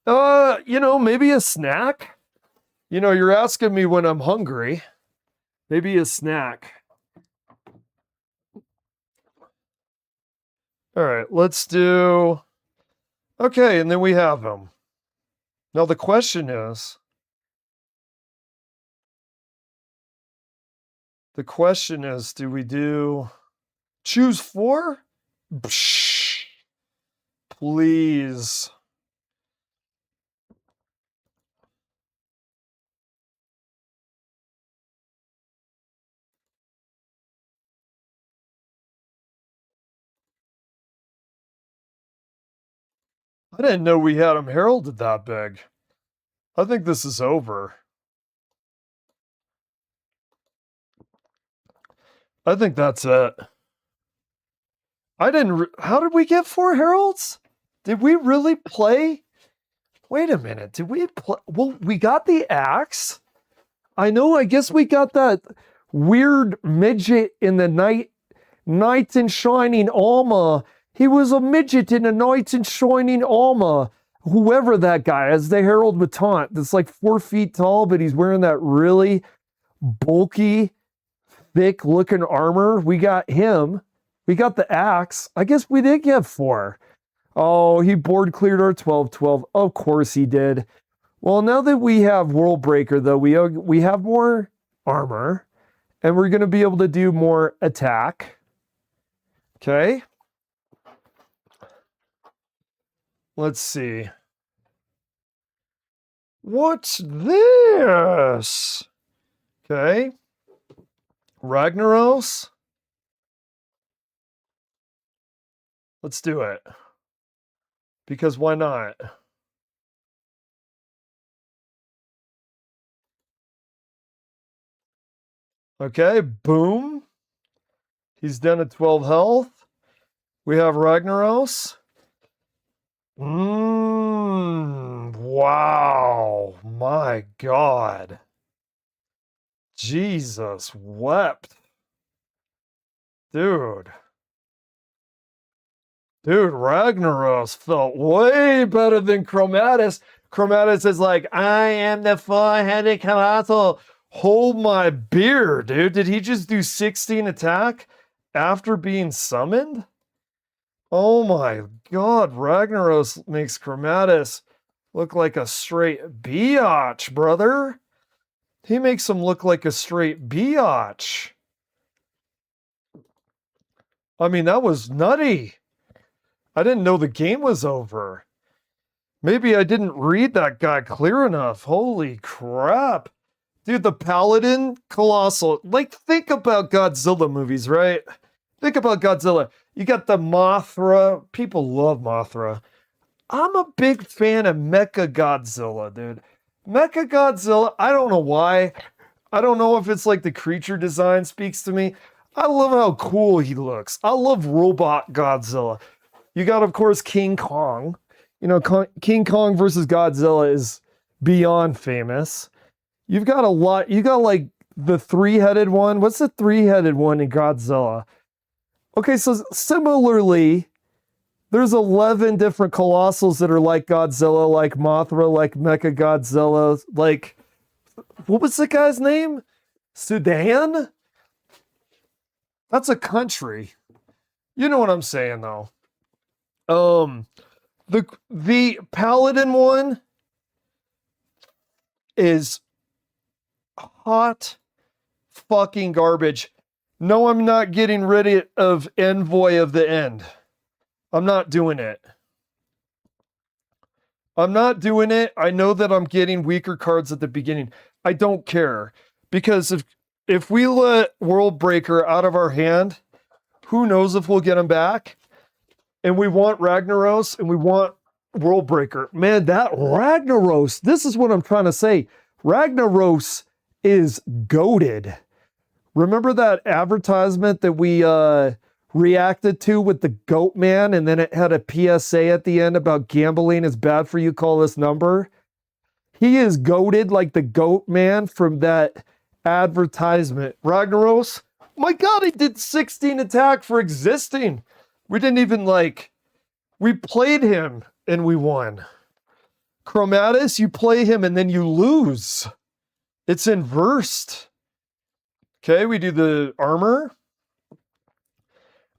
Maybe a snack. You're asking me when I'm hungry. Maybe a snack. All right, let's do... Okay, and then we have them. Now the question is... do we do... Choose 4? Psh, please. I didn't know we had them heralded that big. I think this is over. I think that's it. How did we get 4 heralds? Did we really play? Wait a minute. Did we play? Well, we got the axe. I guess we got that weird midget in the Knight in Shining Armor. He was a midget in a Knight in Shining Armor. Whoever that guy is, the Herald with taunt. That's like 4 feet tall, but he's wearing that really bulky, thick looking armor. We got him. We got the axe. I guess we did get 4. Oh, he board cleared our 12-12. Of course he did. Well, now that we have World Breaker, though, we have more armor, and we're going to be able to do more attack. Okay. Let's see. What's this? Okay. Ragnaros. Let's do it. Because why not? Okay, boom. He's down at 12 health. We have Ragnaros. Wow. My God. Jesus wept. Dude. Dude, Ragnaros felt way better than Chromatus. Chromatus is like, I am the four-headed colossal. Hold my beer, dude. Did he just do 16 attack after being summoned? Oh my God, Ragnaros makes Chromatus look like a straight biatch, brother. He makes him look like a straight biatch. I mean, that was nutty. I didn't know the game was over. Maybe I didn't read that guy clear enough. Holy crap. Dude, the Paladin Colossal. Like, think about Godzilla movies, right? Think about Godzilla. You got the Mothra. People love Mothra. I'm a big fan of Mecha Godzilla, dude. Mecha Godzilla, I don't know why. I don't know if it's like the creature design speaks to me. I love how cool he looks. I love Robot Godzilla. You got, of course, King Kong. You know, King Kong versus Godzilla is beyond famous. You've got a lot. You got like the three-headed one. What's the three-headed one in Godzilla? Okay, so similarly, there's 11 different colossals that are like Godzilla, like Mothra, like Mecha Godzilla, like, what was the guy's name? Sudan? That's a country. You know what I'm saying, though. The Paladin one is hot fucking garbage. No, I'm not getting rid of Envoy of the End. I'm not doing it. I'm not doing it. I know that I'm getting weaker cards at the beginning. I don't care. Because if we let World Breaker out of our hand, who knows if we'll get him back? And we want Ragnaros and we want World Breaker. Man, that Ragnaros, this is what I'm trying to say. Ragnaros is goated. Remember that advertisement that we reacted to with the goat man, and then it had a PSA at the end about gambling is bad for you, call this number? He is goated like the goat man from that advertisement. Ragnaros, my God, he did 16 attack for existing. We didn't even we played him and we won. Chromatus, you play him and then you lose. It's inversed. Okay, we do the armor.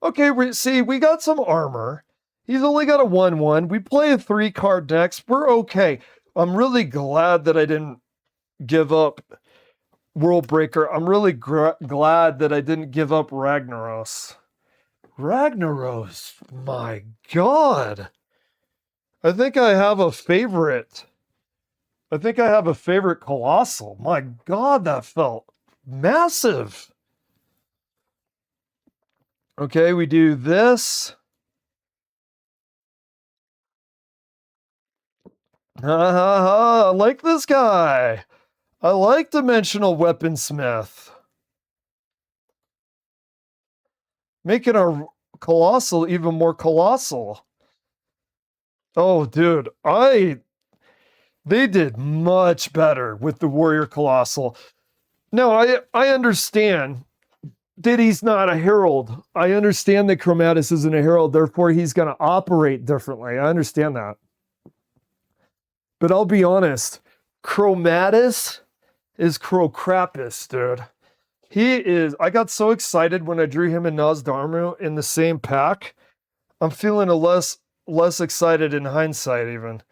Okay, we got some armor. He's only got a 1/1. We play a 3-card next. We're okay. I'm really glad that I didn't give up World Breaker. I'm really glad that I didn't give up Ragnaros. Ragnaros, my God. I think I have a favorite. I think I have a favorite Colossal. My God, that felt massive. Okay, we do this. I like this guy. I like Dimensional Weaponsmith. Making our Colossal even more colossal. Oh, dude, they did much better with the Warrior Colossal. No, I understand that he's not a herald. I understand that Chromatus isn't a herald, therefore he's going to operate differently. I understand that. But I'll be honest, Chromatus is Crocrapus, dude. I got so excited when I drew him and Nosdormu in the same pack. I'm feeling less excited in hindsight even.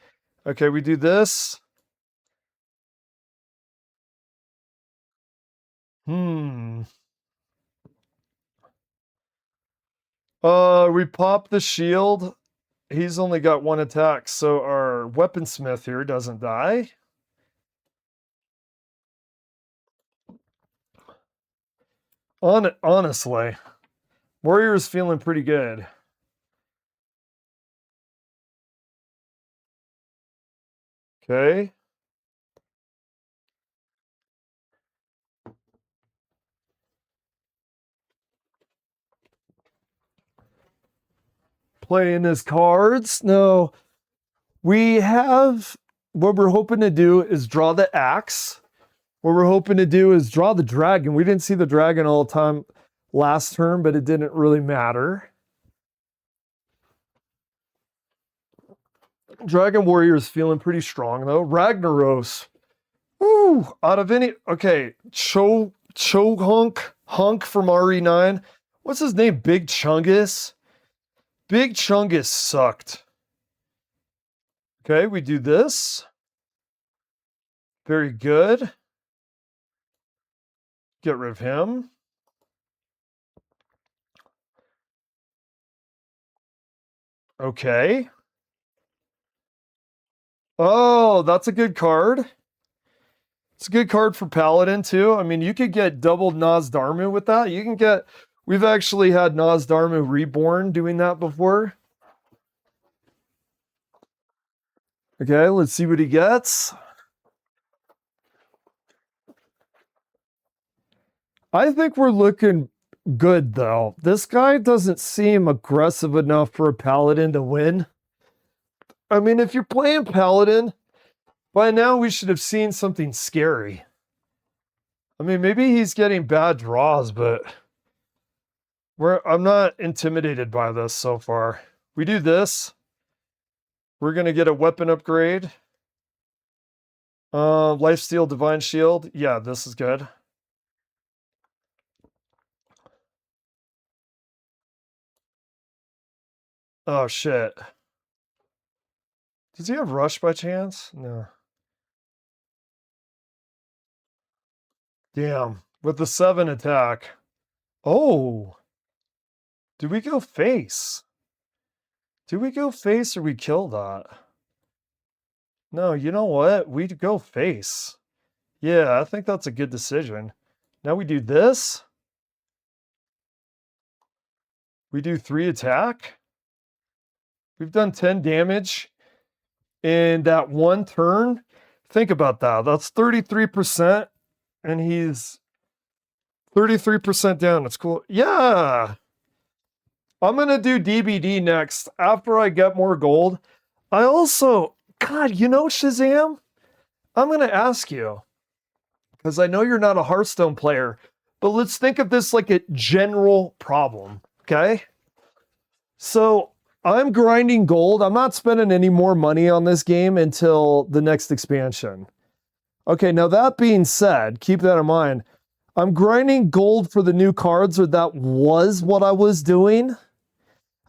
Okay, we do this. We pop the shield. He's only got 1 attack, so our weaponsmith here doesn't die. Honestly, Warrior's feeling pretty good. Okay. Playing his cards. No. We have, what we're hoping to do is draw the axe. What we're hoping to do is draw the dragon. We didn't see the dragon all the time last turn, but it didn't really matter. Dragon Warrior is feeling pretty strong though. Ragnaros. Woo! Out of any, okay. Hunk from RE9. What's his name? Big Chungus. Big Chungus sucked. Okay, we do this. Very good. Get rid of him. Okay. Oh, that's a good card. It's a good card for Paladin too. I mean, you could get double Nosdarmu with that. You can get, we've actually had Nosdarmu Reborn doing that before. Okay, let's see what he gets. I think we're looking good though. This guy doesn't seem aggressive enough for a Paladin to win. I mean, if you're playing Paladin, by now we should have seen something scary. I mean, maybe he's getting bad draws, but I'm not intimidated by this so far. We do this. We're going to get a weapon upgrade. Lifesteal Divine Shield. Yeah, this is good. Oh, shit. Does he have Rush by chance? No. Damn. With the 7 attack. Oh. Do we go face? Do we go face or we kill that? No, you know what? We go face. Yeah, I think that's a good decision. Now we do this. We do 3 attack. We've done 10 damage in that one turn. Think about that. That's 33%. And he's 33% down. It's cool. Yeah. I'm going to do DBD next after I get more gold. I also, God, you know, Shazam, I'm going to ask you, because I know you're not a Hearthstone player, but let's think of this like a general problem, okay? So I'm grinding gold. I'm not spending any more money on this game until the next expansion. Okay, now that being said, keep that in mind. I'm grinding gold for the new cards, or that was what I was doing.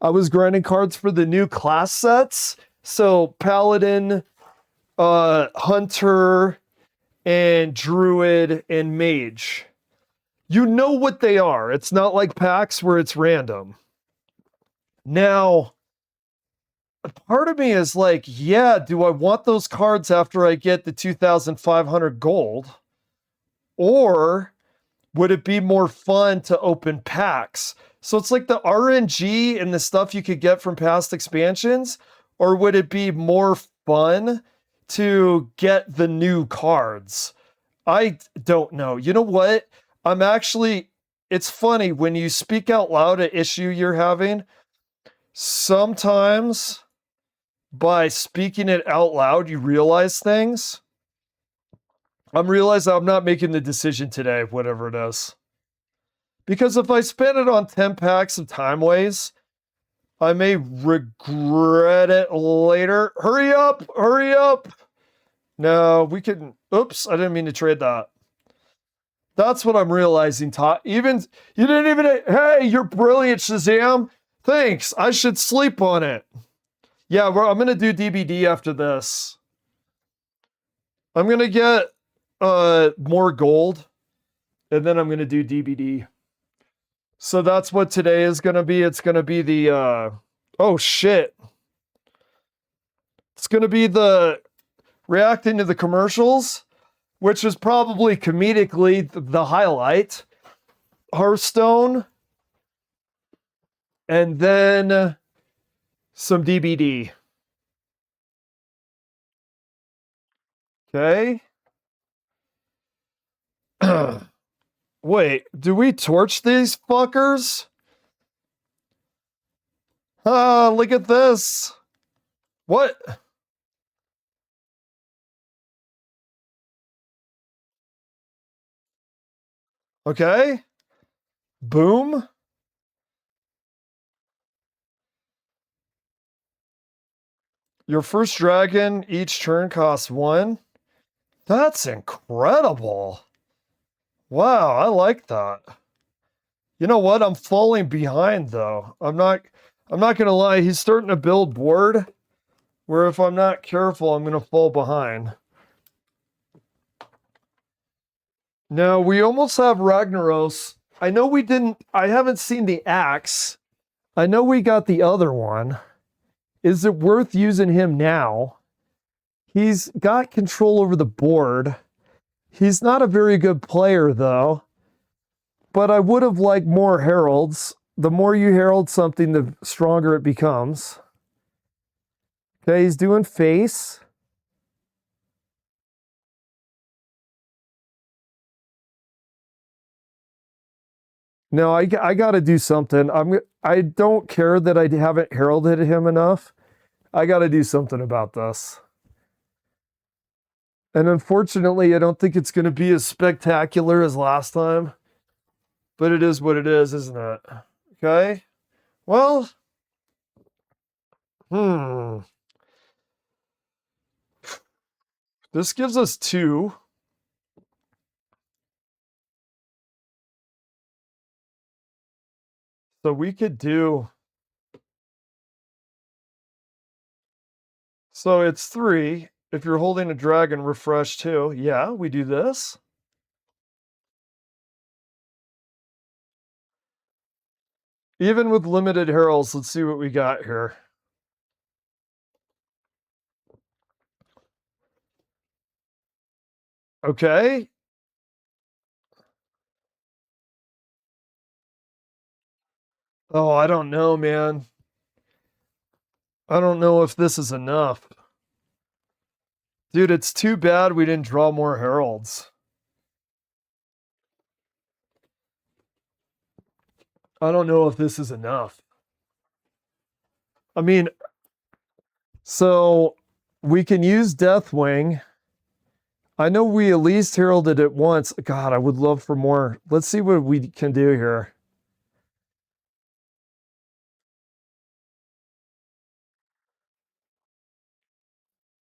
I was grinding cards for the new class sets. So Paladin, Hunter, and Druid, and Mage. You know what they are. It's not like packs where it's random. Now, part of me is like, yeah, do I want those cards after I get the 2,500 gold? Or would it be more fun to open packs? So it's like the RNG and the stuff you could get from past expansions, or would it be more fun to get the new cards? I don't know. You know what? It's funny when you speak out loud an issue you're having. Sometimes by speaking it out loud, you realize things. I'm realizing I'm not making the decision today, whatever it is. Because if I spend it on 10 packs of Time Ways, I may regret it later. Hurry up! Hurry up! No, we can... Oops, I didn't mean to trade that. That's what I'm realizing, Todd. You didn't even... Hey, you're brilliant, Shazam! Thanks, I should sleep on it. Yeah, I'm going to do DBD after this. I'm going to get more gold, and then I'm going to do DBD. So that's what today is going to be. It's going to be the, oh shit. It's going to be the reacting to the commercials, which is probably comedically the highlight. Hearthstone. And then some DBD. Okay. Wait, do we torch these fuckers? Ah, look at this. What? Okay. Boom. Your first dragon each turn costs 1. That's incredible. Wow, I like that. You know what? I'm falling behind though. I'm not gonna lie, he's starting to build board where if I'm not careful, I'm gonna fall behind. Now we almost have Ragnaros. I know we didn't, I haven't seen the axe. I know we got the other one. Is it worth using him now? He's got control over the board. He's not a very good player, though. But I would have liked more heralds. The more you herald something, the stronger it becomes. Okay, he's doing face. No, I got to do something. I don't care that I haven't heralded him enough. I got to do something about this. And unfortunately, I don't think it's going to be as spectacular as last time. But it is what it is, isn't it? Okay. Well. This gives us 2. So we could do... So it's 3. If you're holding a dragon, refresh 2. Yeah, we do this. Even with limited heralds, let's see what we got here. Okay. Oh, I don't know, man. I don't know if this is enough. Dude, it's too bad we didn't draw more heralds. I don't know if this is enough. I mean, so we can use Deathwing. I know we at least heralded it once. God, I would love for more. Let's see what we can do here.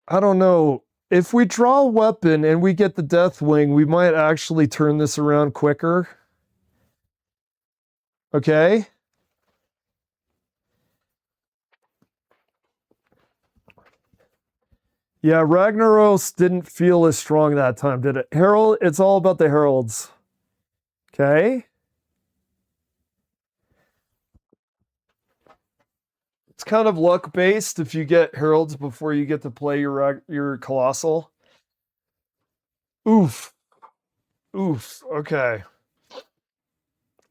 I don't know. If we draw a weapon and we get the Deathwing, we might actually turn this around quicker. Okay. Yeah, Ragnaros didn't feel as strong that time, did it? Herald, it's all about the heralds. Okay. It's kind of luck based if you get heralds before you get to play your colossal. Oof. Oof. Okay.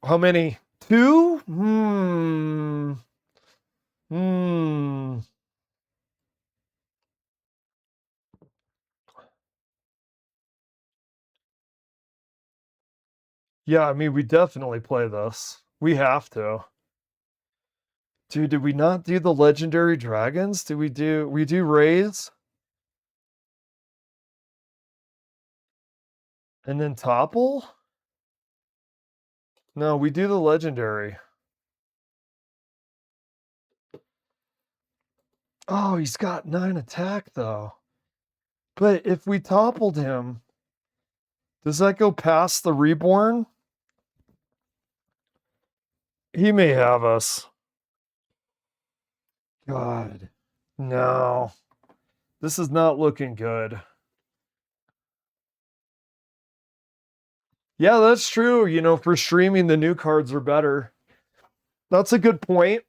How many? 2? Yeah, I mean, we definitely play this. We have to. Dude, did we not do the legendary dragons? Did we do raise? And then topple? No, we do the legendary. Oh, he's got 9 attack though. But if we toppled him, does that go past the reborn? He may have us. God. No. This is not looking good. Yeah, that's true. You know, for streaming, the new cards are better. That's a good point.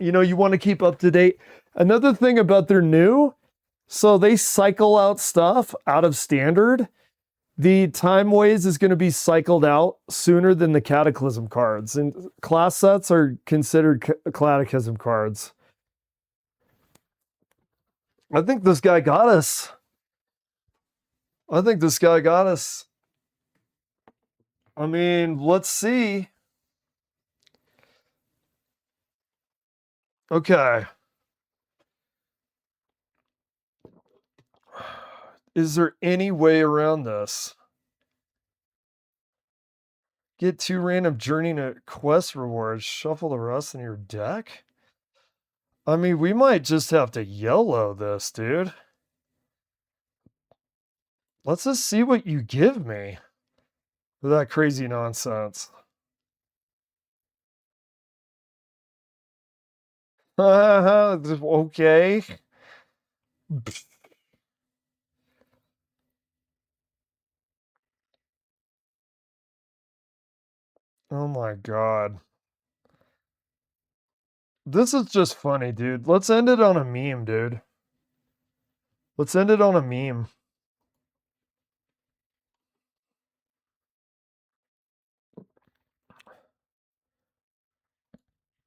You know, you want to keep up to date. Another thing about their new, so they cycle out stuff out of standard. The Time Ways is going to be cycled out sooner than the Cataclysm cards. And class sets are considered Cataclysm cards. I think this guy got us. I think this guy got us. I mean, let's see. Okay. Is there any way around this? Get 2 random journey to quest rewards. Shuffle the rest in your deck? I mean, we might just have to YOLO this, dude. Let's just see what you give me for that crazy nonsense. Okay. Oh my god. This is just funny, dude. Let's end it on a meme, dude. Let's end it on a meme.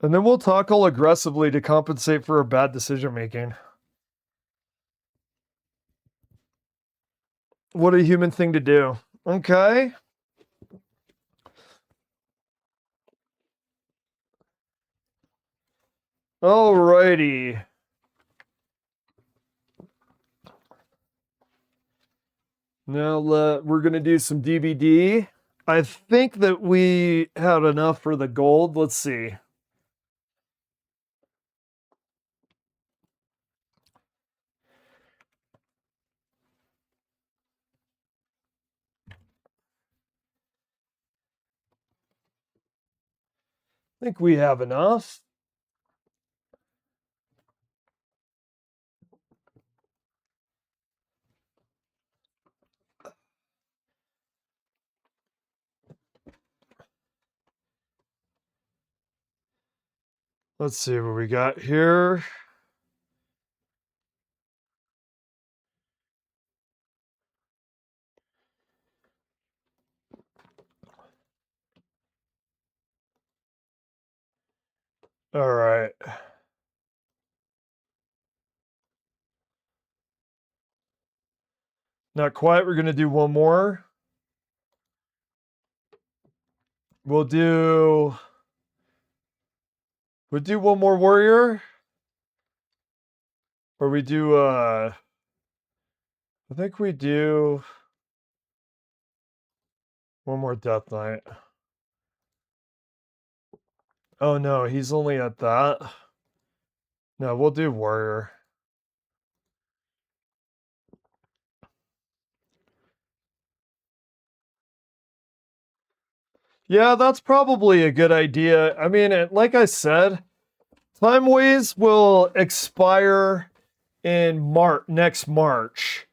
And then we'll tackle aggressively to compensate for a bad decision making. What a human thing to do. Okay. Alrighty. Now we're going to do some DBD. I think that we had enough for the gold. Let's see. I think we have enough. Let's see what we got here. All right. Not quite. We're going to do one more. We'll do one more warrior. Or we do I think we do one more death knight. Oh no, he's only at that. No, we'll do warrior. Yeah, that's probably a good idea. I mean, like I said, Time Ways will expire in next March,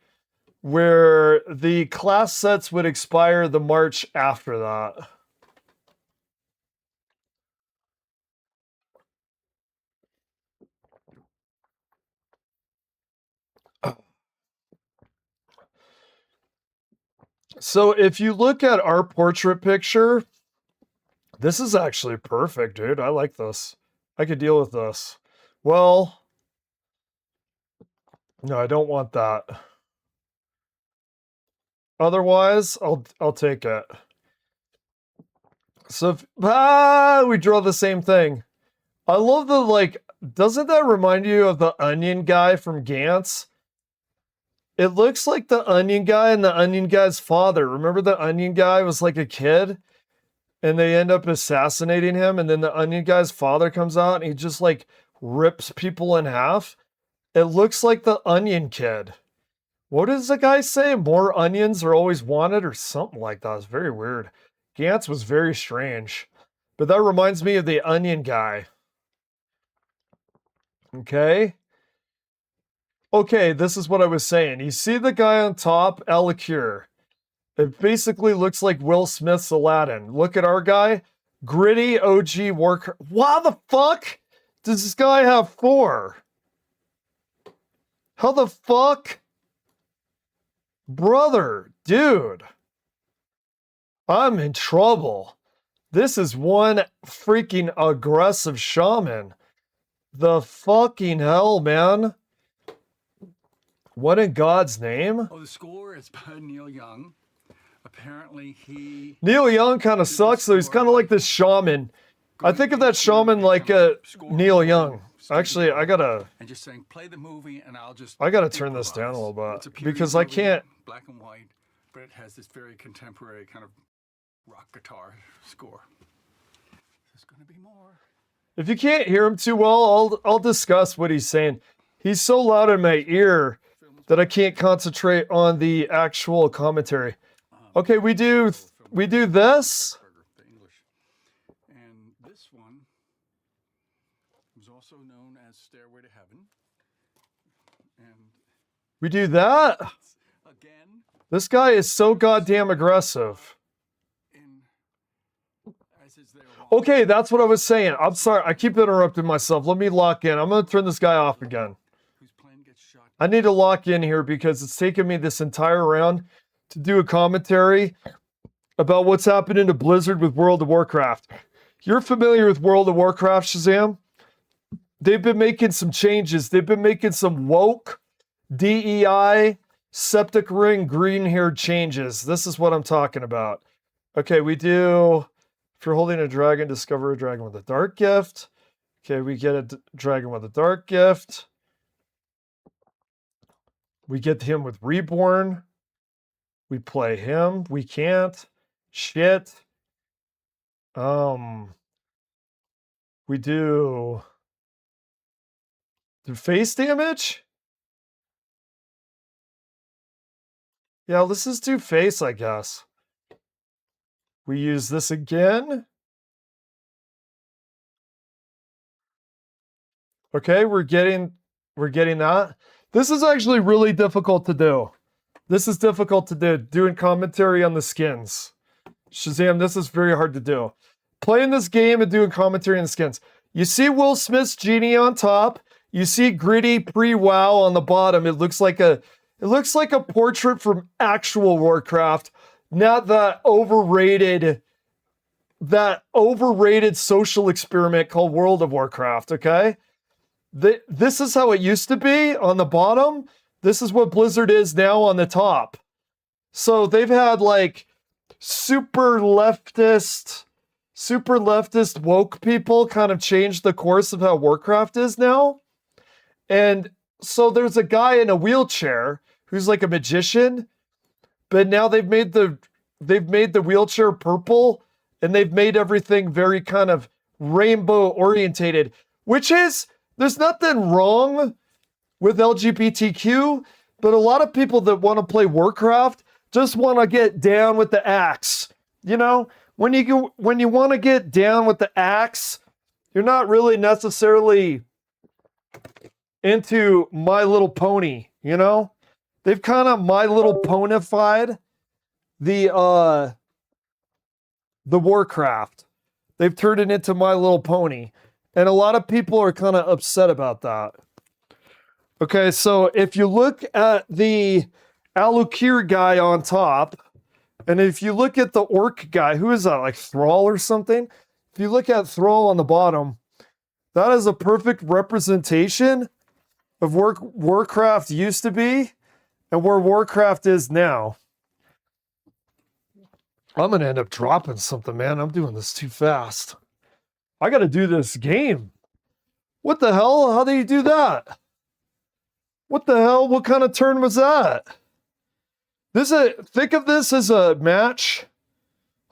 where the class sets would expire the March after that. So if you look at our portrait picture, this is actually perfect, dude. I like this. I could deal with this. Well, no, I don't want that. Otherwise, I'll take it. So we draw the same thing. I love the, like, doesn't that remind you of the onion guy from Gantz? It looks like the onion guy and the onion guy's father. Remember the onion guy was like a kid? And they end up assassinating him, and then the onion guy's father comes out and he just like rips people in half. It looks like the onion kid. What does the guy say? More onions are always wanted, or something like that. It's very weird. Gantz was very strange. But that reminds me of the onion guy. Okay. Okay, this is what I was saying. You see the guy on top, Alicure. It basically looks like Will Smith's Aladdin. Look at our guy. Gritty OG worker. Why the fuck does this guy have 4? How the fuck? Brother, dude. I'm in trouble. This is one freaking aggressive shaman. The fucking hell, man. What in God's name? Oh, the score is by Neil Young. Apparently he... Neil Young kind of sucks, though. He's kind of like this shaman. I think of that shaman like Neil Young. Actually, I gotta... And just saying, play the movie and I'll just... I gotta turn this down a little bit. It's a period Because I movie, can't... Black and white, but it has this very contemporary kind of rock guitar score. There's gonna be more. If you can't hear him too well, I'll discuss what he's saying. He's so loud in my ear that I can't concentrate on the actual commentary. Okay, we do this. The English. And this one was also known as Stairway to Heaven. And We do that. again, This guy is so goddamn aggressive. Okay, that's what I was saying. I'm sorry. I keep interrupting myself. Let me lock in. I'm going to turn this guy off again. I need to lock in here because it's taken me this entire round to do a commentary about what's happening to Blizzard with World of Warcraft. You're familiar with World of Warcraft, Shazam? They've been making some changes. They've been making some woke, DEI, septic ring, green-haired changes. This is what I'm talking about. Okay, we do... If you're holding a dragon, discover a dragon with a dark gift. Okay, we get a dragon with a dark gift. We get him with Reborn. We play him. We can't. Shit. We do face damage? Yeah, let's just do face, I guess. We use this again. Okay, we're getting that. This is actually really difficult to do. This is difficult to do, doing commentary on the skins. Shazam, this is very hard to do. Playing this game and doing commentary on the skins. You see Will Smith's genie on top. You see Gritty pre-WoW on the bottom. It looks like a portrait from actual Warcraft. Not that overrated social experiment called World of Warcraft, okay? This is how it used to be on the bottom. This is what Blizzard is now on the top. So they've had like super leftist woke people kind of change the course of how Warcraft is now. And so there's a guy in a wheelchair who's like a magician. But now they've made the wheelchair purple and they've made everything very kind of rainbow orientated, which is, there's nothing wrong with LGBTQ, but a lot of people that want to play Warcraft just want to get down with the axe. You know, when you want to get down with the axe, you're not really necessarily into My Little Pony, you know? They've kind of My Little Ponified the Warcraft. They've turned it into My Little Pony. And a lot of people are kind of upset about that. Okay, so if you look at the Alukir guy on top, and if you look at the orc guy, who is that, like Thrall or something? If you look at Thrall on the bottom, that is a perfect representation of where Warcraft used to be and where Warcraft is now. I'm going to end up dropping something, man. I'm doing this too fast. I got to do this game. What the hell? How do you do that? What the hell? What kind of turn was that? Think of this as a match.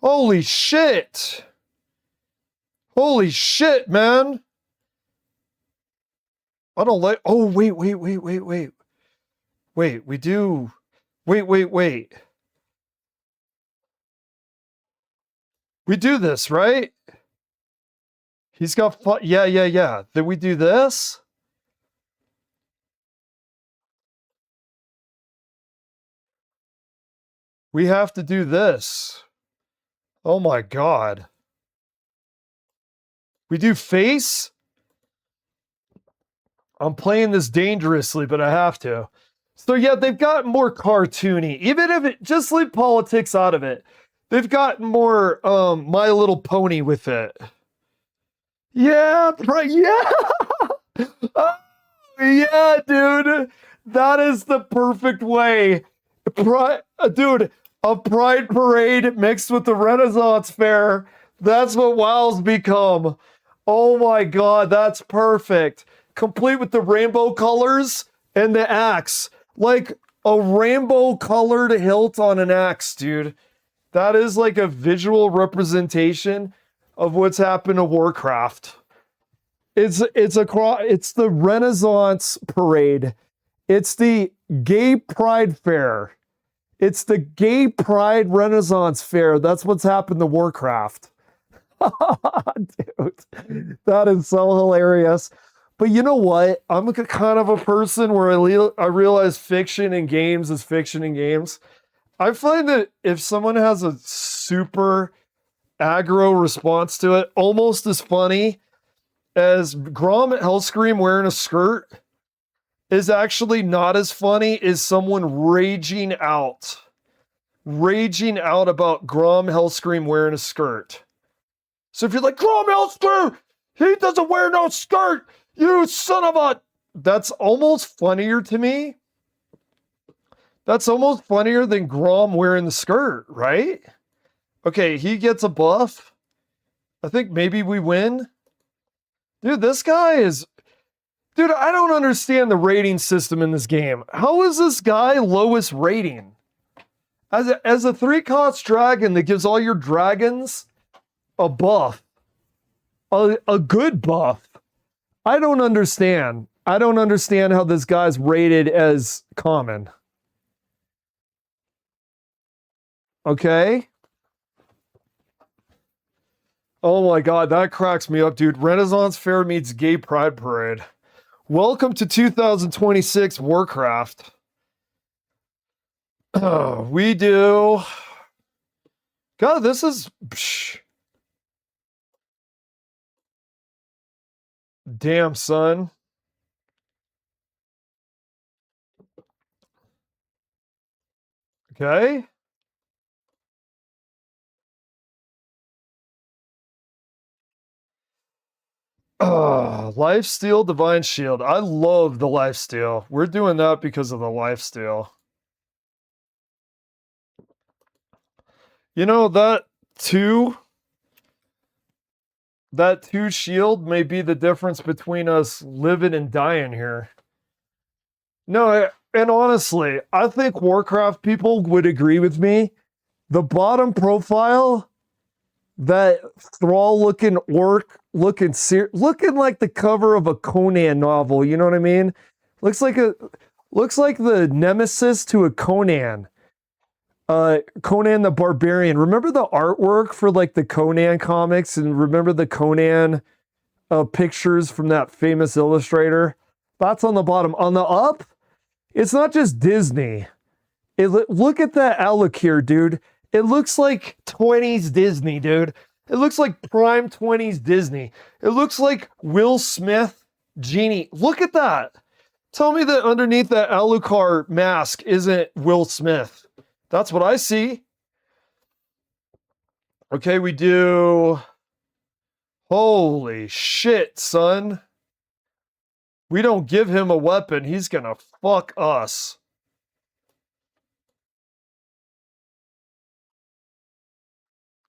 Holy shit. Holy shit, man. I don't like... Oh, wait. Wait, we do... Wait. We do this, right? He's got... Yeah. Then we do this? We have to do this. Oh my god. We do face? I'm playing this dangerously, but I have to. So yeah, they've gotten more cartoony. Even if it... Just leave politics out of it. They've gotten more My Little Pony with it. Yeah, yeah! Oh, yeah, dude! That is the perfect way. Dude, a pride parade mixed with the Renaissance fair. That's what WoW's become. Oh my god, that's perfect. Complete with the rainbow colors and the axe. Like a rainbow colored hilt on an axe, dude. That is like a visual representation of what's happened to Warcraft. It's the Renaissance parade. It's the gay pride fair. It's the gay pride Renaissance fair. That's what's happened to Warcraft. Dude, that is so hilarious. But you know what? I'm kind of a person where I realize fiction in games is fiction in games. I find that if someone has a super aggro response to it, almost as funny as Grom at Hellscream wearing a skirt is actually not as funny as someone raging out about Grom Hellscream wearing a skirt. So if you're like, Grom Hellscream, he doesn't wear no skirt, you son of a... That's almost funnier to me. That's almost funnier than Grom wearing the skirt, right? Okay, he gets a buff. I think maybe we win. Dude, this guy is... Dude, I don't understand the rating system in this game. How is this guy lowest rating? As a 3-cost dragon that gives all your dragons a buff. A good buff. I don't understand. I don't understand how this guy's rated as common. Okay? Oh my god, that cracks me up, dude. Renaissance Fair meets Gay Pride Parade. Welcome to 2026 Warcraft. We do... God, this is... Psh. Damn, son. Okay. Lifesteal, Divine Shield. I love the lifesteal. We're doing that because of the lifesteal. You know, that two shield may be the difference between us living and dying here. No, and honestly, I think Warcraft people would agree with me. The bottom profile, that thrall-looking orc, looking like the cover of a Conan novel. You know what I mean? Looks like the nemesis to a Conan. Conan the Barbarian. Remember the artwork for like the Conan comics, and remember the Conan pictures from that famous illustrator? That's on the bottom. On the up, it's not just Disney. Look at that outlook here, dude. It looks like 20s Disney, dude. It looks like prime 20s Disney. It looks like Will Smith genie. Look at that. Tell me that underneath that Alucard mask isn't Will Smith. That's what I see. Okay, we do... Holy shit, son. We don't give him a weapon, he's gonna fuck us.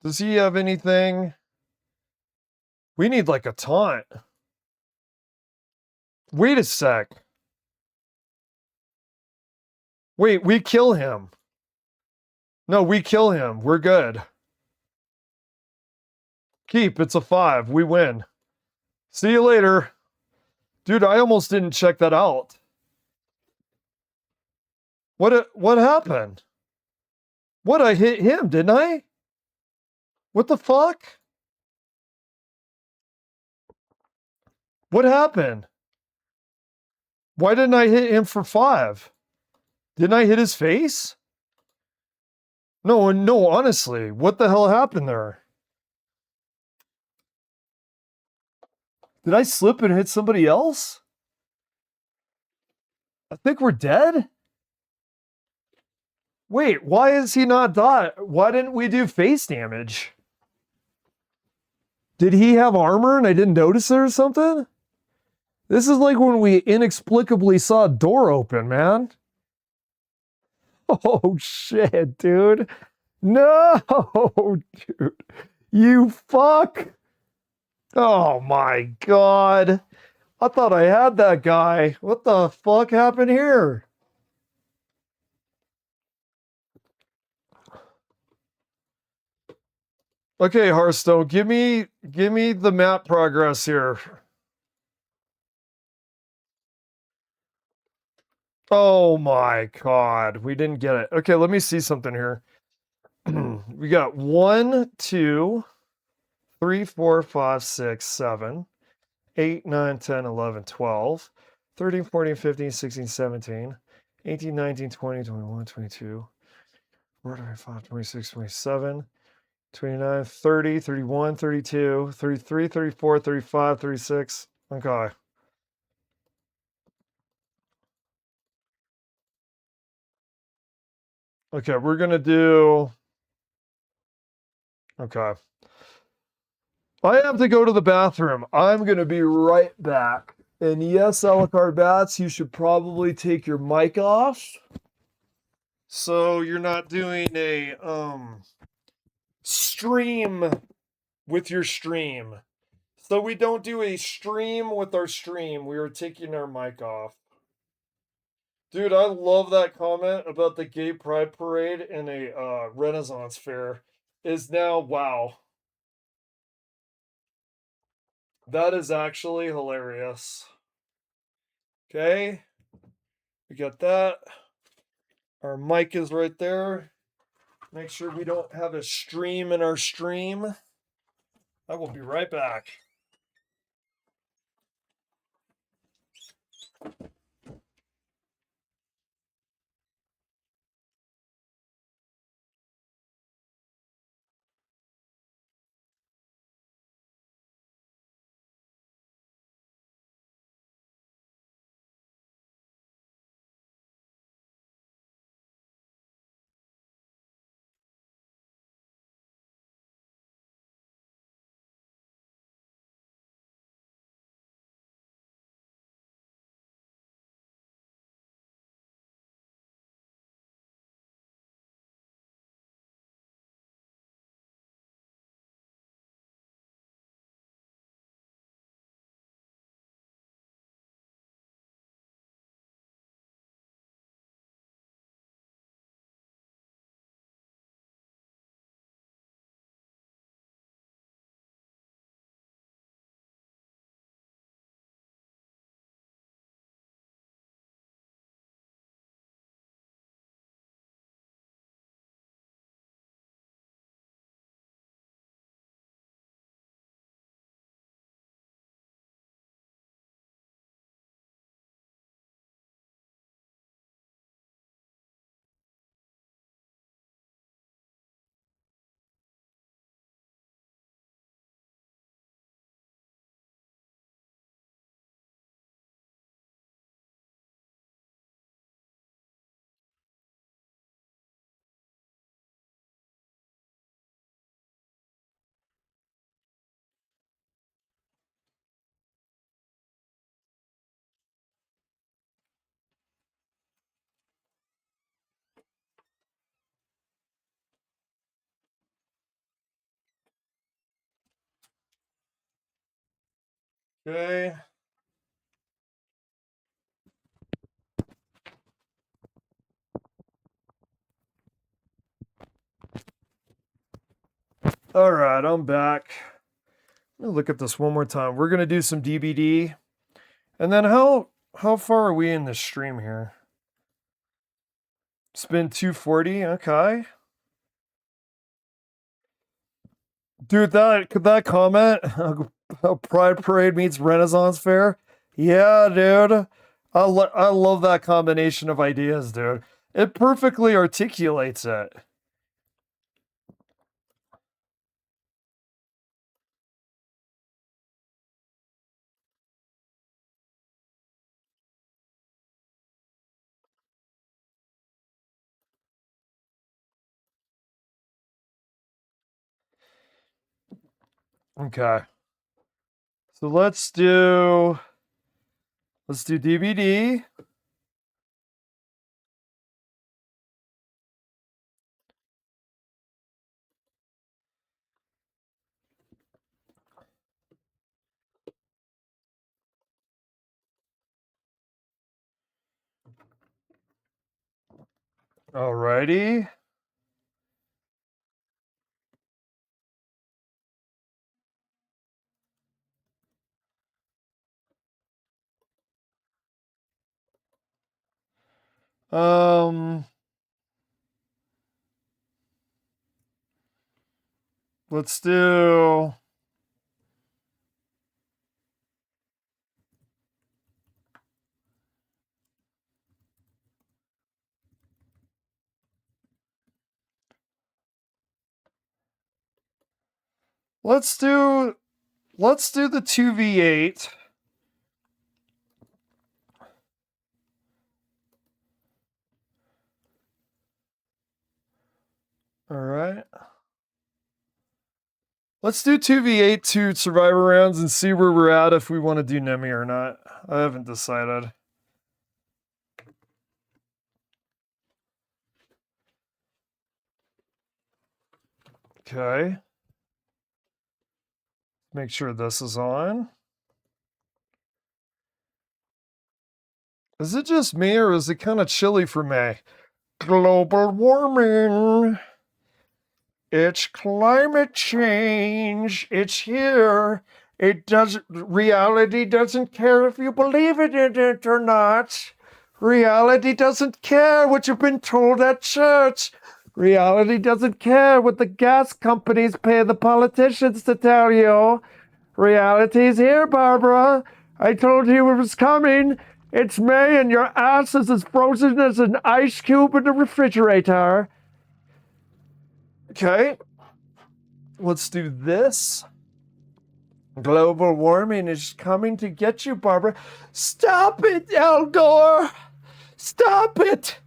Does he have anything? We need like a taunt. Wait a sec. Wait, we kill him. No, we kill him. We're good. Keep, it's a 5. We win. See you later. Dude, I almost didn't check that out. What happened? What, I hit him, didn't I? What the fuck? What happened? Why didn't I hit him for 5? Didn't I hit his face? No, honestly, what the hell happened there? Did I slip and hit somebody else? I think we're dead? Wait, why is he not die? Why didn't we do face damage? Did he have armor and I didn't notice it or something? This is like when we inexplicably saw a door open, man. Oh shit, dude. No, dude. You fuck. Oh my god. I thought I had that guy. What the fuck happened here? Okay, Hearthstone, give me the map progress here. Oh my god, we didn't get it. Okay, let me see something here. We got 1, 2, 3, 4, 5, 6, 7, 8, 9, 10, 11, 12, 13, 14, 15, 16, 17, 18, 19, 20, 21, 22, 25, 26, 27, 29, 30, 31, 32, 33, 34, 35, 36. Okay. Okay, we're going to do... Okay. I have to go to the bathroom. I'm going to be right back. And yes, Alucard Bats, you should probably take your mic off. So you're not doing a stream with your stream. So we don't do a stream with our stream. We are taking our mic off. Dude, I love that comment about the gay pride parade in a Renaissance fair. Is now wow. That is actually hilarious. Okay. We got that. Our mic is right there. Make sure we don't have a stream in our stream. I will be right back. Okay. All right, I'm back. Let me look at this one more time. We're gonna do some DBD, and then how far are we in this stream here? It's been 240. Okay, dude, that comment, Pride Parade meets Renaissance Fair. Yeah, dude, I love that combination of ideas, dude. It perfectly articulates it. Okay. So let's do Let's do DVD. Alrighty. Let's do. Let's do the 2v8. All right. Let's do 2v8 2 survivor rounds and see where we're at if we want to do Nemi or not. I haven't decided. Okay. Make sure this is on. Is it just me or is it kind of chilly for me? Global warming. It's climate change. It's here. Reality doesn't care if you believe in it or not. Reality doesn't care what you've been told at church. Reality doesn't care what the gas companies pay the politicians to tell you. Reality's here, Barbara. I told you it was coming. It's May and your ass is as frozen as an ice cube in the refrigerator. Okay. Let's do this. Global warming is coming to get you, Barbara. Stop it, Al Gore. Stop it.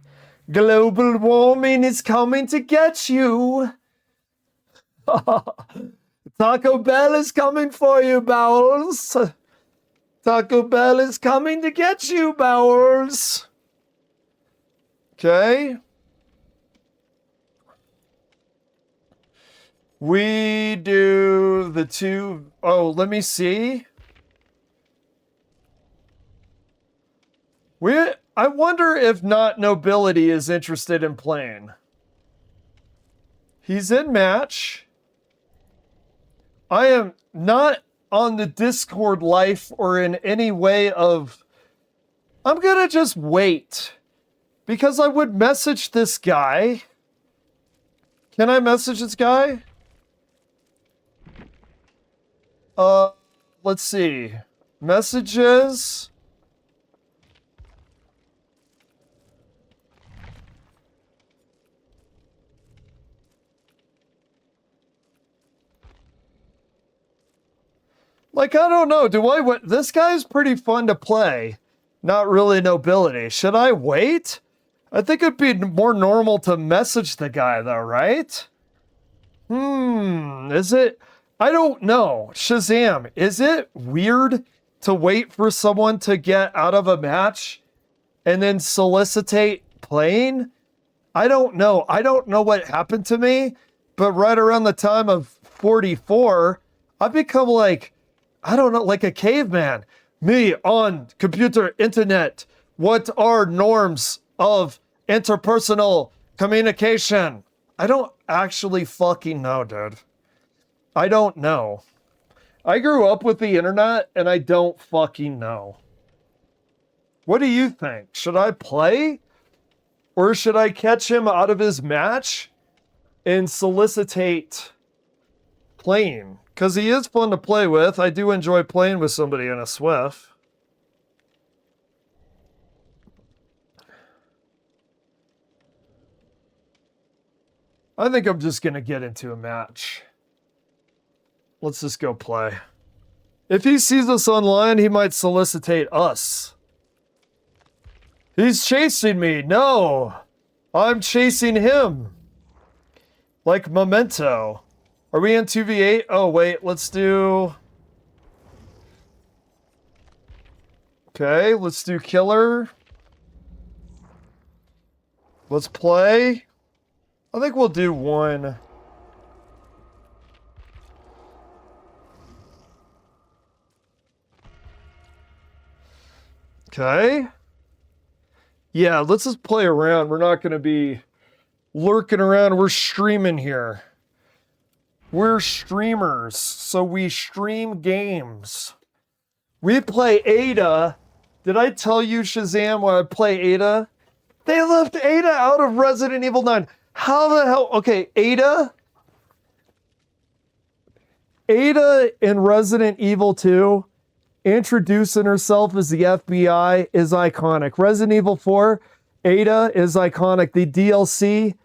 Global warming is coming to get you. Taco Bell is coming for you, Bowles. Taco Bell is coming to get you, Bowles. Okay. We do the two. Oh, let me see. I wonder if Not Nobility is interested in playing. He's in match. I am not on the Discord life or in any way of. I'm gonna just wait. Because I would message this guy. Can I message this guy? Let's see. Messages. Like, I don't know. This guy's pretty fun to play. Not really Nobility. Should I wait? I think it'd be more normal to message the guy, though, right? Is it? I don't know. Shazam, is it weird to wait for someone to get out of a match and then solicitate playing? I don't know. I don't know what happened to me, but right around the time of 44, I've become like, I don't know, like a caveman. Me on computer internet. What are norms of interpersonal communication? I don't actually fucking know, dude. I don't know. I grew up with the internet and I don't fucking know. What do you think? Should I play? Or should I catch him out of his match and solicitate playing? Because he is fun to play with. I do enjoy playing with somebody in a Swift. I think I'm just going to get into a match. Let's just go play. If he sees us online, he might solicitate us. He's chasing me. No, I'm chasing him. Like Memento. Are we in 2v8? Oh, wait, let's do... Okay, let's do killer. Let's play. I think we'll do one. Okay. Yeah, let's just play around. We're not going to be lurking around. We're streaming here. We're streamers, so we stream games. We play Ada. Did I tell you, Shazam, when I play Ada? They left Ada out of Resident Evil 9. How the hell? Okay, Ada in Resident Evil 2, introducing herself as the FBI is iconic. Resident Evil 4, Ada is iconic. The DLC,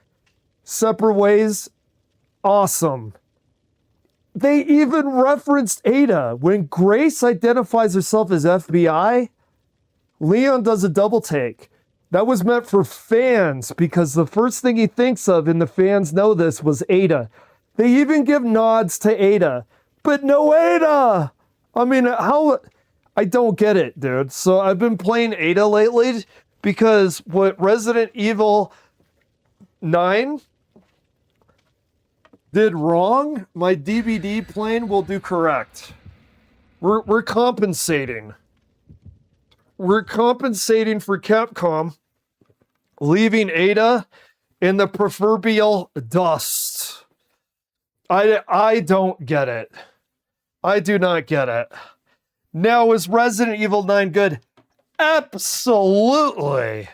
Separate Ways, awesome. They even referenced Ada. When Grace identifies herself as FBI, Leon does a double take. That was meant for fans because the first thing he thinks of, and the fans know this, was Ada. They even give nods to Ada, but no Ada. I mean, how? I don't get it, dude. So I've been playing Ada lately because what Resident Evil 9 did wrong, my DVD playing will do correct. We're compensating. We're compensating for Capcom leaving Ada in the proverbial dust. I don't get it. I do not get it. Now, is Resident Evil 9 good? Absolutely.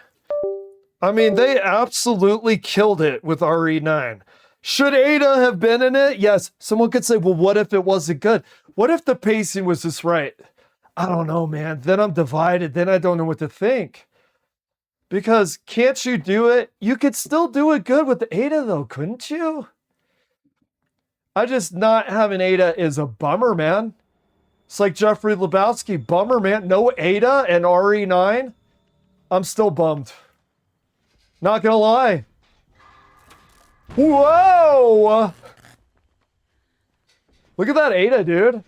I mean, they absolutely killed it with RE9. Should Ada have been in it? Yes. Someone could say, well, what if it wasn't good? What if the pacing was just right? I don't know, man. Then I'm divided. Then I don't know what to think. Because can't you do it? You could still do it good with Ada, though, couldn't you? I just not having Ada is a bummer, man. It's like Jeffrey Lebowski. Bummer, man. No Ada and RE9. I'm still bummed. Not gonna lie. Whoa! Look at that Ada, dude.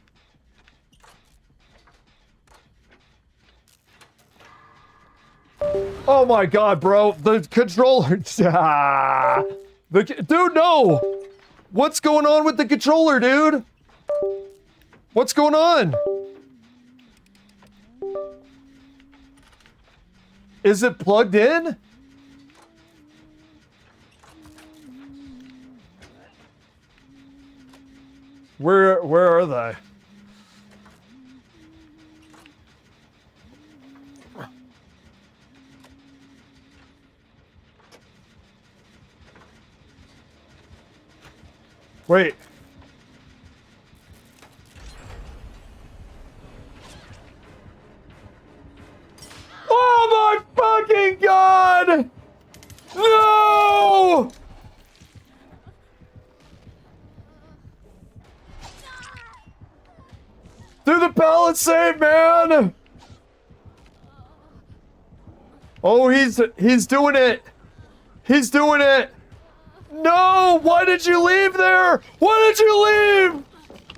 Oh my god, bro. The controller. Dude, no! What's going on with the controller, dude? What's going on? Is it plugged in? Where are they? Wait. Oh my fucking god! No! Do the palisade, man! Oh, he's doing it. He's doing it. No! Why did you leave there? Why did you leave?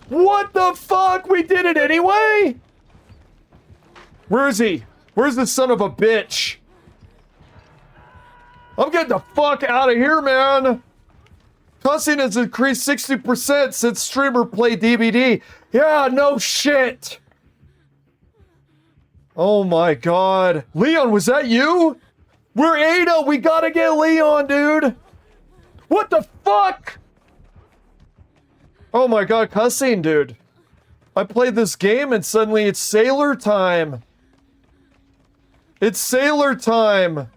What the fuck? We did it anyway? Where is he? Where's the son of a bitch? I'm getting the fuck out of here, man. Cussing has increased 60% since streamer played DVD. Yeah, no shit. Oh my god. Leon, was that you? We're Ada. We gotta get Leon, dude. What the fuck? Oh my god, cussing, dude. I played this game and suddenly it's sailor time. It's sailor time.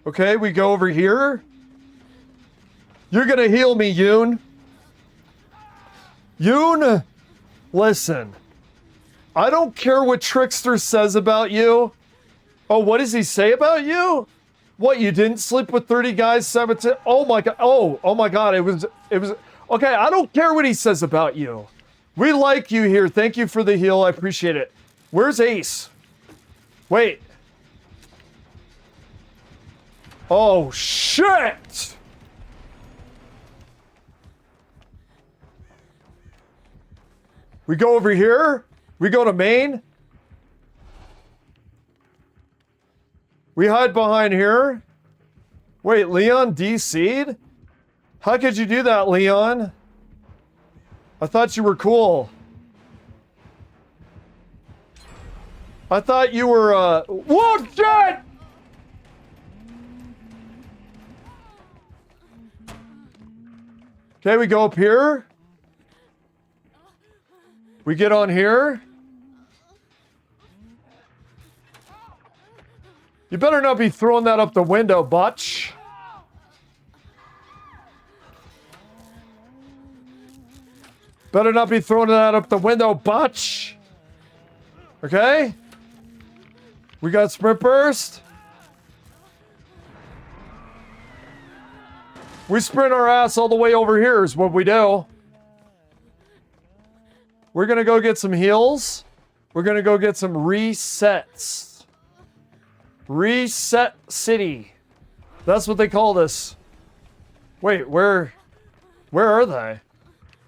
Okay, we go over here. You're gonna heal me, Yoon. Yoon, listen. I don't care what Trickster says about you. Oh, what does he say about you? What, you didn't sleep with 30 guys, 17? Oh my god. Oh my god. It was okay. I don't care what he says about you. We like you here. Thank you for the heal. I appreciate it. Where's Ace? Wait. Oh shit. We go over here. We go to main. We hide behind here. Wait, Leon DC'd? How could you do that, Leon? I thought you were cool. I thought you were, whoa, shit! Okay, we go up here. We get on here. You better not be throwing that up the window, butch. Better not be throwing that up the window, butch. Okay? We got sprint burst. We sprint our ass all the way over here is what we do. We're gonna go get some heals. We're gonna go get some resets. Reset City. That's what they call this. Wait, where are they?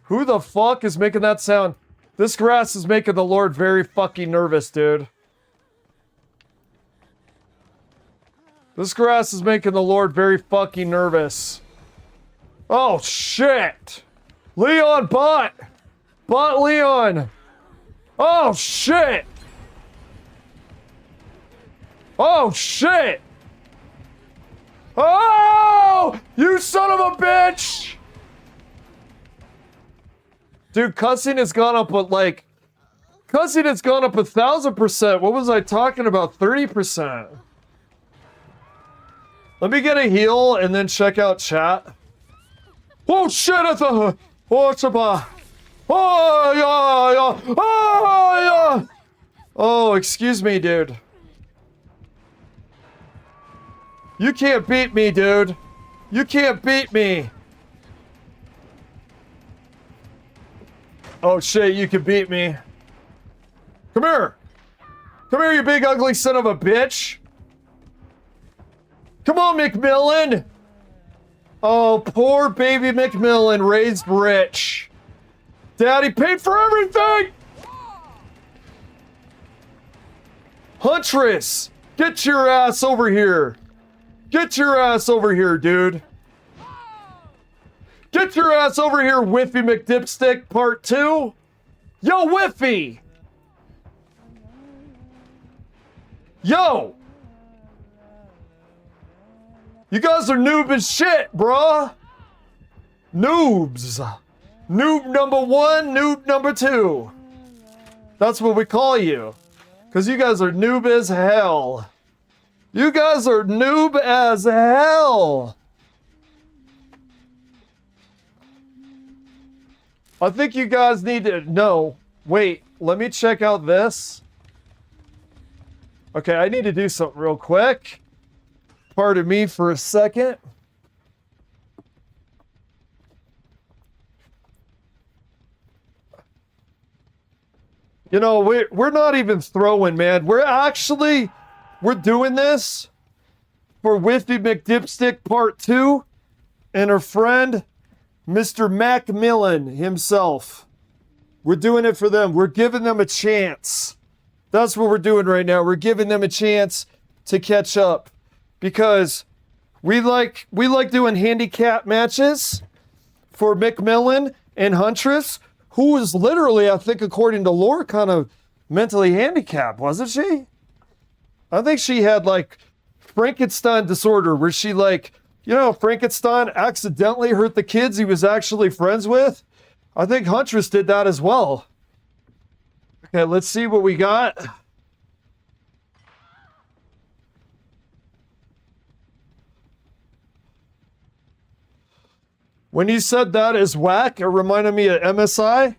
Who the fuck is making that sound? This grass is making the Lord very fucking nervous, dude. This grass is making the Lord very fucking nervous. Oh, shit. Leon, bot. Bot Leon. Oh, shit. Oh, shit. Oh, you son of a bitch. Dude, cussing has gone up with like... Cussing has gone up 1,000%. What was I talking about? 30%. Let me get a heal and then check out chat. Oh shit, I thought... Oh, it's a... Oh, yeah, yeah. Oh, yeah. Oh, excuse me, dude. You can't beat me, dude. You can't beat me. Oh shit, you can beat me. Come here. Come here, you big ugly son of a bitch. Come on, McMillan. Oh, poor baby McMillan, raised rich. Daddy paid for everything. Huntress, get your ass over here. Get your ass over here, dude. Get your ass over here, Whiffy McDipstick Part 2. Yo, Whiffy. Yo. You guys are noob as shit, bruh. Noobs. Noob number 1, noob number 2. That's what we call you. Because you guys are noob as hell. You guys are noob as hell. I think you guys need to... No. Wait, let me check out this. Okay, I need to do something real quick. Pardon me for a second. You know, we're not even throwing, man. We're doing this for Whiffy McDipstick Part 2 and her friend, Mr. Macmillan himself. We're doing it for them. We're giving them a chance. That's what we're doing right now. We're giving them a chance to catch up. Because we like doing handicap matches for McMillan and Huntress, who was literally, I think, according to lore, kind of mentally handicapped, wasn't she? I think she had like Frankenstein disorder, where she like, you know, Frankenstein accidentally hurt the kids he was actually friends with. I think Huntress did that as well. Okay, let's see what we got. When you said that is whack, it reminded me of MSI.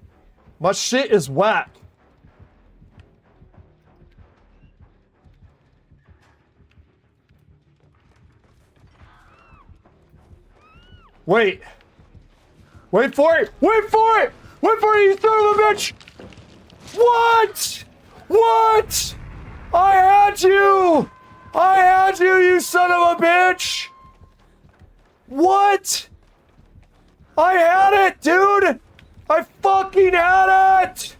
My shit is whack. Wait. Wait for it! Wait for it! Wait for it, you son of a bitch! What? What? I had you! I had you, you son of a bitch! What? I had it, dude! I fucking had it!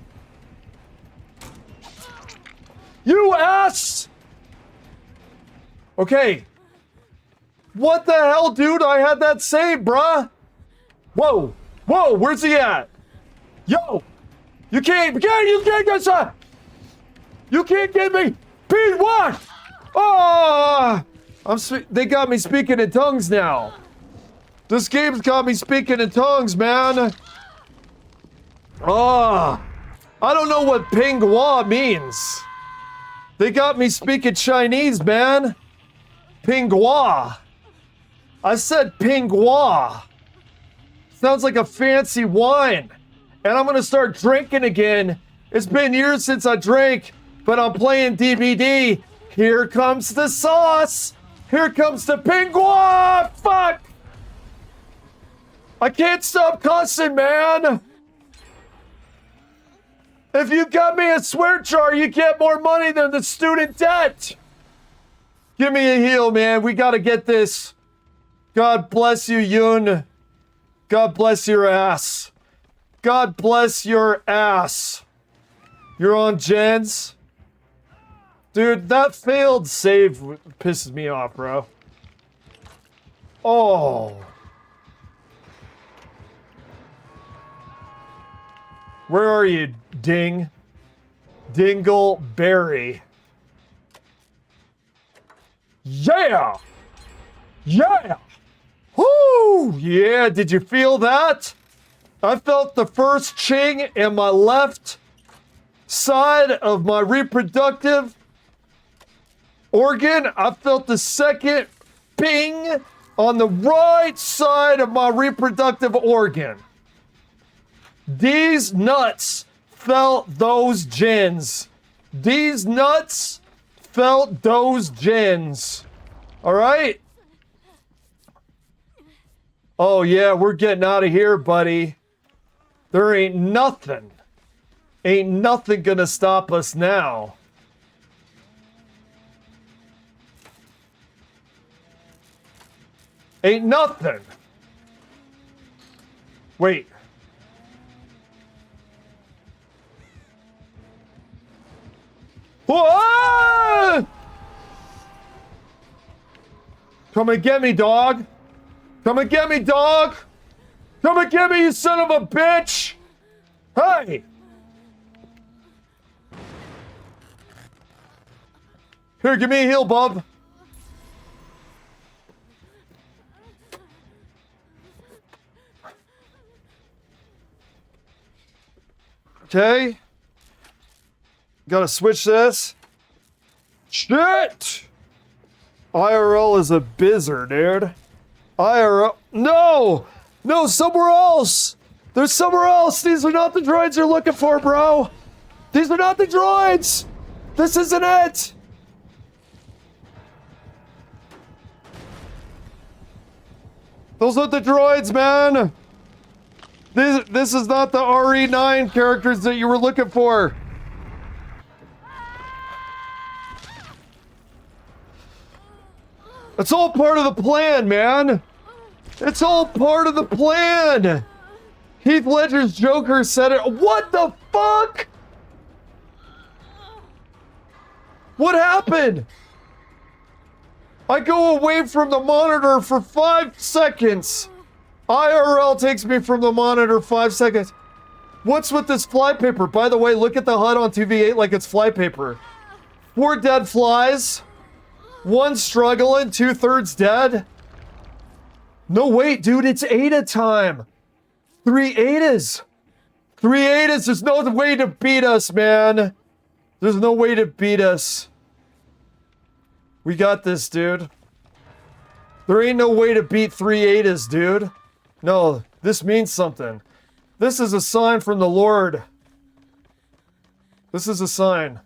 You ass! Okay. What the hell, dude? I had that saved, bruh. Whoa. Whoa, where's he at? Yo. You can't get shot. You can't get me. Pete, what? Oh, they got me speaking in tongues now. This game's got me speaking in tongues, man. Oh, I don't know what Pinghua means. They got me speaking Chinese, man. Pinghua. I said Pinghua. Sounds like a fancy wine. And I'm gonna start drinking again. It's been years since I drank, but I'm playing DVD. Here comes the sauce. Here comes the Pinghua. Fuck. I can't stop cussing, man. If you got me a swear jar, you get more money than the student debt. Give me a heal, man. We gotta get this. God bless you, Yoon. God bless your ass. God bless your ass. You're on gens? Dude, that failed save pisses me off, bro. Oh. Where are you, Ding? Dingleberry. Yeah! Yeah! Whoo! Yeah, did you feel that? I felt the first ching in my left side of my reproductive organ. I felt the second ping on the right side of my reproductive organ. These nuts felt those gens. These nuts felt those gens. All right? Oh, yeah, we're getting out of here, buddy. There ain't nothing gonna stop us now. Ain't nothing. Wait. Whoa! Come and get me, dog. Come and get me, dog. Come and get me, you son of a bitch. Hey. Here, give me a heal, bub. Okay. Gotta switch this. Shit! IRL is a bizzer, dude. IRL. No! No, somewhere else! There's somewhere else! These are not the droids you're looking for, bro! These are not the droids! This isn't it! Those are the droids, man! This is not the RE9 characters that you were looking for. It's all part of the plan, man. It's all part of the plan. Heath Ledger's Joker said it. What the fuck? What happened? I go away from the monitor for 5 seconds. IRL takes me from the monitor 5 seconds. What's with this flypaper? By the way, look at the HUD on 2v8 like it's flypaper. 4 dead flies. 1 struggling, 2/3 dead. No, wait, dude, it's Ada time. 3 Adas. 3 Adas. There's no way to beat us, man. There's no way to beat us. We got this, dude. There ain't no way to beat 3 Adas, dude. No, this means something. This is a sign from the Lord. This is a sign.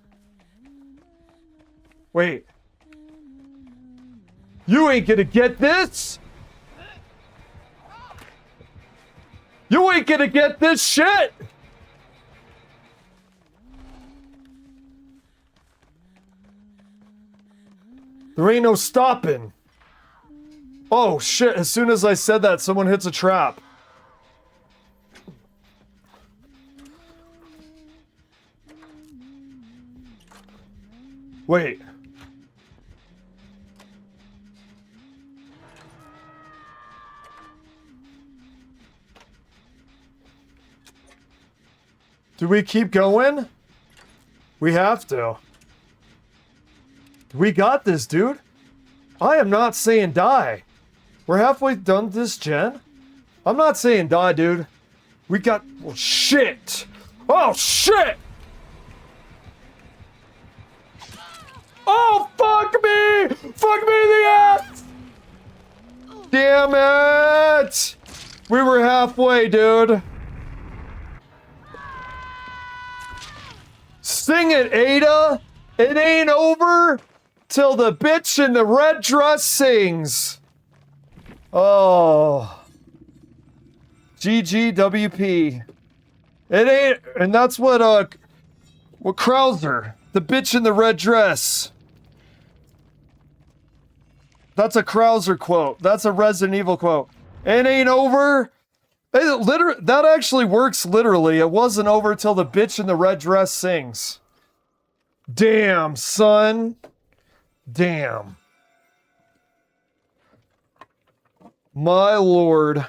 Wait. You ain't gonna get this! You ain't gonna get this shit! There ain't no stopping. Oh shit, as soon as I said that, someone hits a trap. Wait. Do we keep going? We have to. We got this, dude. I am not saying die. We're halfway done this gen. I'm not saying die, dude. We got... Oh, shit. Oh, shit. Oh, fuck me. Fuck me in the ass. Damn it. We were halfway, dude. Sing it, Ada. It ain't over till the bitch in the red dress sings. Oh. GGWP. It ain't, and that's what Krauser, the bitch in the red dress. That's a Krauser quote. That's a Resident Evil quote. It ain't over. That actually works literally. It wasn't over till the bitch in the red dress sings. Damn, son. Damn. My lord.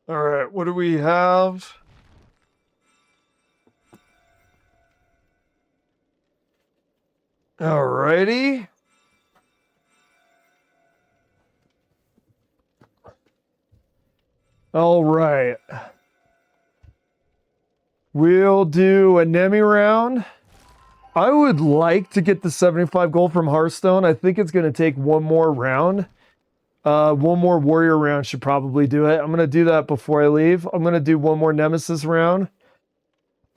All right, what do we have? All righty. All right. We'll do a Nemi round. I would like to get the 75 gold from Hearthstone. I think it's going to take one more round. One more warrior round should probably do it. I'm going to do that before I leave. I'm going to do one more nemesis round.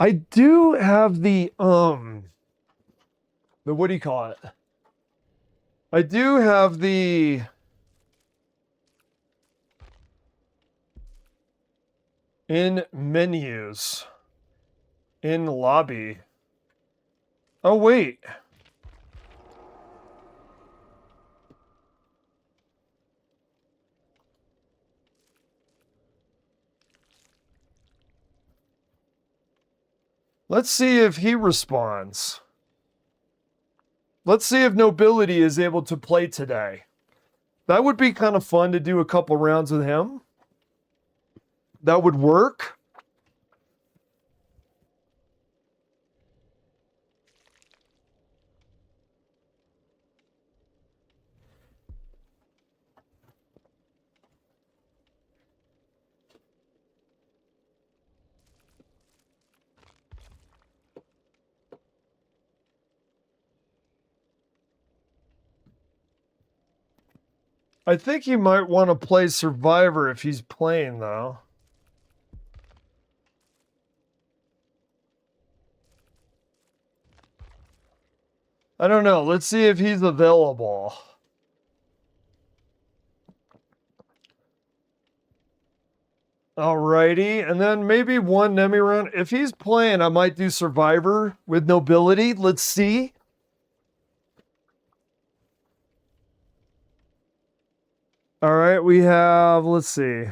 I do have the what do you call it? I do have the in menus, in lobby. Oh, wait. Let's see if he responds. Let's see if Nobility is able to play today. That would be kind of fun to do a couple rounds with him. That would work. I think he might want to play Survivor if he's playing, though. I don't know. Let's see if he's available. Alrighty, and then maybe one Nemi round. If he's playing, I might do Survivor with Nobility. Let's see. All right, we have, let's see.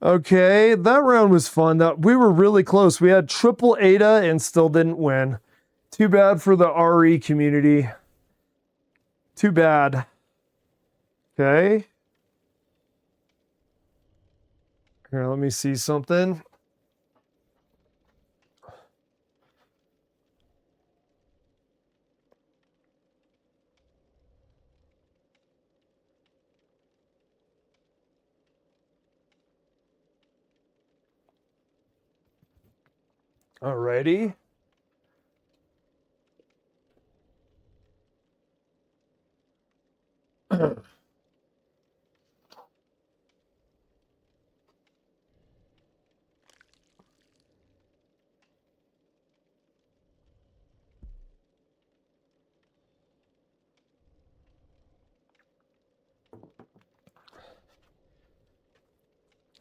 Okay, that round was fun. We were really close. We had triple Ada and still didn't win. Too bad for the RE community. Too bad. Okay. Here, let me see something. Alrighty.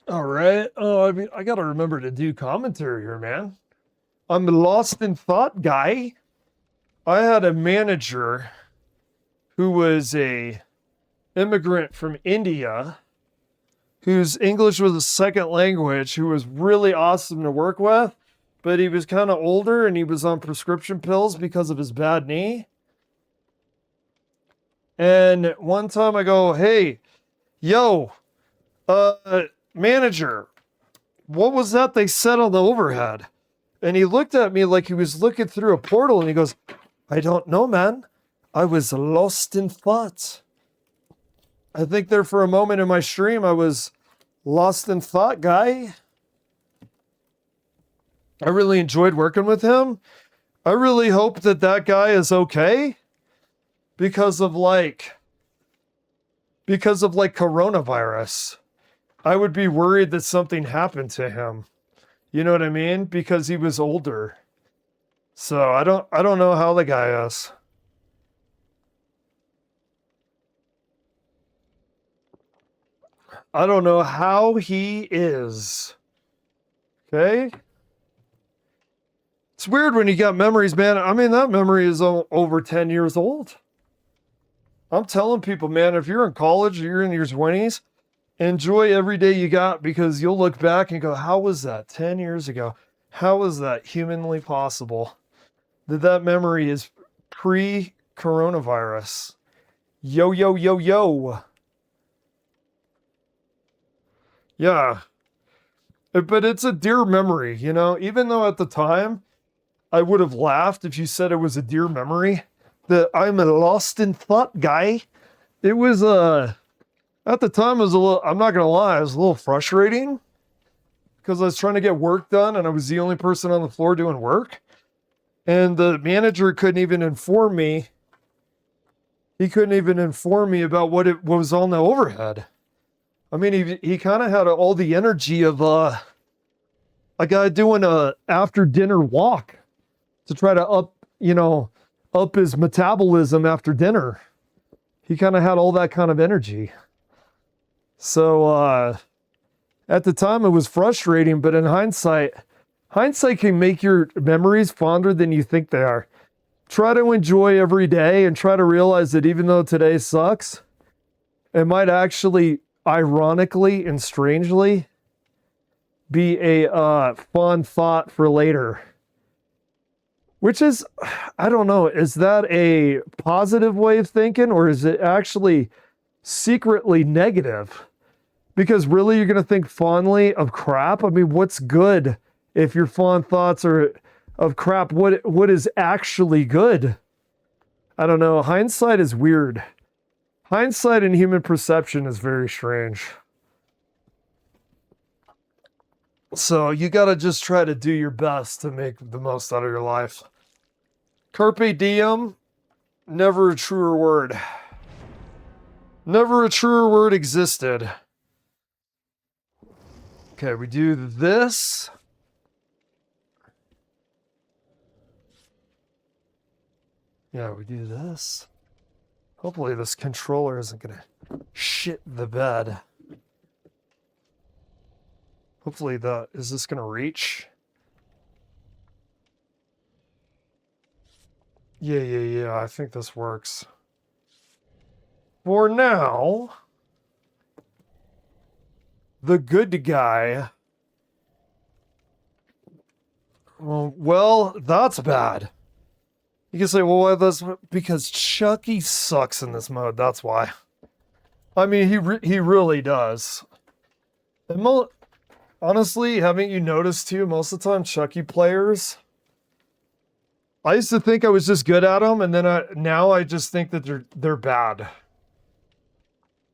All right. Oh, I mean, I gotta remember to do commentary here, man. I'm lost in thought guy. I had a manager who was a immigrant from India, whose English was a second language, who was really awesome to work with, but he was kind of older and he was on prescription pills because of his bad knee. And one time I go, hey, yo, manager, what was that they said on the overhead? And he looked at me like he was looking through a portal and he goes, I don't know, man. I was lost in thought. I think there for a moment in my stream, I was lost in thought, guy. I really enjoyed working with him. I really hope that that guy is okay because of coronavirus. I would be worried that something happened to him. You know what I mean? Because he was older. So I don't know how the guy is. I don't know how he is. Okay? It's weird when you got memories, man. I mean, that memory is over 10 years old. I'm telling people, man, if you're in college or you're in your 20s, enjoy every day you got because you'll look back and go, how was that 10 years ago? How was that humanly possible? That memory is pre-coronavirus. Yo, yo, yo, yo. Yeah. But it's a dear memory, you know, even though at the time I would have laughed if you said it was a dear memory. That I'm a lost in thought guy. It was, at the time, it was a little, I'm not going to lie, it was a little frustrating because I was trying to get work done and I was the only person on the floor doing work. And the manager couldn't even inform me. He couldn't even inform me about what was on the overhead. I mean, he kind of had all the energy of a guy doing a after dinner walk to try to up his metabolism after dinner. He kind of had all that kind of energy. So at the time it was frustrating, but in hindsight can make your memories fonder than you think they are. Try to enjoy every day and try to realize that even though today sucks, it might actually, ironically and strangely, be a fun thought for later. Which is, I don't know, is that a positive way of thinking or is it actually secretly negative? Because really you're going to think fondly of crap? I mean, what's good if your fond thoughts are of crap? What is actually good? I don't know. Hindsight is weird. Hindsight and human perception is very strange. So you got to just try to do your best to make the most out of your life. Carpe diem, never a truer word. Never a truer word existed. Okay, we do this. Yeah, we do this. Hopefully this controller isn't gonna shit the bed. Hopefully is this gonna reach? Yeah, I think this works. For now, the good guy. Well, that's bad. You can say, well, why that's because Chucky sucks in this mode. That's why. I mean, he really does. And honestly, haven't you noticed too? Most of the time, Chucky players. I used to think I was just good at them, and then now I just think that they're bad.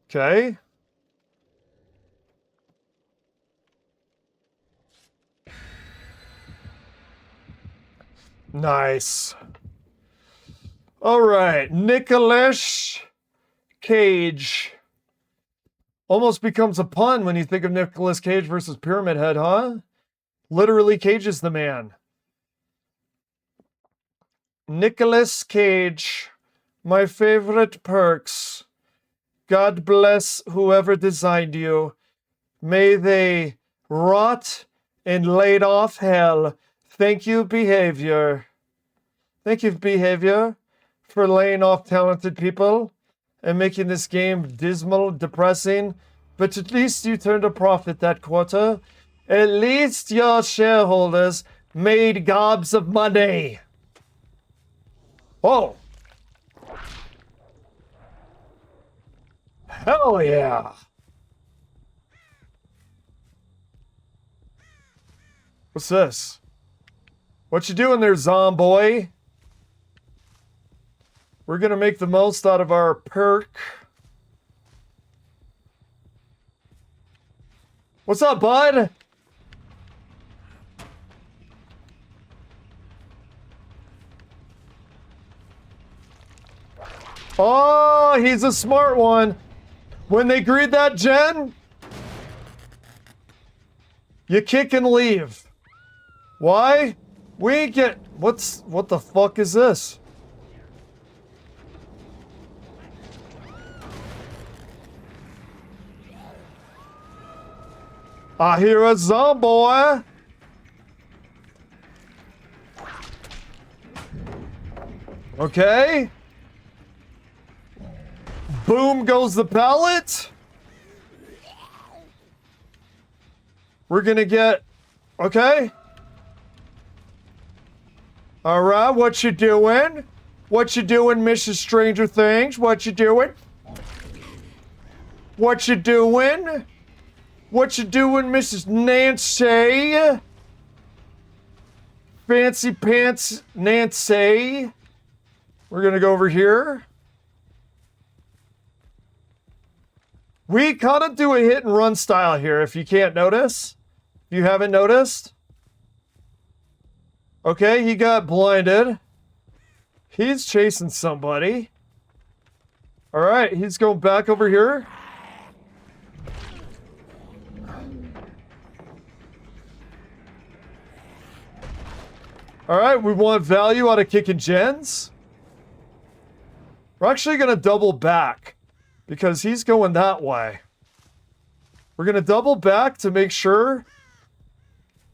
Okay. Nice. All right, Nicolas Cage. Almost becomes a pun when you think of Nicolas Cage versus Pyramid Head, huh? Literally, Cage is the man. Nicolas Cage, my favorite perks. God bless whoever designed you. May they rot and laid off hell. thank you, behavior. Thank you, behavior, for laying off talented people and making this game dismal, depressing. But at least you turned a profit that quarter. At least your shareholders made gobs of money. Oh. Hell yeah. What's this? What you doing there, zomboy? We're gonna make the most out of our perk. What's up, bud? Oh, he's a smart one. When they greet that gen, you kick and leave. Why? We ain't get... What the fuck is this? I hear a zombie. Okay. Boom goes the pallet. We're gonna get... Okay. Alright, what you doing? What you doing, Mrs. Stranger Things? What you doing? What you doing? What you doing, Mrs. Nancy? Fancy pants Nancy. We're gonna go over here. We kind of do a hit and run style here, if you can't notice. If you haven't noticed. Okay, he got blinded. He's chasing somebody. Alright, he's going back over here. Alright, we want value out of kicking gens. We're actually going to double back because he's going that way. We're going to double back to make sure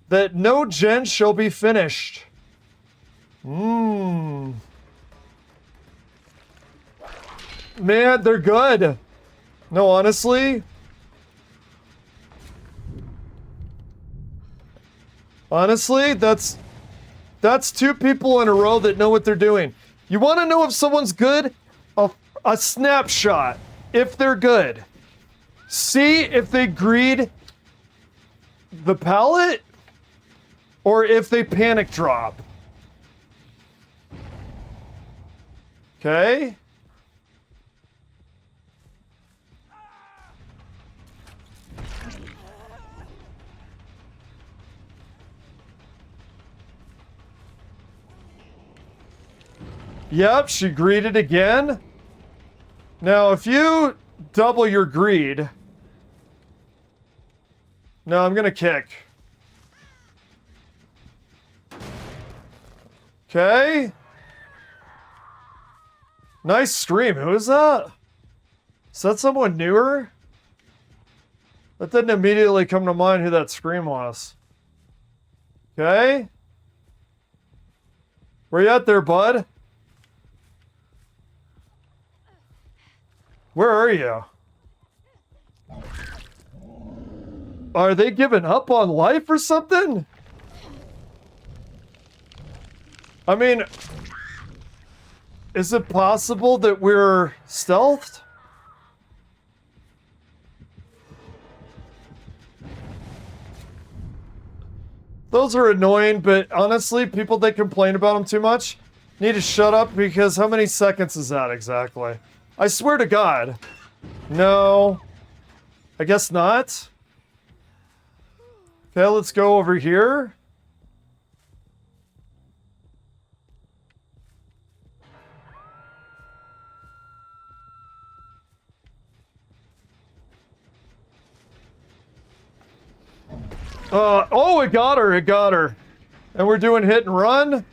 that no gen shall be finished. Man, they're good. No, honestly. Honestly, that's two people in a row that know what they're doing. You want to know if someone's good? A snapshot. If they're good. See if they greed the pallet or if they panic drop. Okay. Yep, she greeted again. Now, if you double your greed... No, I'm gonna kick. Okay. Nice scream. Who is that? Is that someone newer? That didn't immediately come to mind who that scream was. Okay. Where you at there, bud? Where are you? Are they giving up on life or something? I mean, is it possible that we're stealthed? Those are annoying, but honestly, people that complain about them too much need to shut up because how many seconds is that exactly? I swear to God. No. I guess not. Okay, let's go over here. Oh, it got her, it got her. And we're doing hit and run.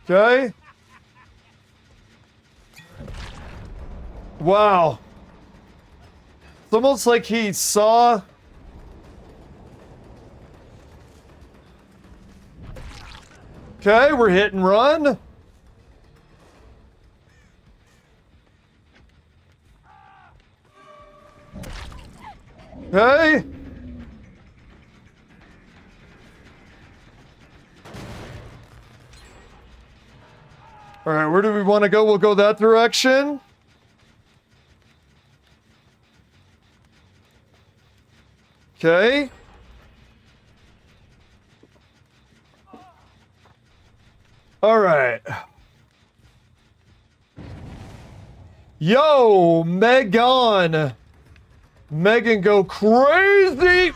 Okay. Wow. It's almost like he saw Okay, we're hit and run. Okay. All right, where do we want to go? We'll go that direction. Okay. All right. Yo, Megan. Megan, go crazy.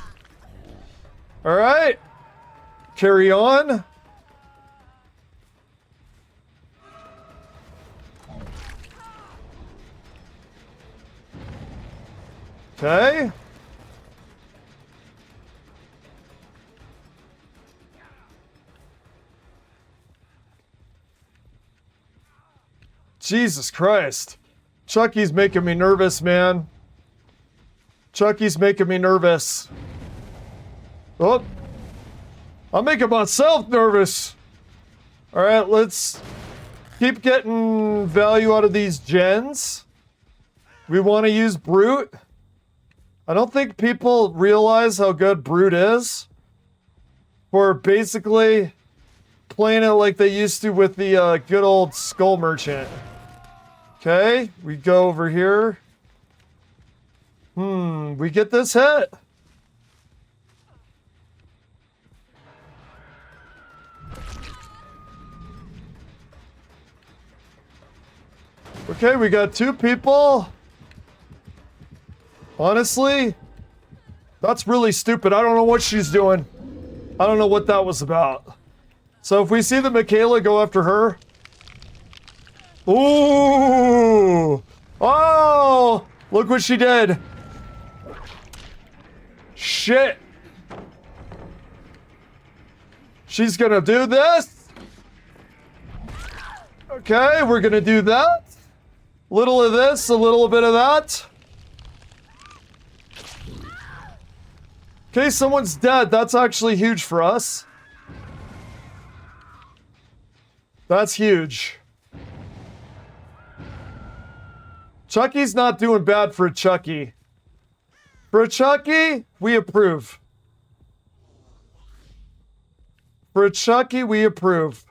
All right. Carry on. Okay. Jesus Christ. Chucky's making me nervous, man. Chucky's making me nervous. Oh. I'm making myself nervous. All right, let's keep getting value out of these gens. We want to use Brute. I don't think people realize how good Brute is for basically playing it like they used to with the good old Skull Merchant. Okay, we go over here. We get this hit. Okay, we got 2 people. Honestly, that's really stupid. I don't know what she's doing. I don't know what that was about. So if we see the Michaela, go after her. Ooh! Oh! Look what she did. Shit. She's gonna do this. Okay, we're gonna do that. Little of this, a little bit of that. Okay, someone's dead. That's actually huge for us. That's huge. Chucky's not doing bad for a Chucky. For a Chucky, we approve. For a Chucky, we approve.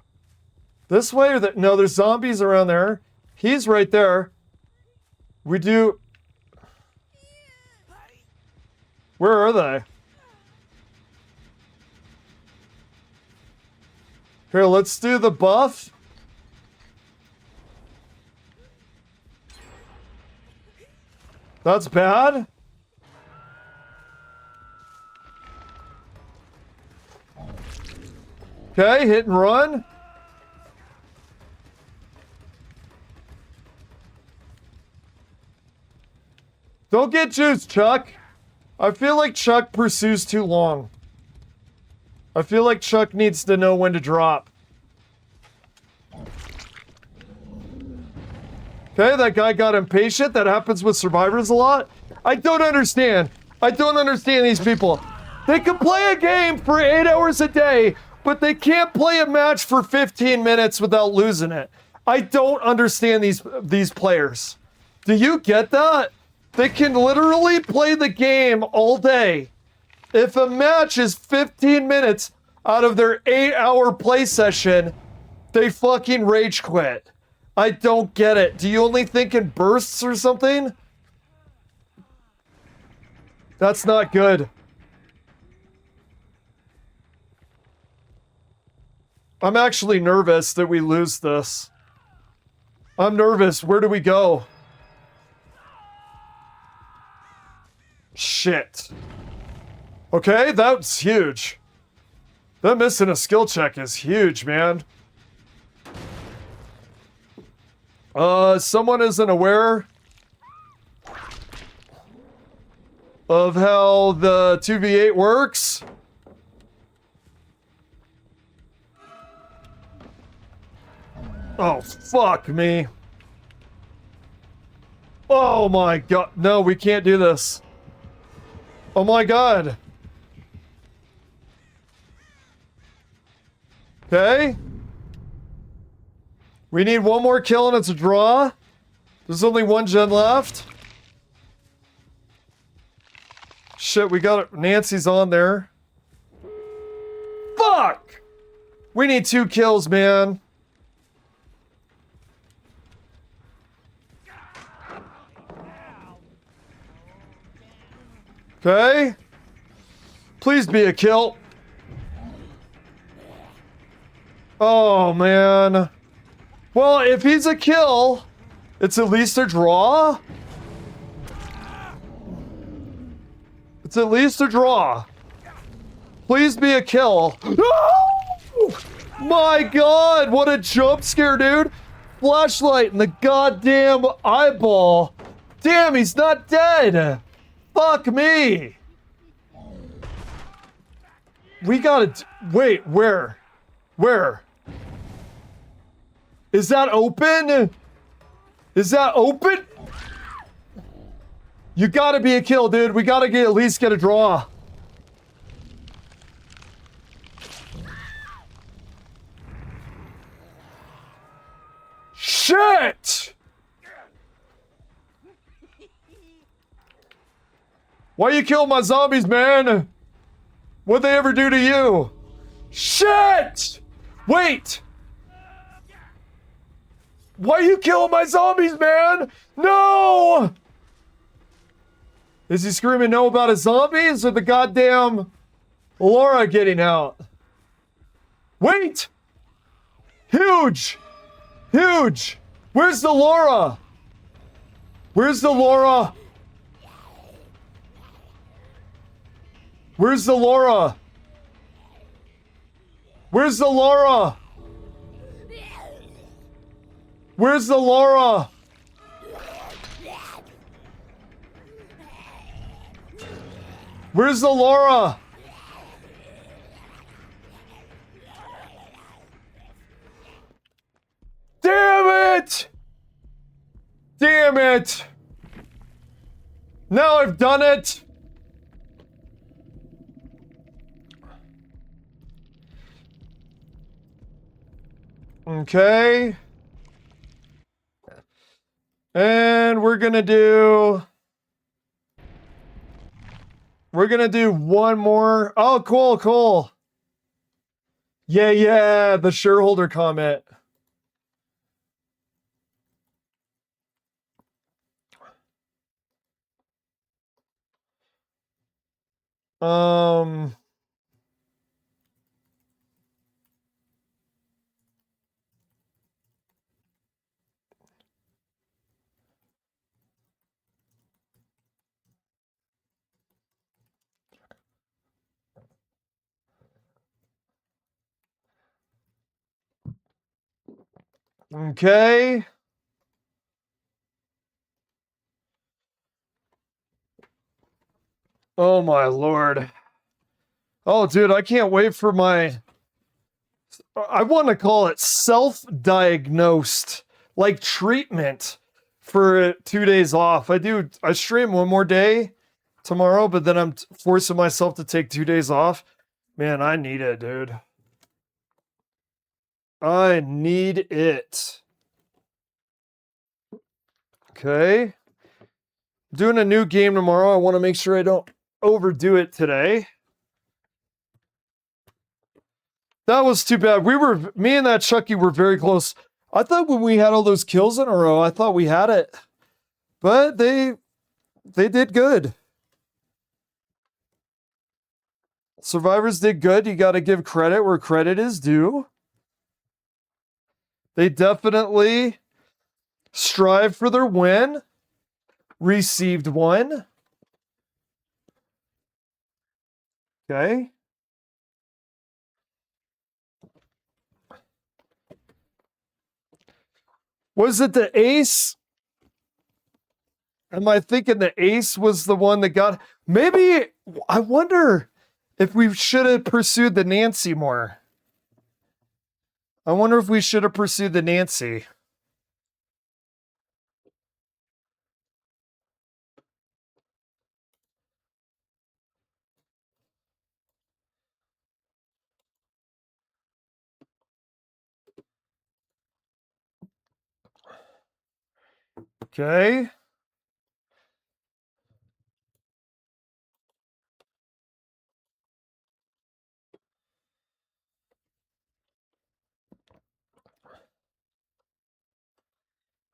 This way or that? No, there's zombies around there. He's right there. We do... Where are they? Here, let's do the buff. That's bad. Okay, hit and run. Don't get juiced, Chuck. I feel like Chuck pursues too long. I feel like Chuck needs to know when to drop. Okay, that guy got impatient. That happens with survivors a lot. I don't understand. I don't understand these people. They can play a game for 8 hours a day, but they can't play a match for 15 minutes without losing it. I don't understand these players. Do you get that? They can literally play the game all day. If a match is 15 minutes out of their 8-hour play session, they fucking rage quit. I don't get it. Do you only think in bursts or something? That's not good. I'm actually nervous that we lose this. I'm nervous. Where do we go? Shit. Okay, that's huge. Them missing a skill check is huge, man. Someone isn't aware of how the 2v8 works. Oh, fuck me. Oh my god. No, we can't do this. Oh my god. Okay. We need one more kill and it's a draw. There's only one gen left. Shit, we got it. Nancy's on there. Fuck! We need 2 kills, man. Okay. Please be a kill. Oh, man. Well, if he's a kill, it's at least a draw. It's at least a draw. Please be a kill. Oh! My God, what a jump scare, dude. Flashlight in the goddamn eyeball. Damn, he's not dead. Fuck me. We gotta... Wait, where? Where? Is that open? Is that open? You gotta be a kill, dude. We gotta at least get a draw. Shit! Why you kill my zombies, man? What'd they ever do to you? Shit! Wait! Why you killing my zombies, man? No! Is he screaming no about his zombies or the goddamn Laura getting out? Wait! Huge! Huge! Where's the Laura? Where's the Laura? Where's the Laura? Where's the Laura? Where's the Laura? Where's the Laura? Damn it! Damn it! Now I've done it! Okay. And we're gonna do one more. Oh, cool, cool. Yeah, the shareholder comment. Okay. Oh my Lord. Oh, dude, I can't wait for my... I want to call it self-diagnosed, like treatment for 2 days off. I stream one more day tomorrow, but then I'm forcing myself to take 2 days off. Man, I need it, dude. I need it. Okay. Doing a new game tomorrow. I want to make sure I don't overdo it today. That was too bad. Me and that Chucky were very close. I thought when we had all those kills in a row, I thought we had it. But they did good. Survivors did good. You got to give credit where credit is due. They definitely strived for their win. Received one. Okay. Was it the ace? Am I thinking the ace was the one that got... Maybe, I wonder if we should have pursued the Nancy more. I wonder if we should have pursued the Nancy. Okay.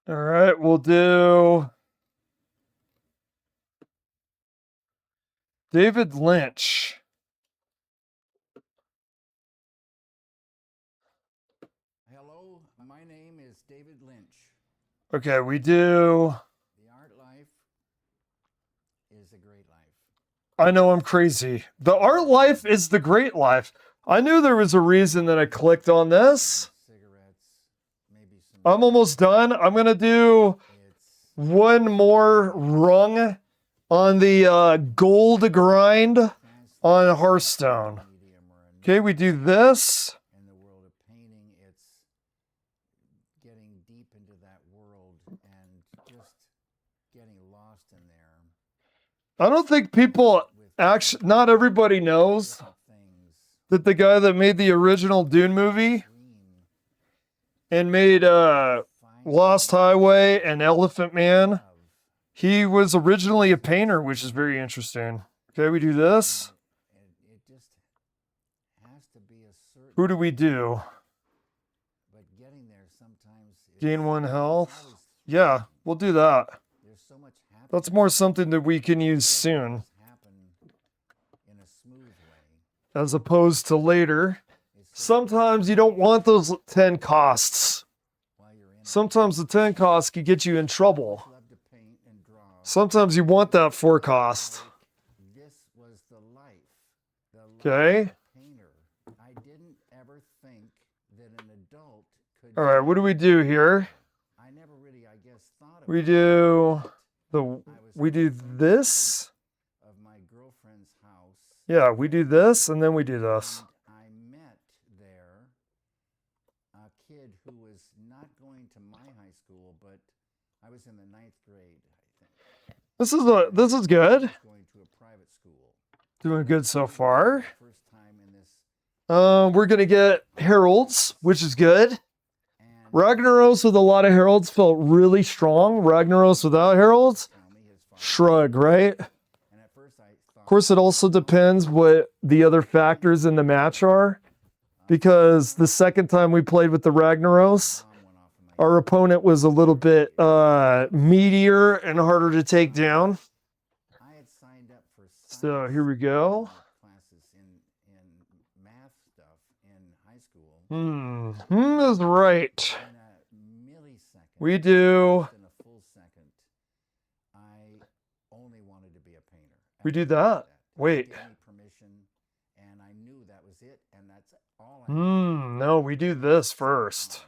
All right, we'll do David Lynch. Hello, my name is David Lynch. Okay, we do. The art life is a great life. I know I'm crazy. The art life is the great life. I knew there was a reason that I clicked on this. I'm almost done. I'm going to do one more rung on the gold grind on Hearthstone. Okay, we do this. In the world of painting, it's getting deep into that world and just getting lost in there. I don't think people actually, not everybody knows that the guy that made the original Dune movie and made Lost Highway and Elephant Man, he was originally a painter, which is very interesting. Okay, we do this. It just has to be a certain. Who do we do? But getting there sometimes. Gain 1 health. Yeah, we'll do that. There's so much happening. That's more something that we can use soon, In a smooth way. as opposed to later. Sometimes you don't want those 10 costs. Sometimes the 10 costs can get you in trouble. Sometimes you want that 4 cost. This was the life. Okay. Painter. I didn't ever think that an adult could. All right, what do we do here? I never really, I guess, thought about We do this. Of my girlfriend's house. Yeah, we do this and then we do this. I met there a kid who was not going to my high school, but I was in the 9th grade, I think. This is good. Going to a private school. Doing good so far. First time in this. We're gonna get heralds, which is good. Ragnaros with a lot of heralds felt really strong. Ragnaros without heralds, shrug, right? Of course, it also depends what the other factors in the match are, because the second time we played with the Ragnaros, our opponent was a little bit meatier and harder to take down. I had signed up for So here we go. classes in math stuff in high school. Is right. In a millisecond. We do. In a full second, I only wanted to be a painter. We do that. Wait. Gave me permission, and I knew that was it, and that's all I No, we do this first.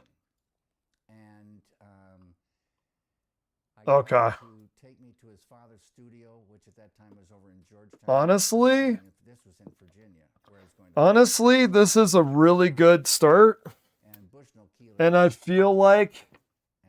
And I got Okay. him to take me to his father's studio, which at that time was over in Georgetown. Honestly, And this was in Virginia, where I was going to. honestly, this is a really good start. And Bushnell Keeler. And I feel like,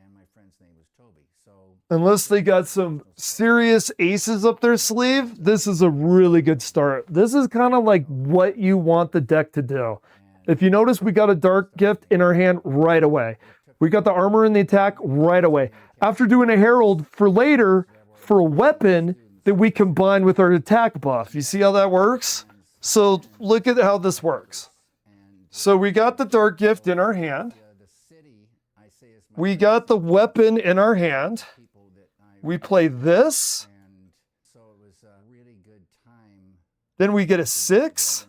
And my friend's name was Toby. So unless they got some serious aces up their sleeve, this is a really good start. This is kind of like what you want the deck to do. If you notice, we got a dark gift in our hand right away. We got the armor in the attack right away. After doing a herald for later, for a weapon that we combine with our attack buff. You see how that works? So look at how this works. So we got the dark gift in our hand. We got the weapon in our hand. We play this. And so it was a really good time. Then we get a 6.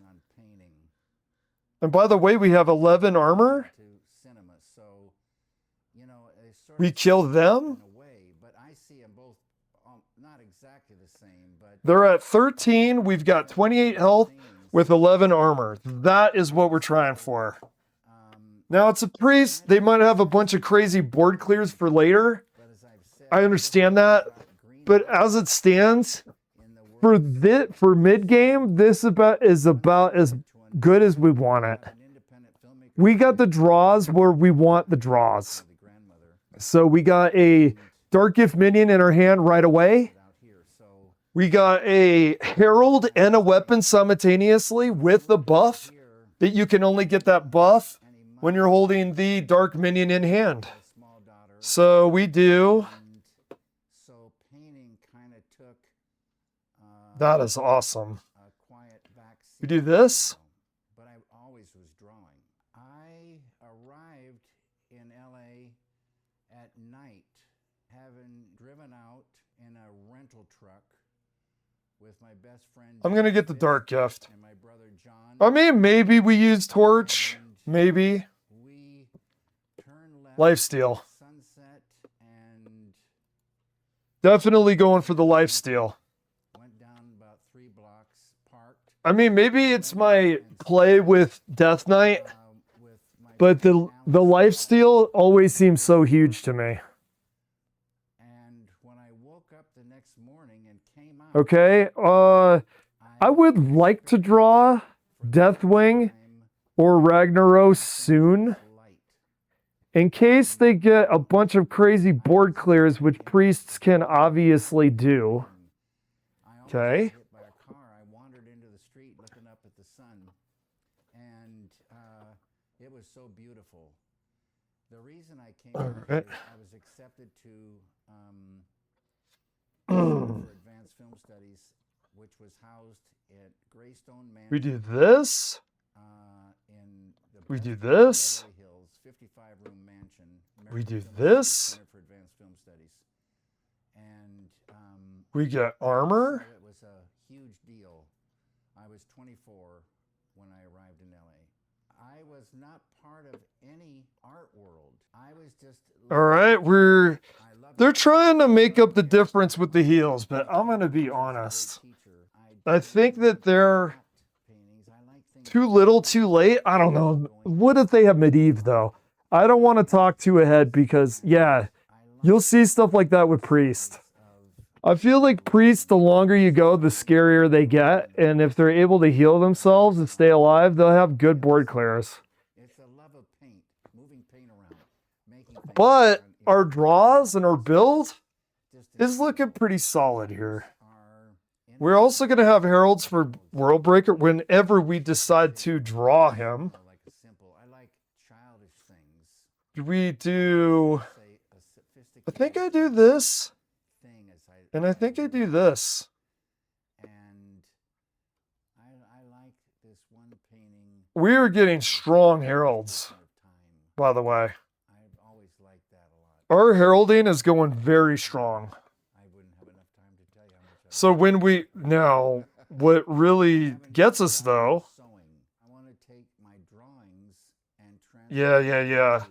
And by the way, we have 11 armor. To cinema, so you know, We kill them. in a way, but I see them both not exactly the same, but They're at 13. We've got 28 health with 11 armor. That is what we're trying for. Now it's a priest. They might have a bunch of crazy board clears for later. I understand that. But as it stands, for mid game, this is about as good as we want it. We got the draws where we want the draws. So we got a Dark Gift minion in our hand right away. We got a Herald and a weapon simultaneously with the buff that you can only get that buff when you're holding the Dark minion in hand. So we do That is awesome. a quiet back We seat, do this. but I always was drawing. I arrived in LA at night, having driven out in a rental truck with my best friend. I'm going to get the dark gift. And my brother John. I mean, maybe we use torch. Maybe. We turned left. Lifesteal. Sunset and Definitely going for the lifesteal. went down about 3 blocks, parked. I mean, maybe it's my play with Death Knight, but the lifesteal always seems so huge to me. And when I woke up the next morning and came out, Okay, I would like to draw Deathwing or Ragnaros soon, in case they get a bunch of crazy board clears, which priests can obviously do. Okay. hit by a car, I wandered into the street looking up at the sun, and it was so beautiful. The reason I came out Alright. is I was accepted to for advanced film studies, which was housed at Greystone Mansion. We do this. In the We best do part of this. Beverly Hills, 55-room mansion. We do American Film this. Center for Advanced Film Studies. And We get armor. so it was a huge deal. I was 24 when I arrived in LA. I was not part of any art world. I was just All right, they're trying to make up the difference with the heels, but I'm going to be honest. I think that they're too little, too late. I don't know. What if they have Medivh though? I don't want to talk too ahead because yeah, you'll see stuff like that with Priest. I feel like Priest, the longer you go, the scarier they get, and if they're able to heal themselves and stay alive, they'll have good board clears. It's a love of paint, moving paint around, making things But our draws and our build is looking pretty solid here. We're also going to have heralds for World Breaker whenever we decide to draw him. like a simple. I like childish things. We do. I think I do this. And I think I do this. And I like this one painting. We are getting strong heralds, by the way. I've always liked that a lot. Our heralding is going very strong. I wouldn't have enough time to tell you how much So when we now, what really gets us though, I want to take my drawings and yeah.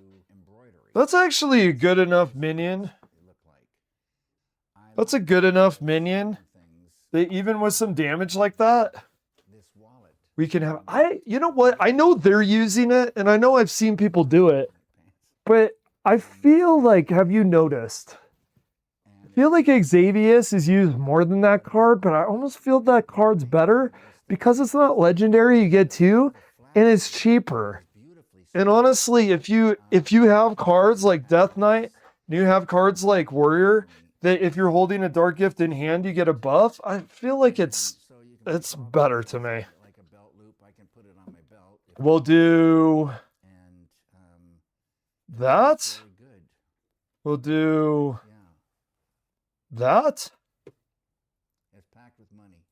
That's actually a good enough minion. That's a good enough minion. That even with some damage like that, we can have. You know what? I know they're using it, and I know I've seen people do it, but I feel like, have you noticed? I feel like Xavius is used more than that card, but I almost feel that card's better because it's not legendary. You get two, and it's cheaper. And honestly, if you have cards like Death Knight, and you have cards like Warrior, that if you're holding a Dark Gift in hand, you get a buff. I feel like it's better to me. like a belt loop. I can put it on my belt. We'll do that. We'll do that. It's packed with money.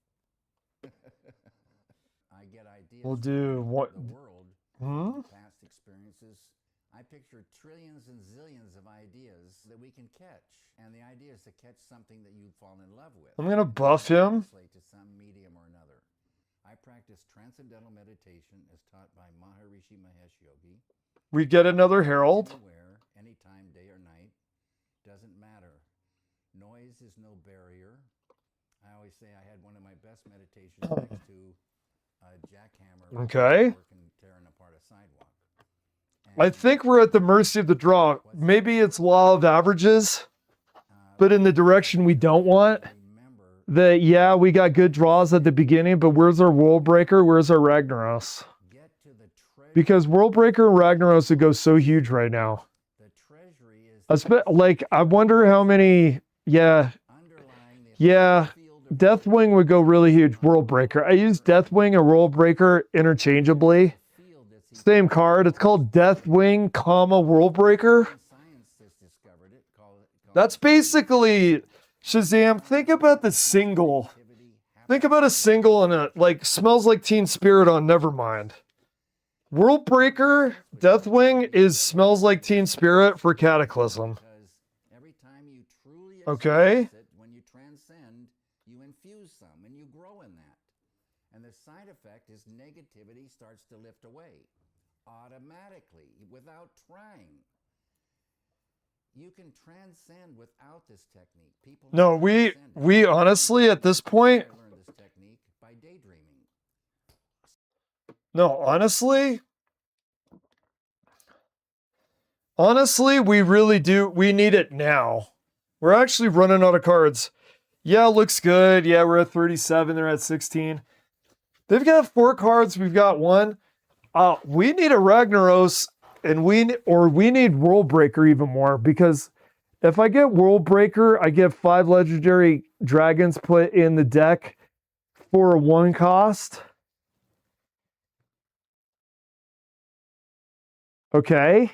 I get ideas. We'll do what? The world, past experiences. I picture trillions and zillions of ideas that we can catch, and the idea is to catch something that you fall in love with. I'm gonna buff him. Translate to some medium or another. I practice transcendental meditation as taught by Maharishi Mahesh Yogi. We get another herald. Anywhere, anytime, day or night, doesn't matter. Noise is no barrier. I always say I had one of my best meditations next to a jackhammer. Okay. Working, tearing apart a sidewalk. I think we're at the mercy of the draw. Maybe it's law of averages, but in the direction we don't want. That, yeah, we got good draws at the beginning, but where's our World Breaker? Where's our Ragnaros? Because World Breaker and Ragnaros would go so huge right now. Like, I wonder how many, yeah, Deathwing would go really huge. World Breaker. I use Deathwing and World Breaker interchangeably. Same card. It's called Deathwing, comma, World Breaker. That's basically Shazam, think about the single. Think about a single and a, like, Smells Like Teen Spirit on Nevermind. World Breaker, Deathwing is Smells Like Teen Spirit for Cataclysm. Okay. When you transcend, you infuse some and you grow in that. And the side effect is negativity starts to lift away automatically without trying. You can transcend without this technique. People No, we honestly at this point. I learned this technique by daydreaming. No, honestly, we really do. We need it now. We're actually running out of cards. Yeah, looks good. Yeah, we're at 37. They're at 16. They've got 4 cards. We've got 1. We need a Ragnaros, and we need World Breaker even more, because if I get World Breaker, I get 5 legendary dragons put in the deck for a 1 cost. Okay.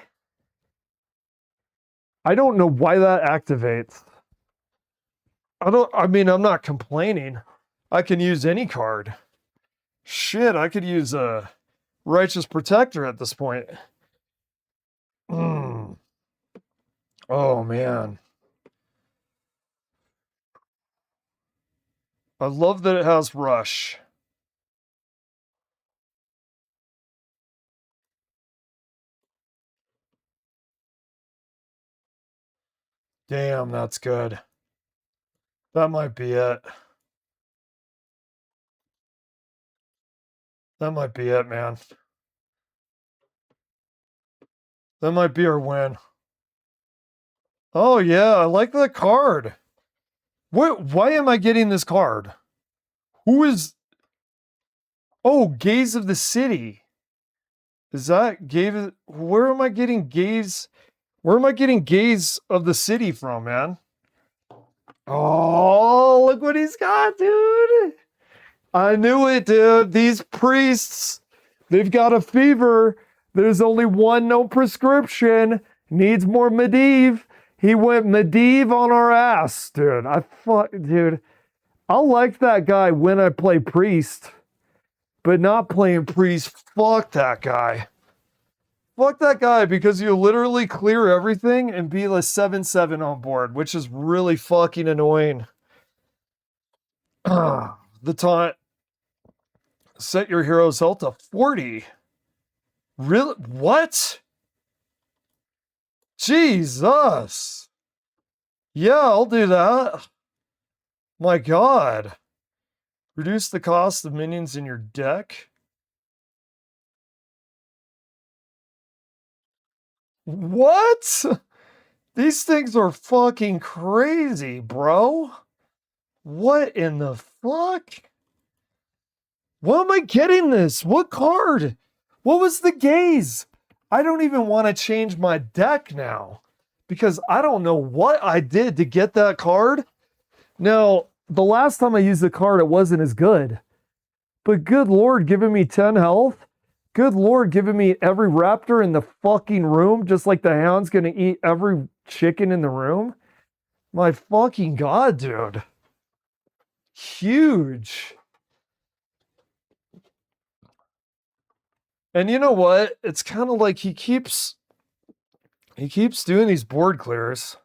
I don't know why that activates. I'm not complaining. I can use any card. Shit, I could use a Righteous Protector at this point. Oh, man. I love that it has Rush. Damn, that's good. That might be it. That might be it, man. That might be our win. Oh, yeah, I like that card. Why am I getting this card? Who is... Oh, Gaze of the City. Is that Gaze... Where am I getting Gaze... Where am I getting Gaze of the City from, man? Oh, look what he's got, dude. I knew it, dude. These priests, they've got a fever. There's only one no prescription. Needs more Medivh. He went Medivh on our ass, dude. Dude. I'll like that guy when I play priest, but not playing priest. Fuck that guy. Fuck that guy, because you literally clear everything and be like 7/7 on board, which is really fucking annoying. The taunt. Set your hero's health to 40. Really? What? Jesus. Yeah, I'll do that. My God. Reduce the cost of minions in your deck. What? These things are fucking crazy, bro. What in the fuck? Why am I getting this? What card? What was the Gaze? I don't even want to change my deck now, because I don't know what I did to get that card. Now, the last time I used the card, it wasn't as good. But good Lord, giving me 10 health. Good Lord, giving me every raptor in the fucking room, just like the hound's gonna eat every chicken in the room. My fucking God, dude. Huge. And you know what? It's kind of like he keeps doing these board clears,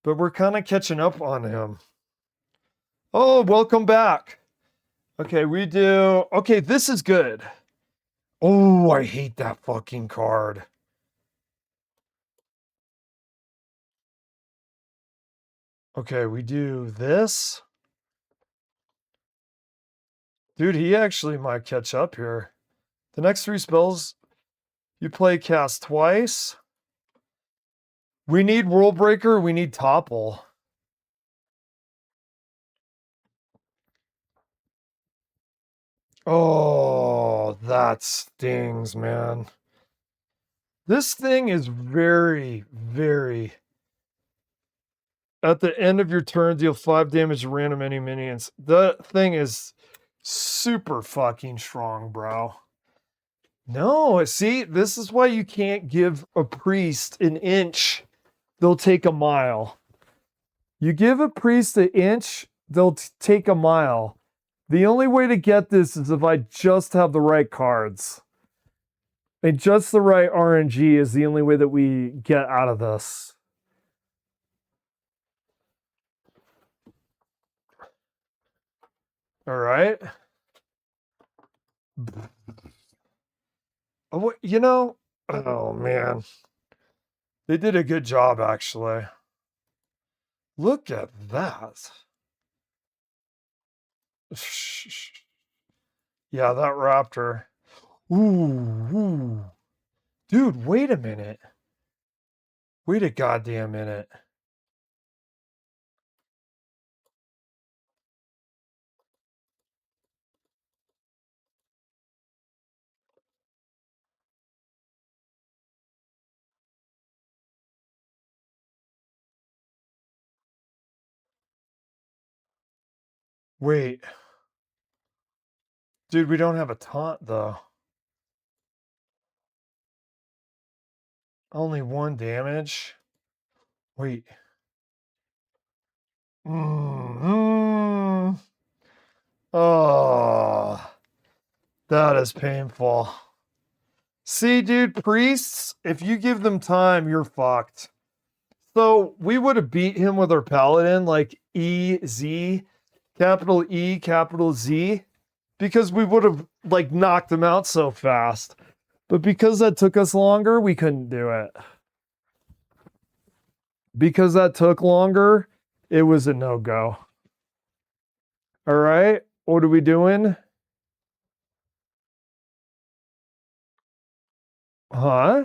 but we're kind of catching up on him. Oh, welcome back. Okay, okay, this is good. Oh, I hate that fucking card. Okay, we do this. Dude, he actually might catch up here. The next 3 spells, you play cast twice. We need World Breaker, we need Topple. Oh, that stings, man. This thing is very, very... At the end of your turn, deal 5 damage to random any minions. That thing is super fucking strong, bro. No, see, this is why you can't give a priest an inch. They'll take a mile. You give a priest an inch, they'll take a mile. The only way to get this is if I just have the right cards. And just the right RNG is the only way that we get out of this. All right. Oh, you know, oh man. They did a good job, actually. Look at that. Yeah, that raptor. Ooh. Dude, wait a minute. Wait a goddamn minute. Wait. Dude, we don't have a taunt, though. Only 1 damage. Wait. Oh, that is painful. See, dude, priests, if you give them time, you're fucked. So we would have beat him with our paladin, like EZ, capital E, capital Z, because we would have like knocked him out so fast. But because that took us longer, we couldn't do it. Because that took longer, it was a no-go. All right, what are we doing? Huh?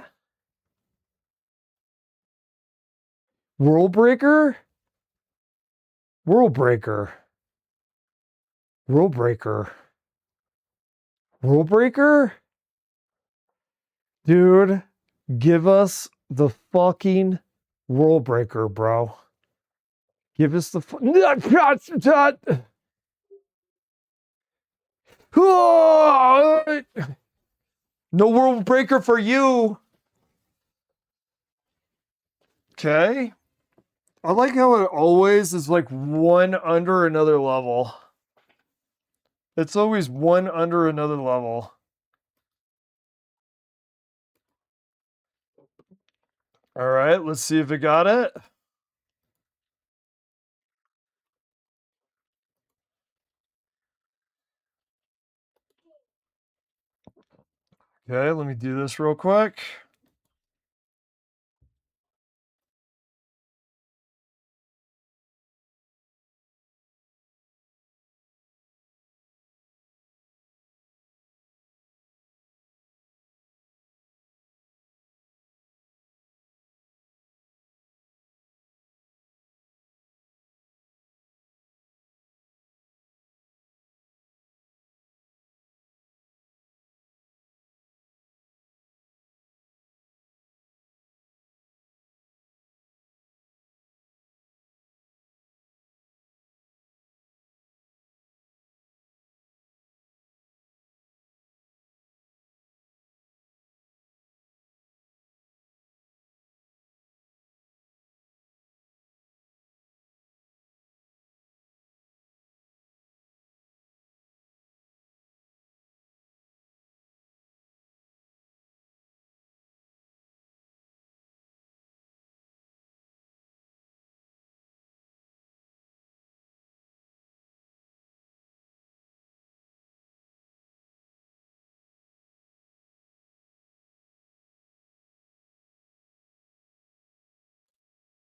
World Breaker? World Breaker. World Breaker. World Breaker? Dude, give us the fucking World Breaker, bro. Give us the no World Breaker for you. Okay. I like how it always is like 1 under another level. It's always 1 under another level. All right, let's see if it got it. Okay, let me do this real quick.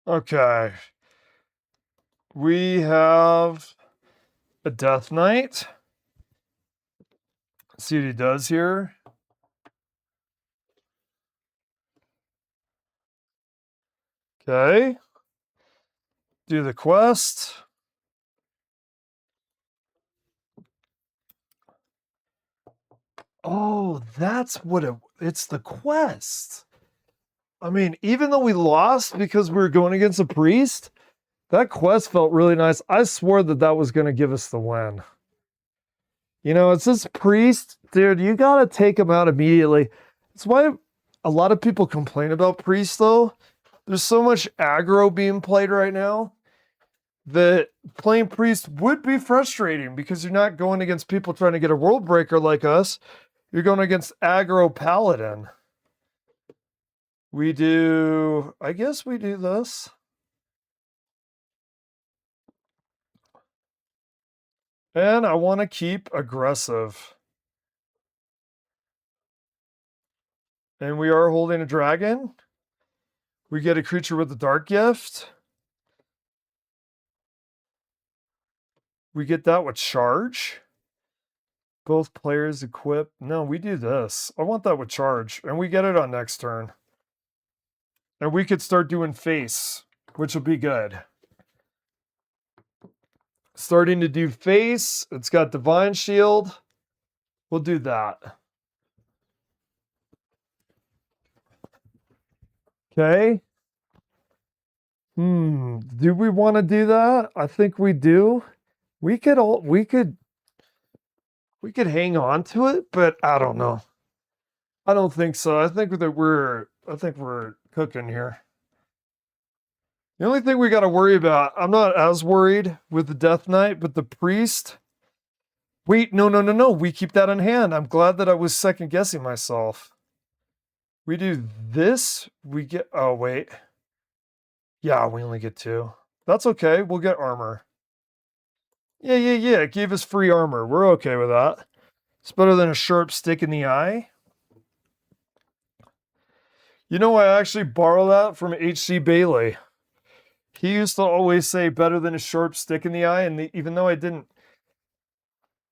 Okay. We have a Death Knight. Let's see what he does here. Okay. Do the quest. Oh, that's what it's the quest. I mean, even though we lost because we were going against a priest, that quest felt really nice. I swore that that was going to give us the win. You know, it's this priest, dude, you got to take him out immediately. That's why a lot of people complain about priests, though. There's so much aggro being played right now. that playing priest would be frustrating because you're not going against people trying to get a world breaker like us. You're going against aggro paladin. I guess we do this. And I want to keep aggressive. And we are holding a dragon. We get a creature with a dark gift. We get that with charge. Both players equip. No, we do this. I want that with charge. And we get it on next turn. And we could start doing face, which will be good. Starting to do face. It's got divine shield. We'll do that. Okay. Do we want to do that? I think we do. We could hang on to it, but I don't know. I don't think so. I think we're cooking here. The only thing we got to worry about, I'm not as worried with the Death Knight, but the priest. Wait, no. We keep that in hand. I'm glad that I was second guessing myself. We do this. We get. Oh wait. Yeah, we only get 2. That's okay. We'll get armor. Yeah. It gave us free armor. We're okay with that. It's better than a sharp stick in the eye. You know, I actually borrow that from H.C. Bailey. He used to always say better than a sharp stick in the eye, and even though I didn't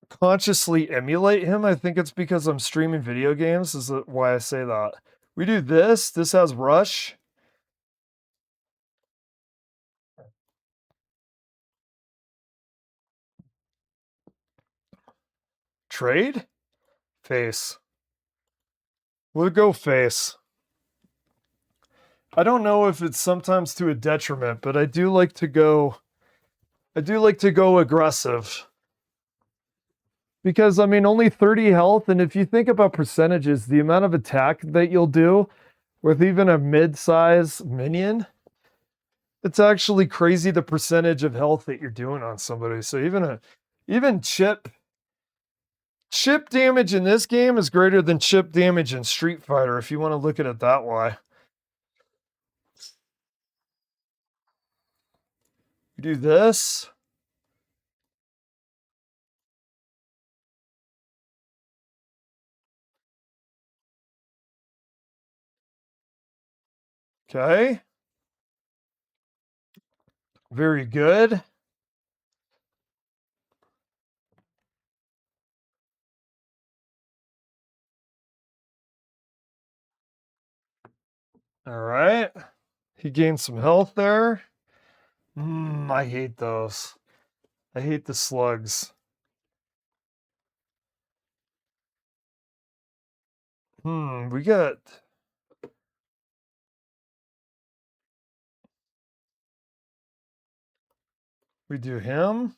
consciously emulate him, I think it's because I'm streaming video games is why I say that. We do this. This has rush. Trade? Face. We'll go face. I don't know if it's sometimes to a detriment, but I do like to go aggressive. Because, I mean, only 30 health, and if you think about percentages, the amount of attack that you'll do with even a mid-size minion, it's actually crazy the percentage of health that you're doing on somebody. So even chip damage in this game is greater than chip damage in Street Fighter, if you want to look at it that way. You do this. Okay. Very good. All right. He gained some health there. I hate those. I hate the slugs. We do him.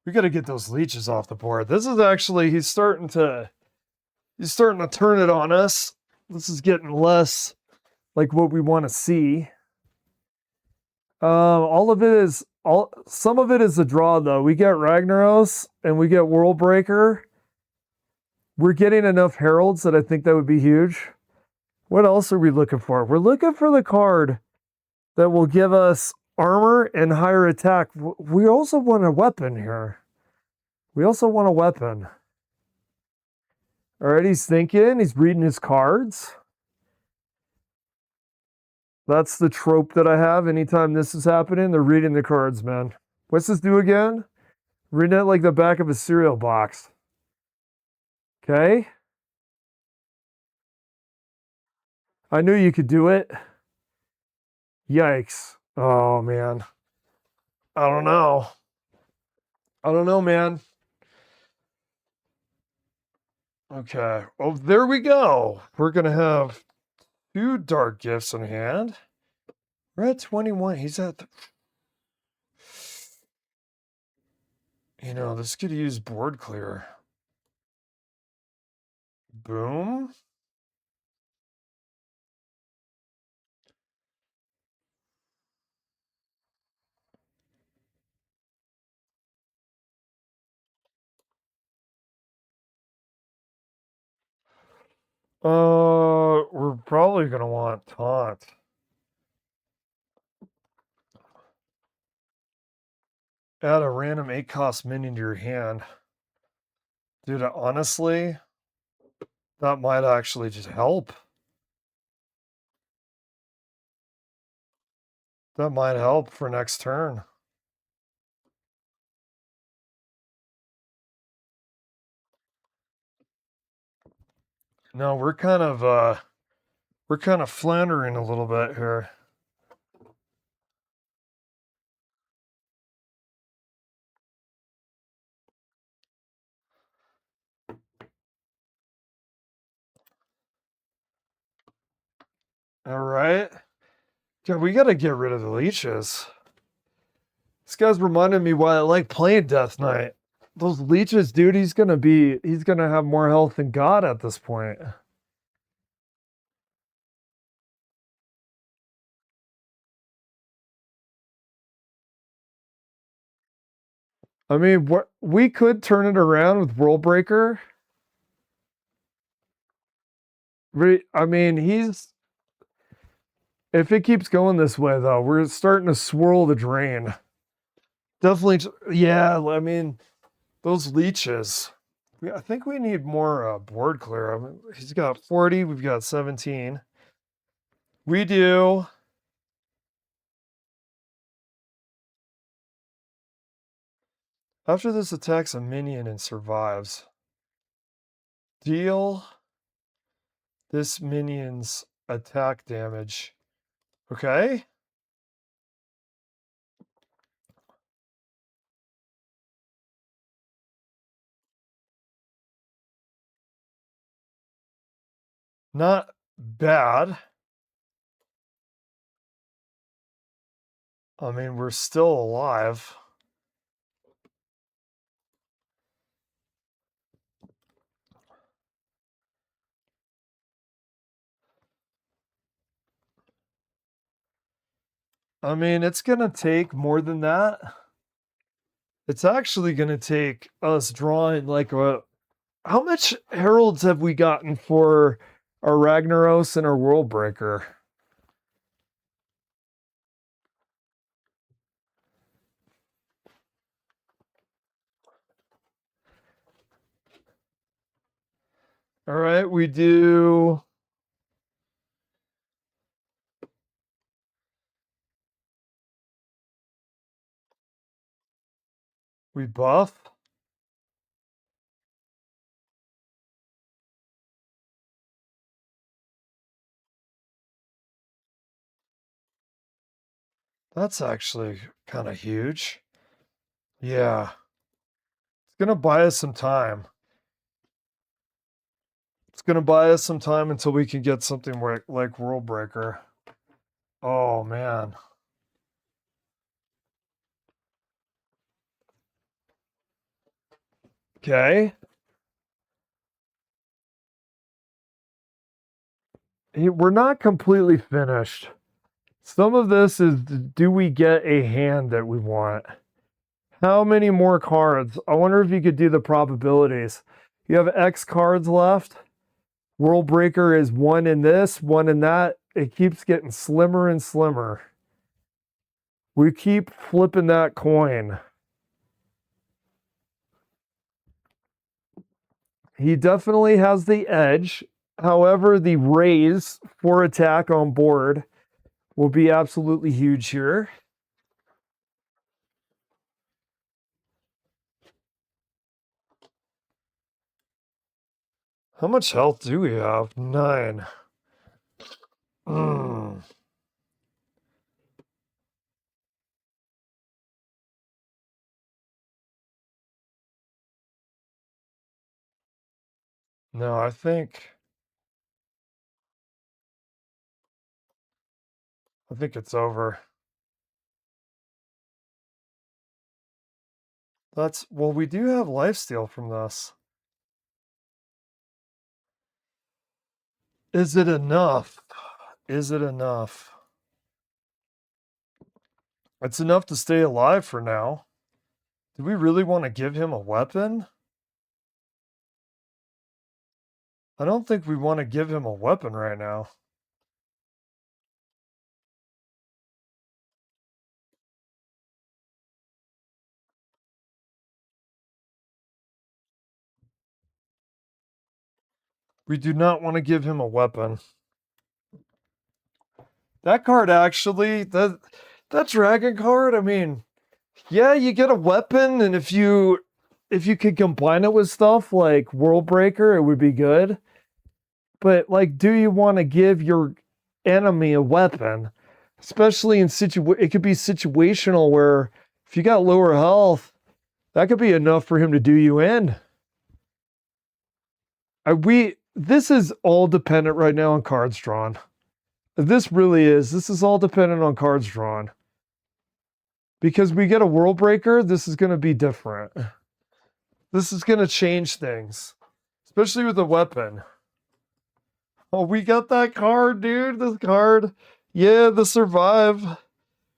We got to get those leeches off the board. This is actually, he's starting to turn it on us. This is getting less like what we want to see. Some of it is a draw though. We get Ragnaros and we get World Breaker. We're getting enough Heralds that I think that would be huge. What else are we looking for? We're looking for the card that will give us armor and higher attack. We also want a weapon here. All right, he's thinking. He's reading his cards. That's the trope that I have. Anytime this is happening, they're reading the cards, man. What's this do again? Reading it like the back of a cereal box. Okay. I knew you could do it. Yikes. Oh, man. I don't know, man. Okay. Oh, there we go. We're going to have 2 dark gifts in hand. We're at 21. He's at... this could use board clear. Boom. We're probably gonna want taunt. Add a random 8-cost minion to your hand. Dude, honestly, that might actually just help. That might help for next turn. No, we're kind of floundering a little bit here. All right. God, we got to get rid of the leeches. This guy's reminding me why I like playing Death Knight. Those leeches, dude, he's gonna have more health than God at this point. I mean, what we could turn it around with World Breaker. I mean, if it keeps going this way, though, we're starting to swirl the drain. Definitely, yeah. I mean, those leeches. I think we need more board clear. I mean, he's got 40. We've got 17. We do. After this attacks a minion and survives, deal this minion's attack damage. Okay. Not bad. I mean, we're still alive. I mean, it's going to take more than that. It's actually going to take us drawing like a... How much heralds have we gotten for our Ragnaros and our World Breaker? All right, we do... We buff. That's actually kind of huge. Yeah. It's going to buy us some time. It's going to buy us some time until we can get something like World Breaker. Oh, man. Okay. We're not completely finished. Some of this is, do we get a hand that we want? How many more cards? I wonder if you could do the probabilities. You have X cards left. World Breaker is one in this, one in that. It keeps getting slimmer and slimmer. We keep flipping that coin. He definitely has the edge. However, the raise for attack on board will be absolutely huge here. How much health do we have? 9. No, I think it's over. Well, we do have lifesteal from this. Is it enough? Is it enough? It's enough to stay alive for now. Do we really want to give him a weapon? I don't think we want to give him a weapon right now. We do not want to give him a weapon. That card actually, that dragon card, I mean, yeah, you get a weapon, and if you could combine it with stuff like World Breaker, it would be good. But like, do you want to give your enemy a weapon? Especially in it could be situational where if you got lower health, that could be enough for him to do you in. This is all dependent right now on cards drawn. This really is. This is all dependent on cards drawn. Because we get a World Breaker, this is going to be different. This is going to change things. Especially with a weapon. Oh, we got that card, dude. This card. Yeah, the survive.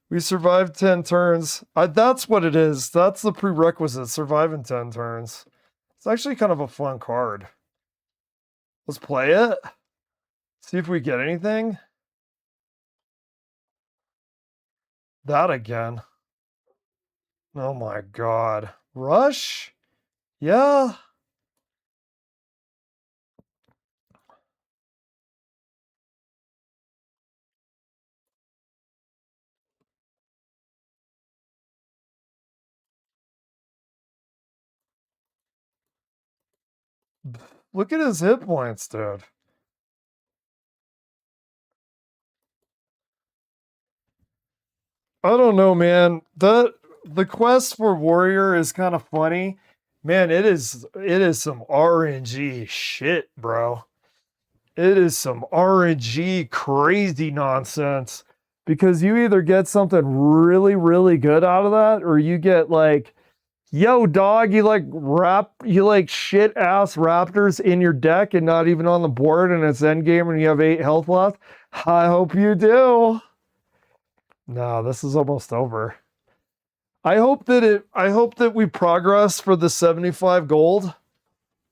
We survived 10 turns. That's what it is. That's the prerequisite. Survive in 10 turns. It's actually kind of a fun card. Let's play it. See if we get anything. That again. Oh my god. Rush? Yeah. Look at his hit points, dude. I don't know, man. The quest for warrior is kind of funny. Man, it is some RNG shit, bro. It is some RNG crazy nonsense. Because you either get something really, really good out of that, or you get like, yo, dog, you like shit ass raptors in your deck and not even on the board, and it's endgame and you have 8 health left. I hope you do. No, this is almost over. I hope that we progress for the 75 gold.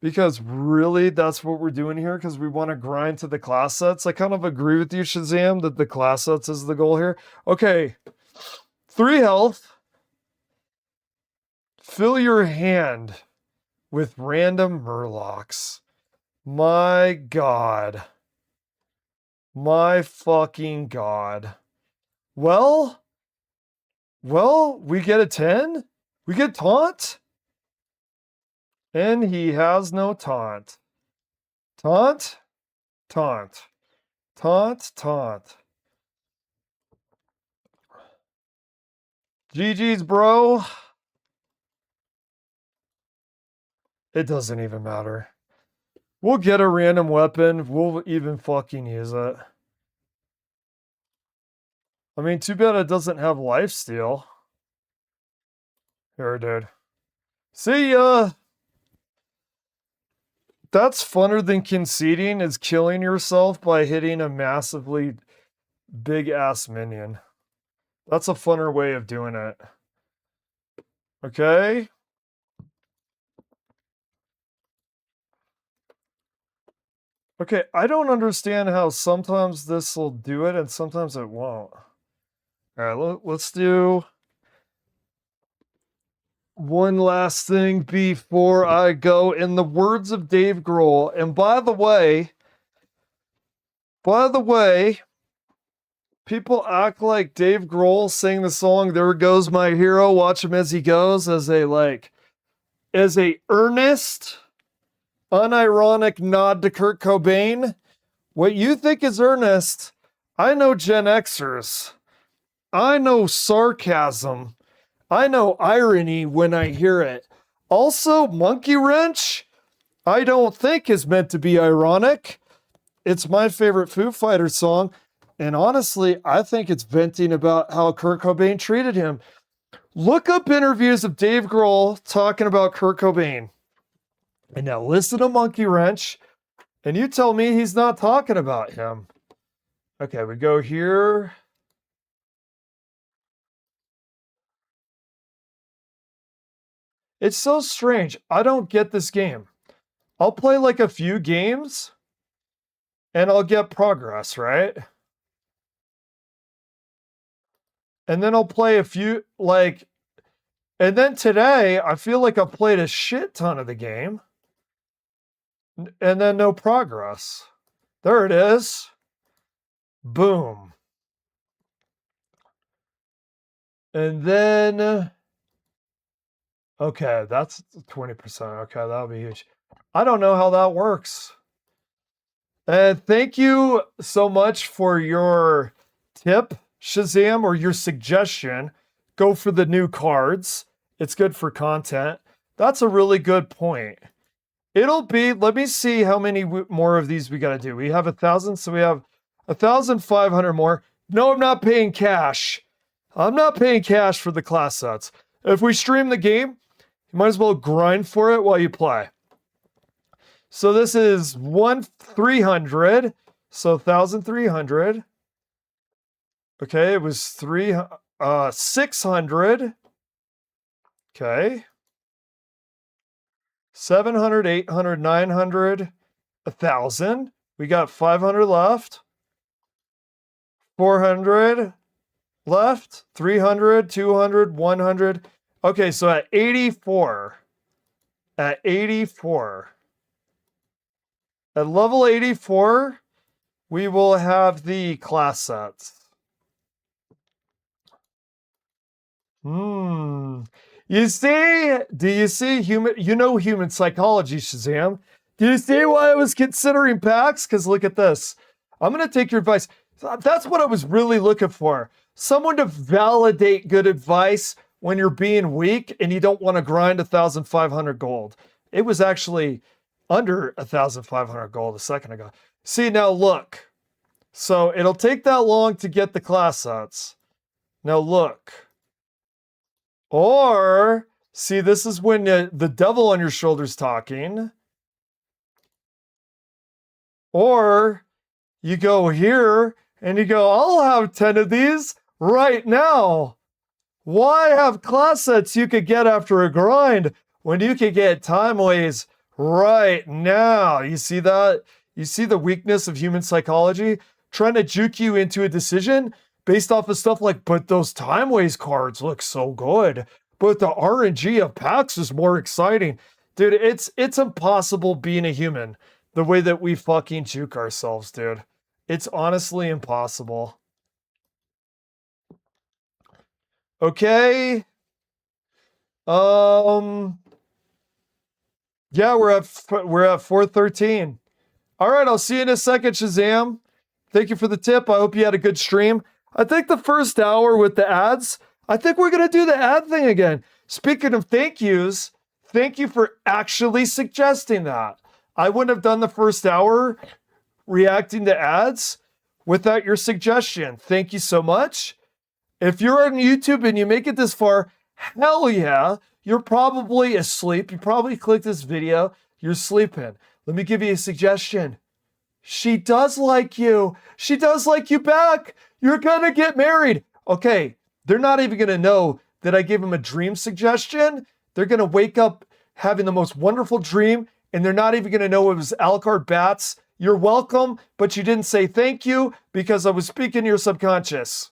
Because really, that's what we're doing here, because we want to grind to the class sets. I kind of agree with you, Shazam, that the class sets is the goal here. Okay, 3 health. Fill your hand with random Murlocs. My god. My fucking god. Well, we get a 10? We get taunt? And he has no taunt. Taunt? Taunt. Taunt, taunt. GG's, bro. It doesn't even matter. We'll get a random weapon. We'll even fucking use it. I mean, too bad it doesn't have lifesteal. Here, dude. See ya! That's funner than conceding, is killing yourself by hitting a massively big-ass minion. That's a funner way of doing it. Okay? Okay, I don't understand how sometimes this will do it and sometimes it won't. Alright, let's do one last thing before I go. In the words of Dave Grohl, and by the way, people act like Dave Grohl sang the song "There Goes My Hero, Watch Him As He Goes" as a earnest, unironic nod to Kurt Cobain. What you think is earnest, I know Gen Xers. I know sarcasm. I know irony when I hear it. Also, Monkey Wrench, I don't think is meant to be ironic. It's my favorite Foo Fighters song. And honestly, I think it's venting about how Kurt Cobain treated him. Look up interviews of Dave Grohl talking about Kurt Cobain. And now listen to Monkey Wrench, and you tell me he's not talking about him. Okay, we go here. It's so strange. I don't get this game. I'll play like a few games, and I'll get progress, right? And then I'll play a few, like, and then today, I feel like I've played a shit ton of the game. And then no progress. There it is. Boom. And then, okay, that's 20%. Okay, that'll be huge. I don't know how that works. And thank you so much for your tip, Shazam, or your suggestion. Go for the new cards. It's good for content. That's a really good point. It'll be, let me see how many more of these we got to do. We have 1,000, so we have 1,500 more. No, I'm not paying cash. I'm not paying cash for the class sets. If we stream the game, you might as well grind for it while you play. So this is 1,300. So 1,300. Okay, it was 600. Okay. 700, 800, 900, 1,000. We got 500 left. 400 left. 300, 200, 100. Okay, so at 84. At 84. At level 84, we will have the class sets. You see? Do you see human psychology, Shazam? Do you see why I was considering packs? Because look at this. I'm going to take your advice. That's what I was really looking for. Someone to validate good advice when you're being weak and you don't want to grind 1,500 gold. It was actually under 1,500 gold a second ago. See, now look. So it'll take that long to get the class sets. Now look. Or, see, this is when the devil on your shoulder's talking. Or you go here and you go, I'll have 10 of these right now. Why have class sets you could get after a grind when you could get time ways right now? You see that? You see the weakness of human psychology? Trying to juke you into a decision based off of stuff like, but those time ways cards look so good. But the RNG of packs is more exciting. Dude, it's impossible being a human the way that we fucking juke ourselves, dude. It's honestly impossible. Okay. Yeah, we're at 413. All right, I'll see you in a second, Shazam. Thank you for the tip. I hope you had a good stream. I think the first hour with the ads, I think we're going to do the ad thing again. Speaking of thank yous, thank you for actually suggesting that. I wouldn't have done the first hour reacting to ads without your suggestion. Thank you so much. If you're on YouTube and you make it this far, hell yeah, you're probably asleep. You probably clicked this video. You're sleeping. Let me give you a suggestion. She does like you. She does like you back. You're gonna get married. Okay, they're not even gonna know that I gave them a dream suggestion. They're gonna wake up having the most wonderful dream, and they're not even gonna know it was Alucard Bats. You're welcome, but you didn't say thank you because I was speaking to your subconscious.